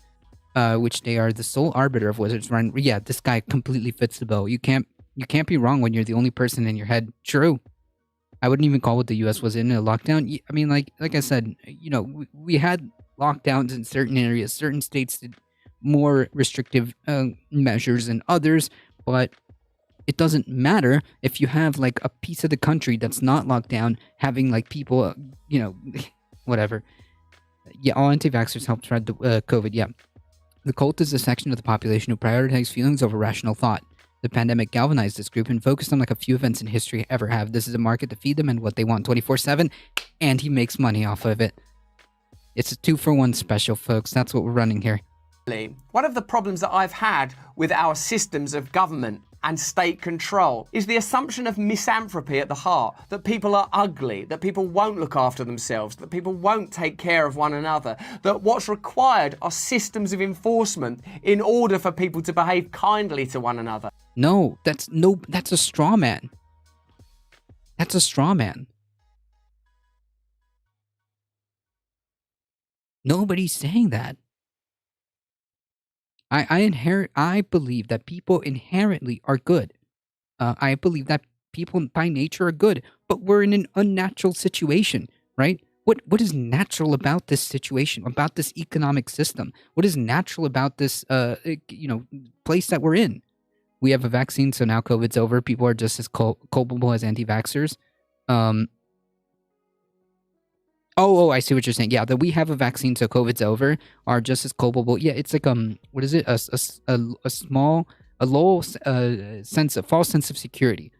which they are the sole arbiter of whether it's run. Yeah, this guy completely fits the bill. You can't be wrong when you're the only person in your head. True. I wouldn't even call what the U.S. was in a lockdown. I mean, like I said, we had lockdowns in certain areas. Certain states did more restrictive measures than others, but it doesn't matter if you have like a piece of the country that's not locked down, having like people, whatever. Yeah, all anti-vaxxers help spread the COVID. Yeah. The cult is a section of the population who prioritize feelings over rational thought. The pandemic galvanized this group and focused on like a few events in history ever have. This is a market to feed them and what they want 24/7, and he makes money off of it. It's a 2-for-1 special, folks. That's what we're running here. One of the problems that I've had with our systems of government and state control is the assumption of misanthropy at the heart, that people are ugly, that people won't look after themselves, that people won't take care of one another, that what's required are systems of enforcement in order for people to behave kindly to one another. No, that's a straw man. That's a straw man. Nobody's saying that. I believe that people inherently are good. I believe that people by nature are good, but we're in an unnatural situation, right? What is natural about this situation, about this economic system? What is natural about this place that we're in? We have a vaccine, so now COVID's over. People are just as culpable as anti-vaxxers. Oh, I see what you're saying. Yeah, that we have a vaccine, so COVID's over, are just as culpable. Yeah, it's like what is it? A low sense of false sense of security.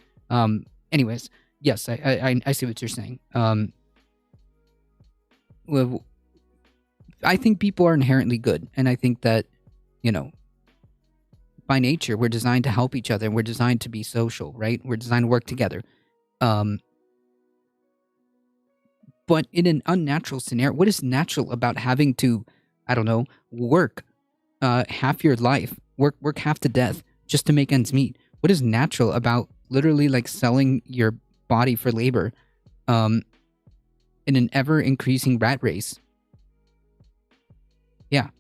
Anyways, yes, I see what you're saying. Well, I think people are inherently good, and I think that by nature we're designed to help each other. We're designed to be social, right? We're designed to work together. But in an unnatural scenario, what is natural about having to, I don't know, work half your life, work half to death just to make ends meet? What is natural about literally like selling your body for labor in an ever increasing rat race? Yeah.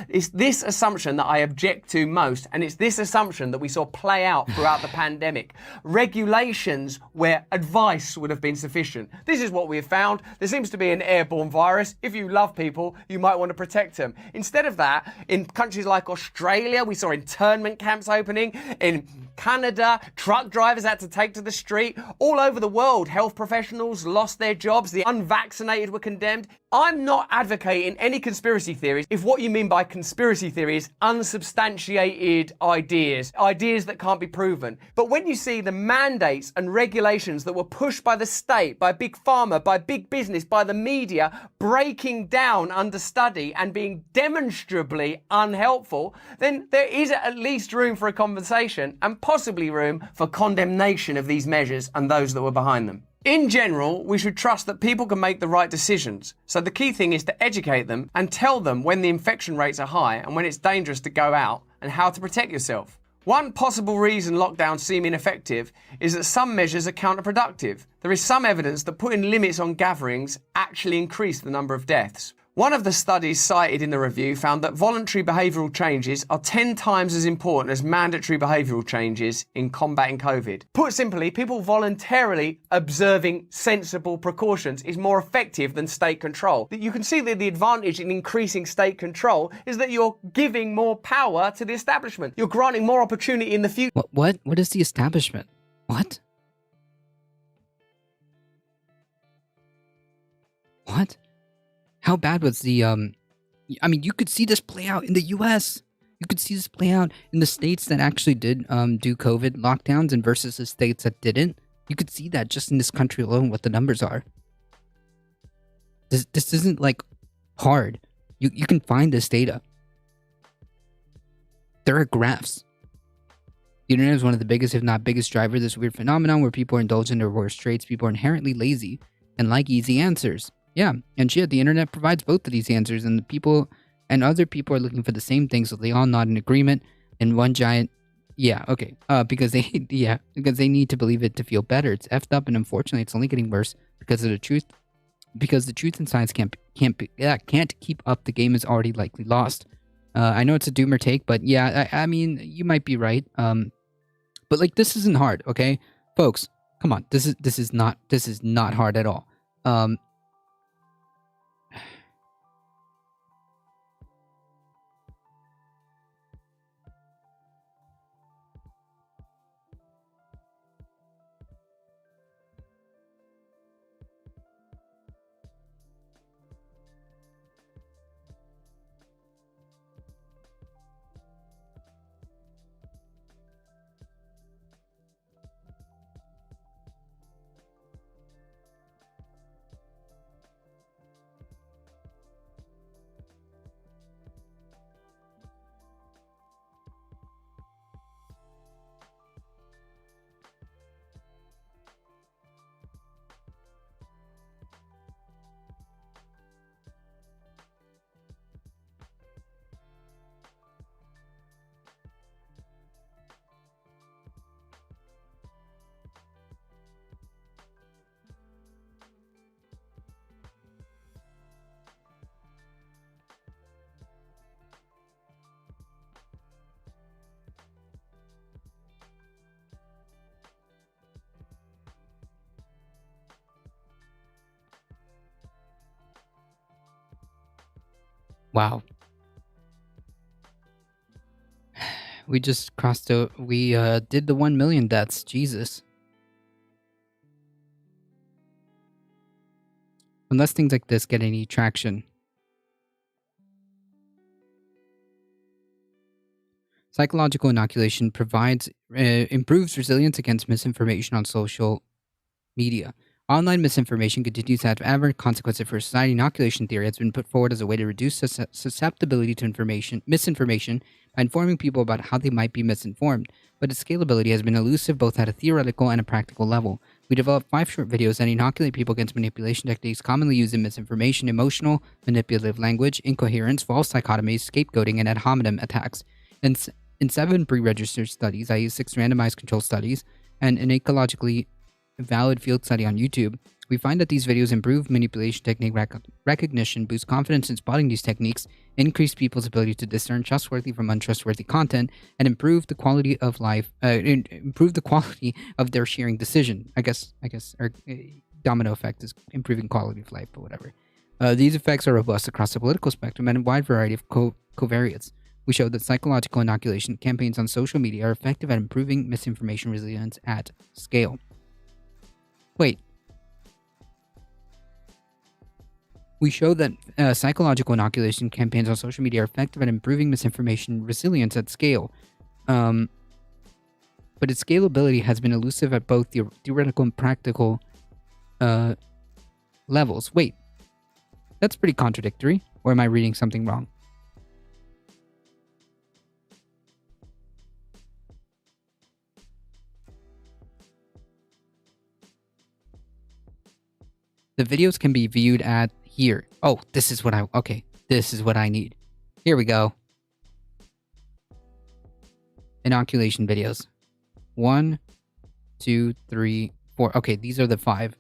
It's this assumption that I object to most, and it's this assumption that we saw play out throughout the pandemic. Regulations where advice would have been sufficient. This is what we have found. There seems to be an airborne virus. If you love people, you might want to protect them. Instead of that, in countries like Australia, we saw internment camps opening. In Canada, truck drivers had to take to the street. All over the world, health professionals lost their jobs. The unvaccinated were condemned. I'm not advocating any conspiracy theories if what you mean by conspiracy theory is unsubstantiated ideas that can't be proven. But when you see the mandates and regulations that were pushed by the state, by big pharma, by big business, by the media, breaking down under study and being demonstrably unhelpful, then there is at least room for a conversation and possibly room for condemnation of these measures and those that were behind them. In general, we should trust that people can make the right decisions. So the key thing is to educate them and tell them when the infection rates are high and when it's dangerous to go out and how to protect yourself. One possible reason lockdowns seem ineffective is that some measures are counterproductive. There is some evidence that putting limits on gatherings actually increase the number of deaths. One of the studies cited in the review found that voluntary behavioural changes are 10 times as important as mandatory behavioural changes in combating COVID. Put simply, people voluntarily observing sensible precautions is more effective than state control. You can see that the advantage in increasing state control is that you're giving more power to the establishment. You're granting more opportunity in the future. What is the establishment? What? What? How bad was the, I mean, you could see this play out in the US. You could see this play out in the states that actually did do COVID lockdowns and versus the states that didn't. You could see that just in this country alone, what the numbers are. This isn't, like, hard. You can find this data. There are graphs. The internet is one of the biggest, if not biggest, driver of this weird phenomenon where people are indulged in their worst traits. People are inherently lazy and like easy answers. Yeah, and shit, the internet provides both of these answers, and the people and other people are looking for the same thing, so they all nod in agreement in one giant, yeah, okay, because they need to believe it to feel better. It's effed up, and unfortunately, it's only getting worse because of the truth. Because the truth and science can't keep up. The game is already likely lost. I know it's a doomer take, but yeah, I mean, you might be right. But like, this isn't hard, okay, folks. Come on, this is not hard at all. Wow. We just crossed out, we did the 1 million deaths. Jesus. Unless things like this get any traction. Psychological inoculation improves resilience against misinformation on social media. Online misinformation continues to have adverse consequences for society. Inoculation theory has been put forward as a way to reduce susceptibility to misinformation by informing people about how they might be misinformed, but its scalability has been elusive both at a theoretical and a practical level. We developed 5 short videos that inoculate people against manipulation techniques commonly used in misinformation, emotional, manipulative language, incoherence, false dichotomies, scapegoating, and ad hominem attacks. In 7 pre-registered studies, i.e. 6 randomized control studies, and an ecologically valid field study on YouTube, we find that these videos improve manipulation technique recognition, boost confidence in spotting these techniques, increase people's ability to discern trustworthy from untrustworthy content, and improve the quality of life, improve the quality of their sharing decision. I guess, or domino effect is improving quality of life, but whatever. These effects are robust across the political spectrum and a wide variety of covariates. We showed that psychological inoculation campaigns on social media are effective at improving misinformation resilience at scale. Wait. We showed that psychological inoculation campaigns on social media are effective at improving misinformation resilience at scale. But its scalability has been elusive at both the theoretical and practical levels. Wait, that's pretty contradictory. Or am I reading something wrong? The videos can be viewed at here. Oh, this is what I need. Here we go. Inoculation videos. 1, 2, 3, 4. Okay, these are the 5.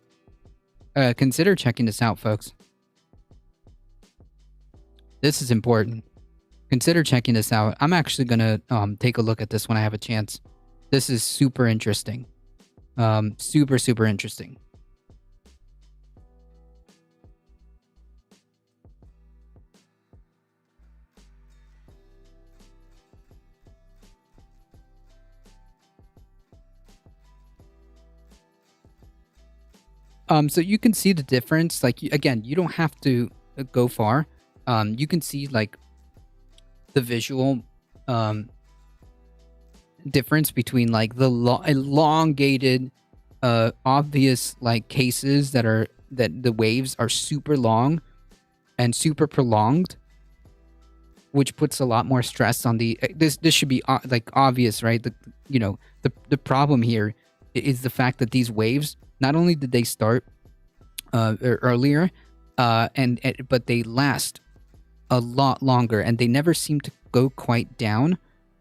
Consider checking this out, folks. This is important. Consider checking this out. I'm actually gonna take a look at this when I have a chance. This is super interesting. Super interesting. So you can see the difference. Like, again, you don't have to go far. You can see like the visual difference between like the elongated, obvious like cases that the waves are super long and super prolonged, which puts a lot more stress on the. This should be like obvious, right? The problem here is the fact that these waves. Not only did they start earlier, but they last a lot longer, and they never seem to go quite down.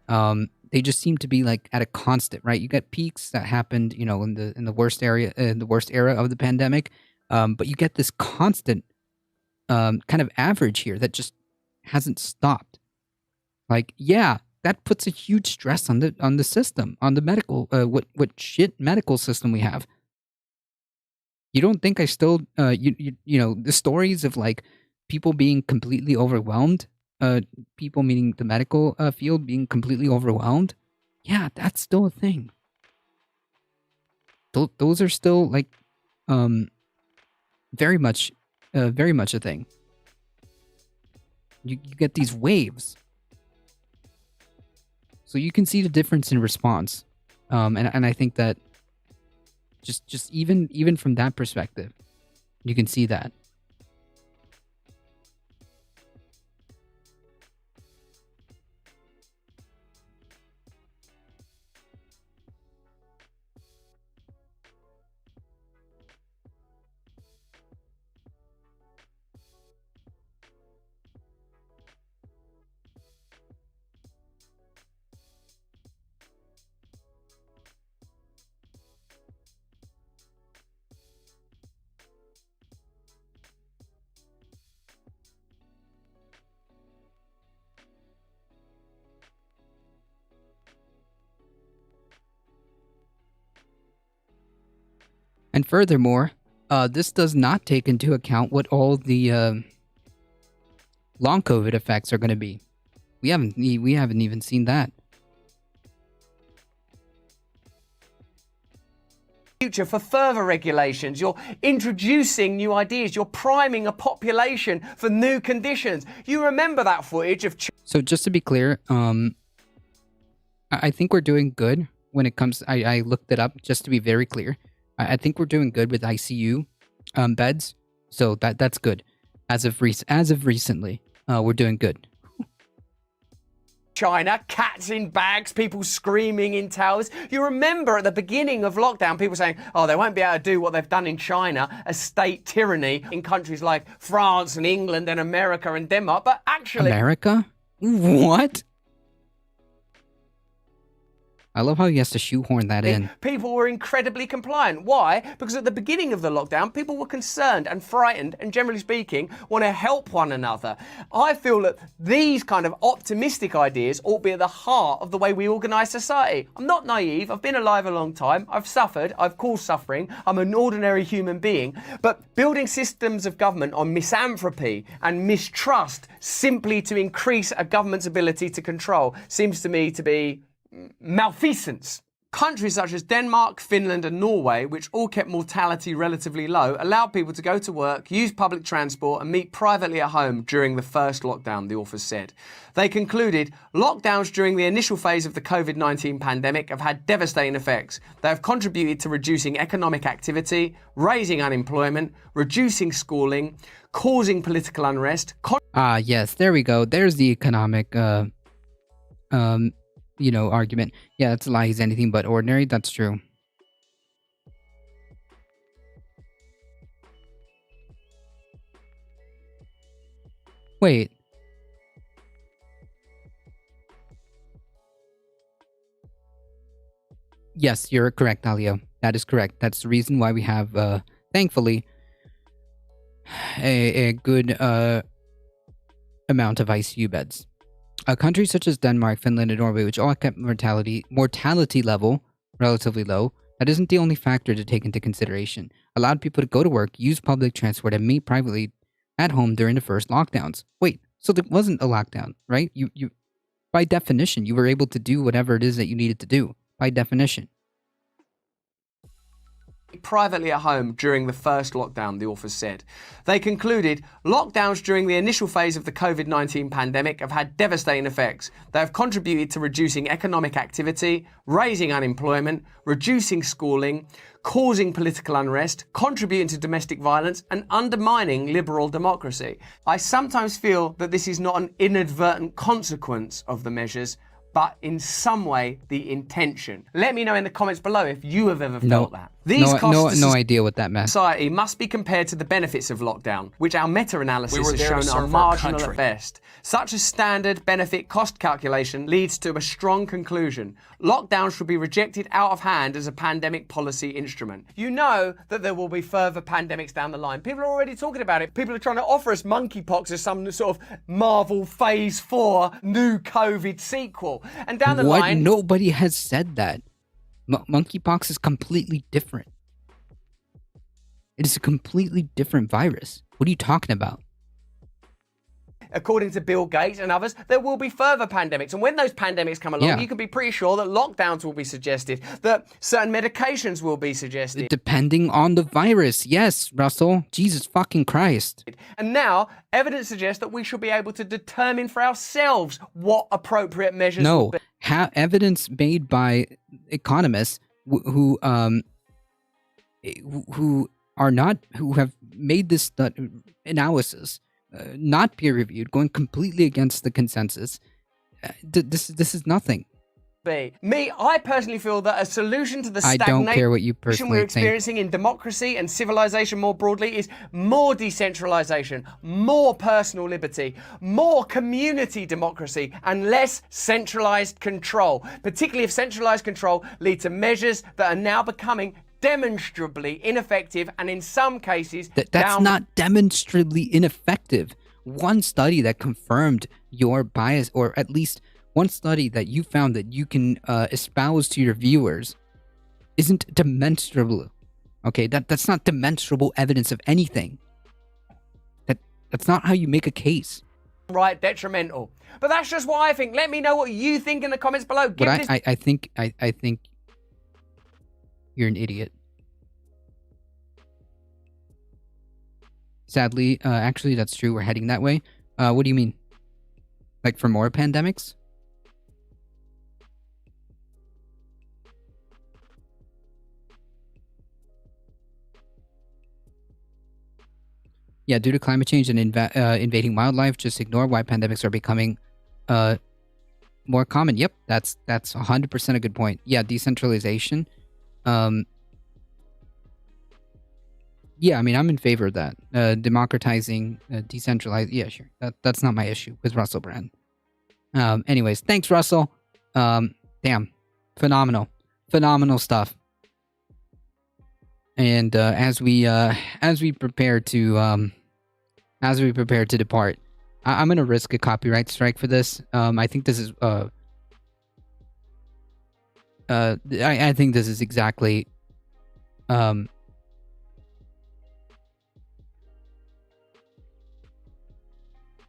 They just seem to be like at a constant, right? You get peaks that happened, in the worst era of the pandemic, but you get this constant kind of average here that just hasn't stopped. Like, yeah, that puts a huge stress on the system, on the medical what shit medical system we have. You don't think I still, the stories of like people being completely overwhelmed, people meaning the medical field being completely overwhelmed. Yeah, that's still a thing. Those are still like, very much a thing. You get these waves. So you can see the difference in response. And I think that just even from that perspective, you can see that. And furthermore, this does not take into account what all the long COVID effects are going to be. We haven't even seen that. Future for further regulations. You're introducing new ideas. You're priming a population for new conditions. You remember that footage of. So just to be clear, I think we're doing good when it comes. I looked it up just to be very clear. I think we're doing good with ICU beds, so that's good. As of recently, we're doing good. China, cats in bags, people screaming in towers. You remember at the beginning of lockdown, people saying, oh, they won't be able to do what they've done in China, a state tyranny in countries like France and England and America and Denmark. But actually... America? What? I love how he has to shoehorn that in. People were incredibly compliant. Why? Because at the beginning of the lockdown, people were concerned and frightened and, generally speaking, want to help one another. I feel that these kind of optimistic ideas ought to be at the heart of the way we organise society. I'm not naive. I've been alive a long time. I've suffered. I've caused suffering. I'm an ordinary human being. But building systems of government on misanthropy and mistrust simply to increase a government's ability to control seems to me to be malfeasance. Countries such as Denmark, Finland and Norway, which all kept mortality relatively low, allowed people to go to work, use public transport and meet privately at home during the first lockdown, the authors said. They concluded, lockdowns during the initial phase of the COVID-19 pandemic have had devastating effects. They have contributed to reducing economic activity, raising unemployment, reducing schooling, causing political unrest. Yes, there we go. There's the economic argument. Yeah, it's a lie. He's anything but ordinary. That's true. Wait. Yes, you're correct, Alio. That is correct. That's the reason why we have, thankfully, a good amount of ICU beds. Countries such as Denmark, Finland, and Norway, which all kept mortality level relatively low, that isn't the only factor to take into consideration. Allowed people to go to work, use public transport, and meet privately at home during the first lockdowns. Wait, so there wasn't a lockdown, right? You by definition, you were able to do whatever it is that you needed to do, by definition. Privately at home during the first lockdown, the authors said. They concluded, lockdowns during the initial phase of the COVID-19 pandemic have had devastating effects. They have contributed to reducing economic activity, raising unemployment, reducing schooling, causing political unrest, contributing to domestic violence, and undermining liberal democracy. I sometimes feel that this is not an inadvertent consequence of the measures, but in some way the intention. Let me know in the comments below if you have ever felt that. These costs no idea what that meant. Society must be compared to the benefits of lockdown, which our meta-analysis has shown are marginal at best. Such a standard benefit cost calculation leads to a strong conclusion. Lockdown should be rejected out of hand as a pandemic policy instrument. You know that there will be further pandemics down the line. People are already talking about it. People are trying to offer us monkeypox as some sort of Marvel Phase 4 new COVID sequel. And down the line... Nobody has said that. Monkeypox is completely different. It is a completely different virus. What are you talking about? According to Bill Gates and others, there will be further pandemics. And when those pandemics come along, you can be pretty sure that lockdowns will be suggested, that certain medications will be suggested. Depending on the virus. Yes, Russell. Jesus fucking Christ. And now, evidence suggests that we should be able to determine for ourselves what appropriate measures will be. Evidence made by economists who have made this analysis, not peer-reviewed, going completely against the consensus. This is nothing. I personally feel that a solution to the stagnation I don't care what you personally we're experiencing in democracy and civilization more broadly is more decentralization, more personal liberty, more community democracy, and less centralized control, particularly if centralized control leads to measures that are now becoming demonstrably ineffective and in some cases that's not demonstrably ineffective. One study that confirmed your bias, or at least one study that you found that you can espouse to your viewers, isn't demonstrable. Okay, that's not demonstrable evidence of anything. That's not how you make a case. Right, detrimental. But that's just what I think. Let me know what you think in the comments below. I think you're an idiot. Sadly, actually, that's true. We're heading that way. What do you mean? Like for more pandemics? Yeah, due to climate change and invading wildlife, just ignore why pandemics are becoming more common. Yep, that's 100% a good point. Yeah, decentralization. Yeah, I mean, I'm in favor of that. Democratizing, decentralized. Yeah, sure. That's not my issue with Russell Brand. Anyways, thanks, Russell. Damn. phenomenal stuff. And as we prepare to depart, I'm gonna risk a copyright strike for this. I think this is I think this is exactly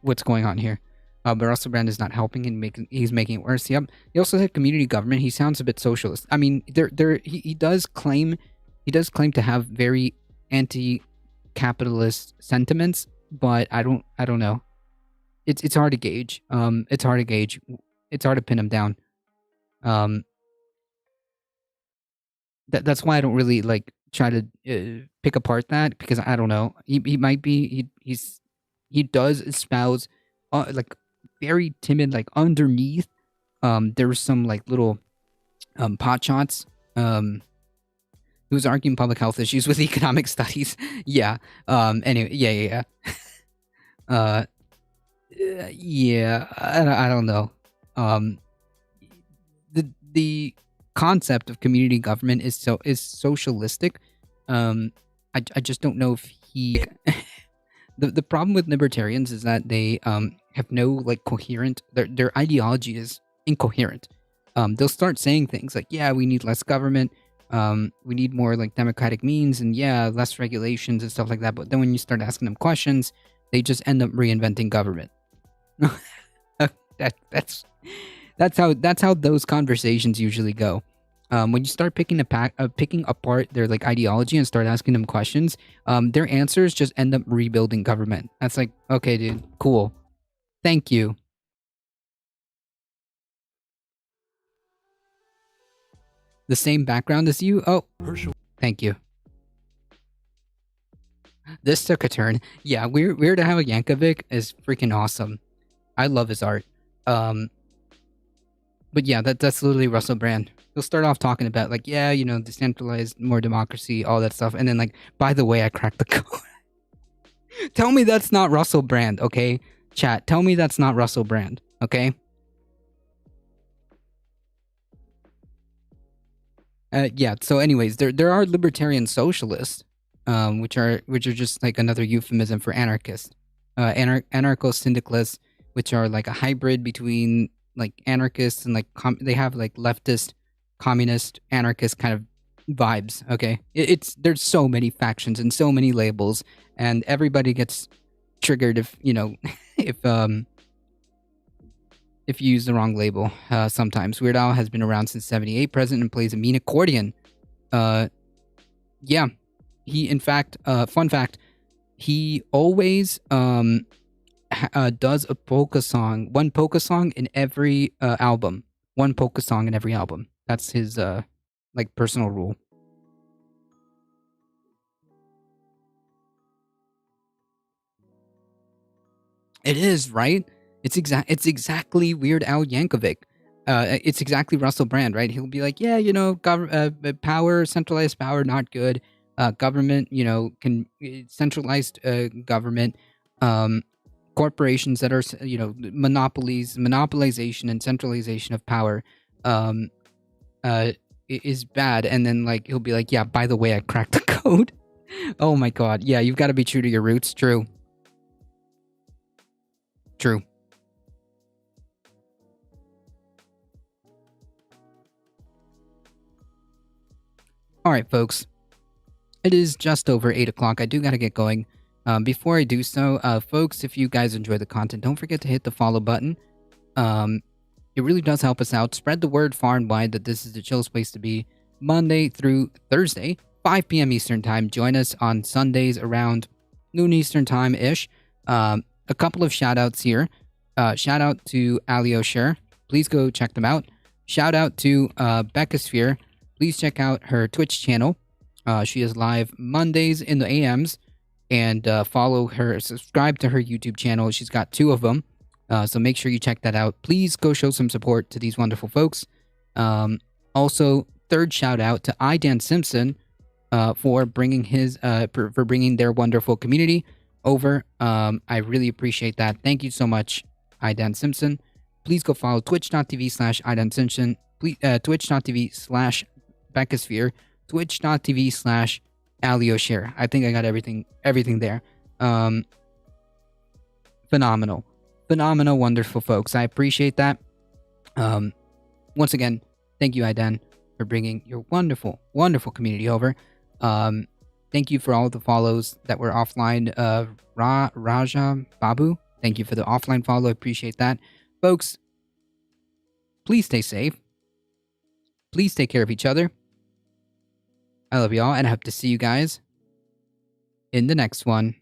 what's going on here. But Russell Brand is not helping and he's making it worse. Yep. He also said community government. He sounds a bit socialist. I mean, he does claim to have very anti-capitalist sentiments, but I don't know. It's hard to gauge. It's hard to gauge. It's hard to pin him down. That's why I don't really like try to pick apart that, because I don't know. He might be he does espouse like very timid, like underneath. There's some like little pot shots. He was arguing public health issues with economic studies. Yeah. Anyway, yeah. Yeah. I don't know. The concept of community government is socialistic. I just don't know if he. The problem with libertarians is that they have no like coherent. Their ideology is incoherent. They'll start saying things like, "Yeah, we need less government. We need more like democratic means, and yeah, less regulations and stuff like that." But then when you start asking them questions, they just end up reinventing government. That's how those conversations usually go. When you start picking apart their like ideology and start asking them questions, their answers just end up rebuilding government. That's like, okay, dude, cool, thank you. The same background as you? Oh, thank you. This took a turn. Yeah, Weird to have a Yankovic is freaking awesome. I love his art. But yeah, that's literally Russell Brand. He'll start off talking about like, yeah, you know, decentralized, more democracy, all that stuff, and then like, by the way, I cracked the code. Tell me that's not Russell Brand, okay? Chat, tell me that's not Russell Brand, okay? Yeah. So, anyways, there are libertarian socialists, which are just like another euphemism for anarchists, anarcho-syndicalists, which are like a hybrid between like anarchists and like they have like leftist, communist, anarchist kind of vibes. Okay, there's so many factions and so many labels, and everybody gets triggered if you know if you use the wrong label. Sometimes Weird Al has been around since '78, present and plays a mean accordion. Yeah, he in fact, fun fact, he always does a polka song, one polka song in every album. One polka song in every album. That's his like personal rule. It is, right? It's exactly Weird Al Yankovic. It's exactly Russell Brand, right? He'll be like, yeah, you know, power, centralized power, not good. Government, you know, centralized government, corporations that are, you know, monopolization and centralization of power, is bad. And then like he'll be like, yeah, by the way, I cracked the code. Oh my god, yeah, you've got to be true to your roots. True. All right, folks. It is just over 8 o'clock. I do got to get going. Before I do so, folks, if you guys enjoy the content, don't forget to hit the follow button. It really does help us out. Spread the word far and wide that this is the chillest place to be. Monday through Thursday, 5 p.m. Eastern Time. Join us on Sundays around noon Eastern Time-ish. A couple of shout-outs here. Shout out to Ali O'Share. Please go check them out. Shout out to Becca Sphere. Please check out her Twitch channel. She is live Mondays in the AMs. And follow her, subscribe to her YouTube channel. She's got 2 of them. So make sure you check that out. Please go show some support to these wonderful folks. Also, third shout out to Dan Simpson for bringing for bringing their wonderful community over. I really appreciate that. Thank you so much, Dan Simpson. please go follow twitch.tv/iDentention, twitch.tv/Beccasphere, twitch.tv/AlioShare. I think I got everything there. Phenomenal, wonderful folks. I appreciate that. Once again, thank you, Iden, for bringing your wonderful community over. Thank you for all the follows that were offline. Raja Babu, thank you for the offline follow. I appreciate that. Folks, please stay safe. Please take care of each other. I love y'all, and I hope to see you guys in the next one.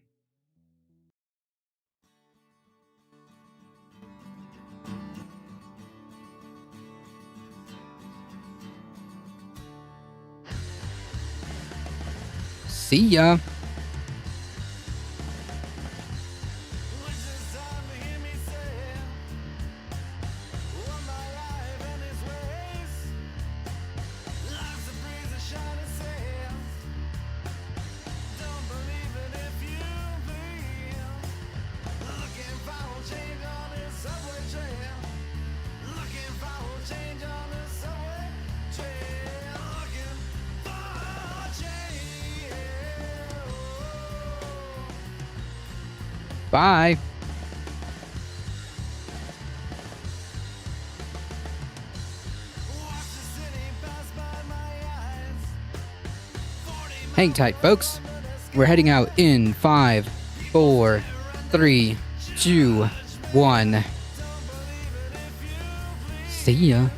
See ya. Bye. Hang tight, folks. We're heading out in 5, 4, 3, 2, 1. See ya.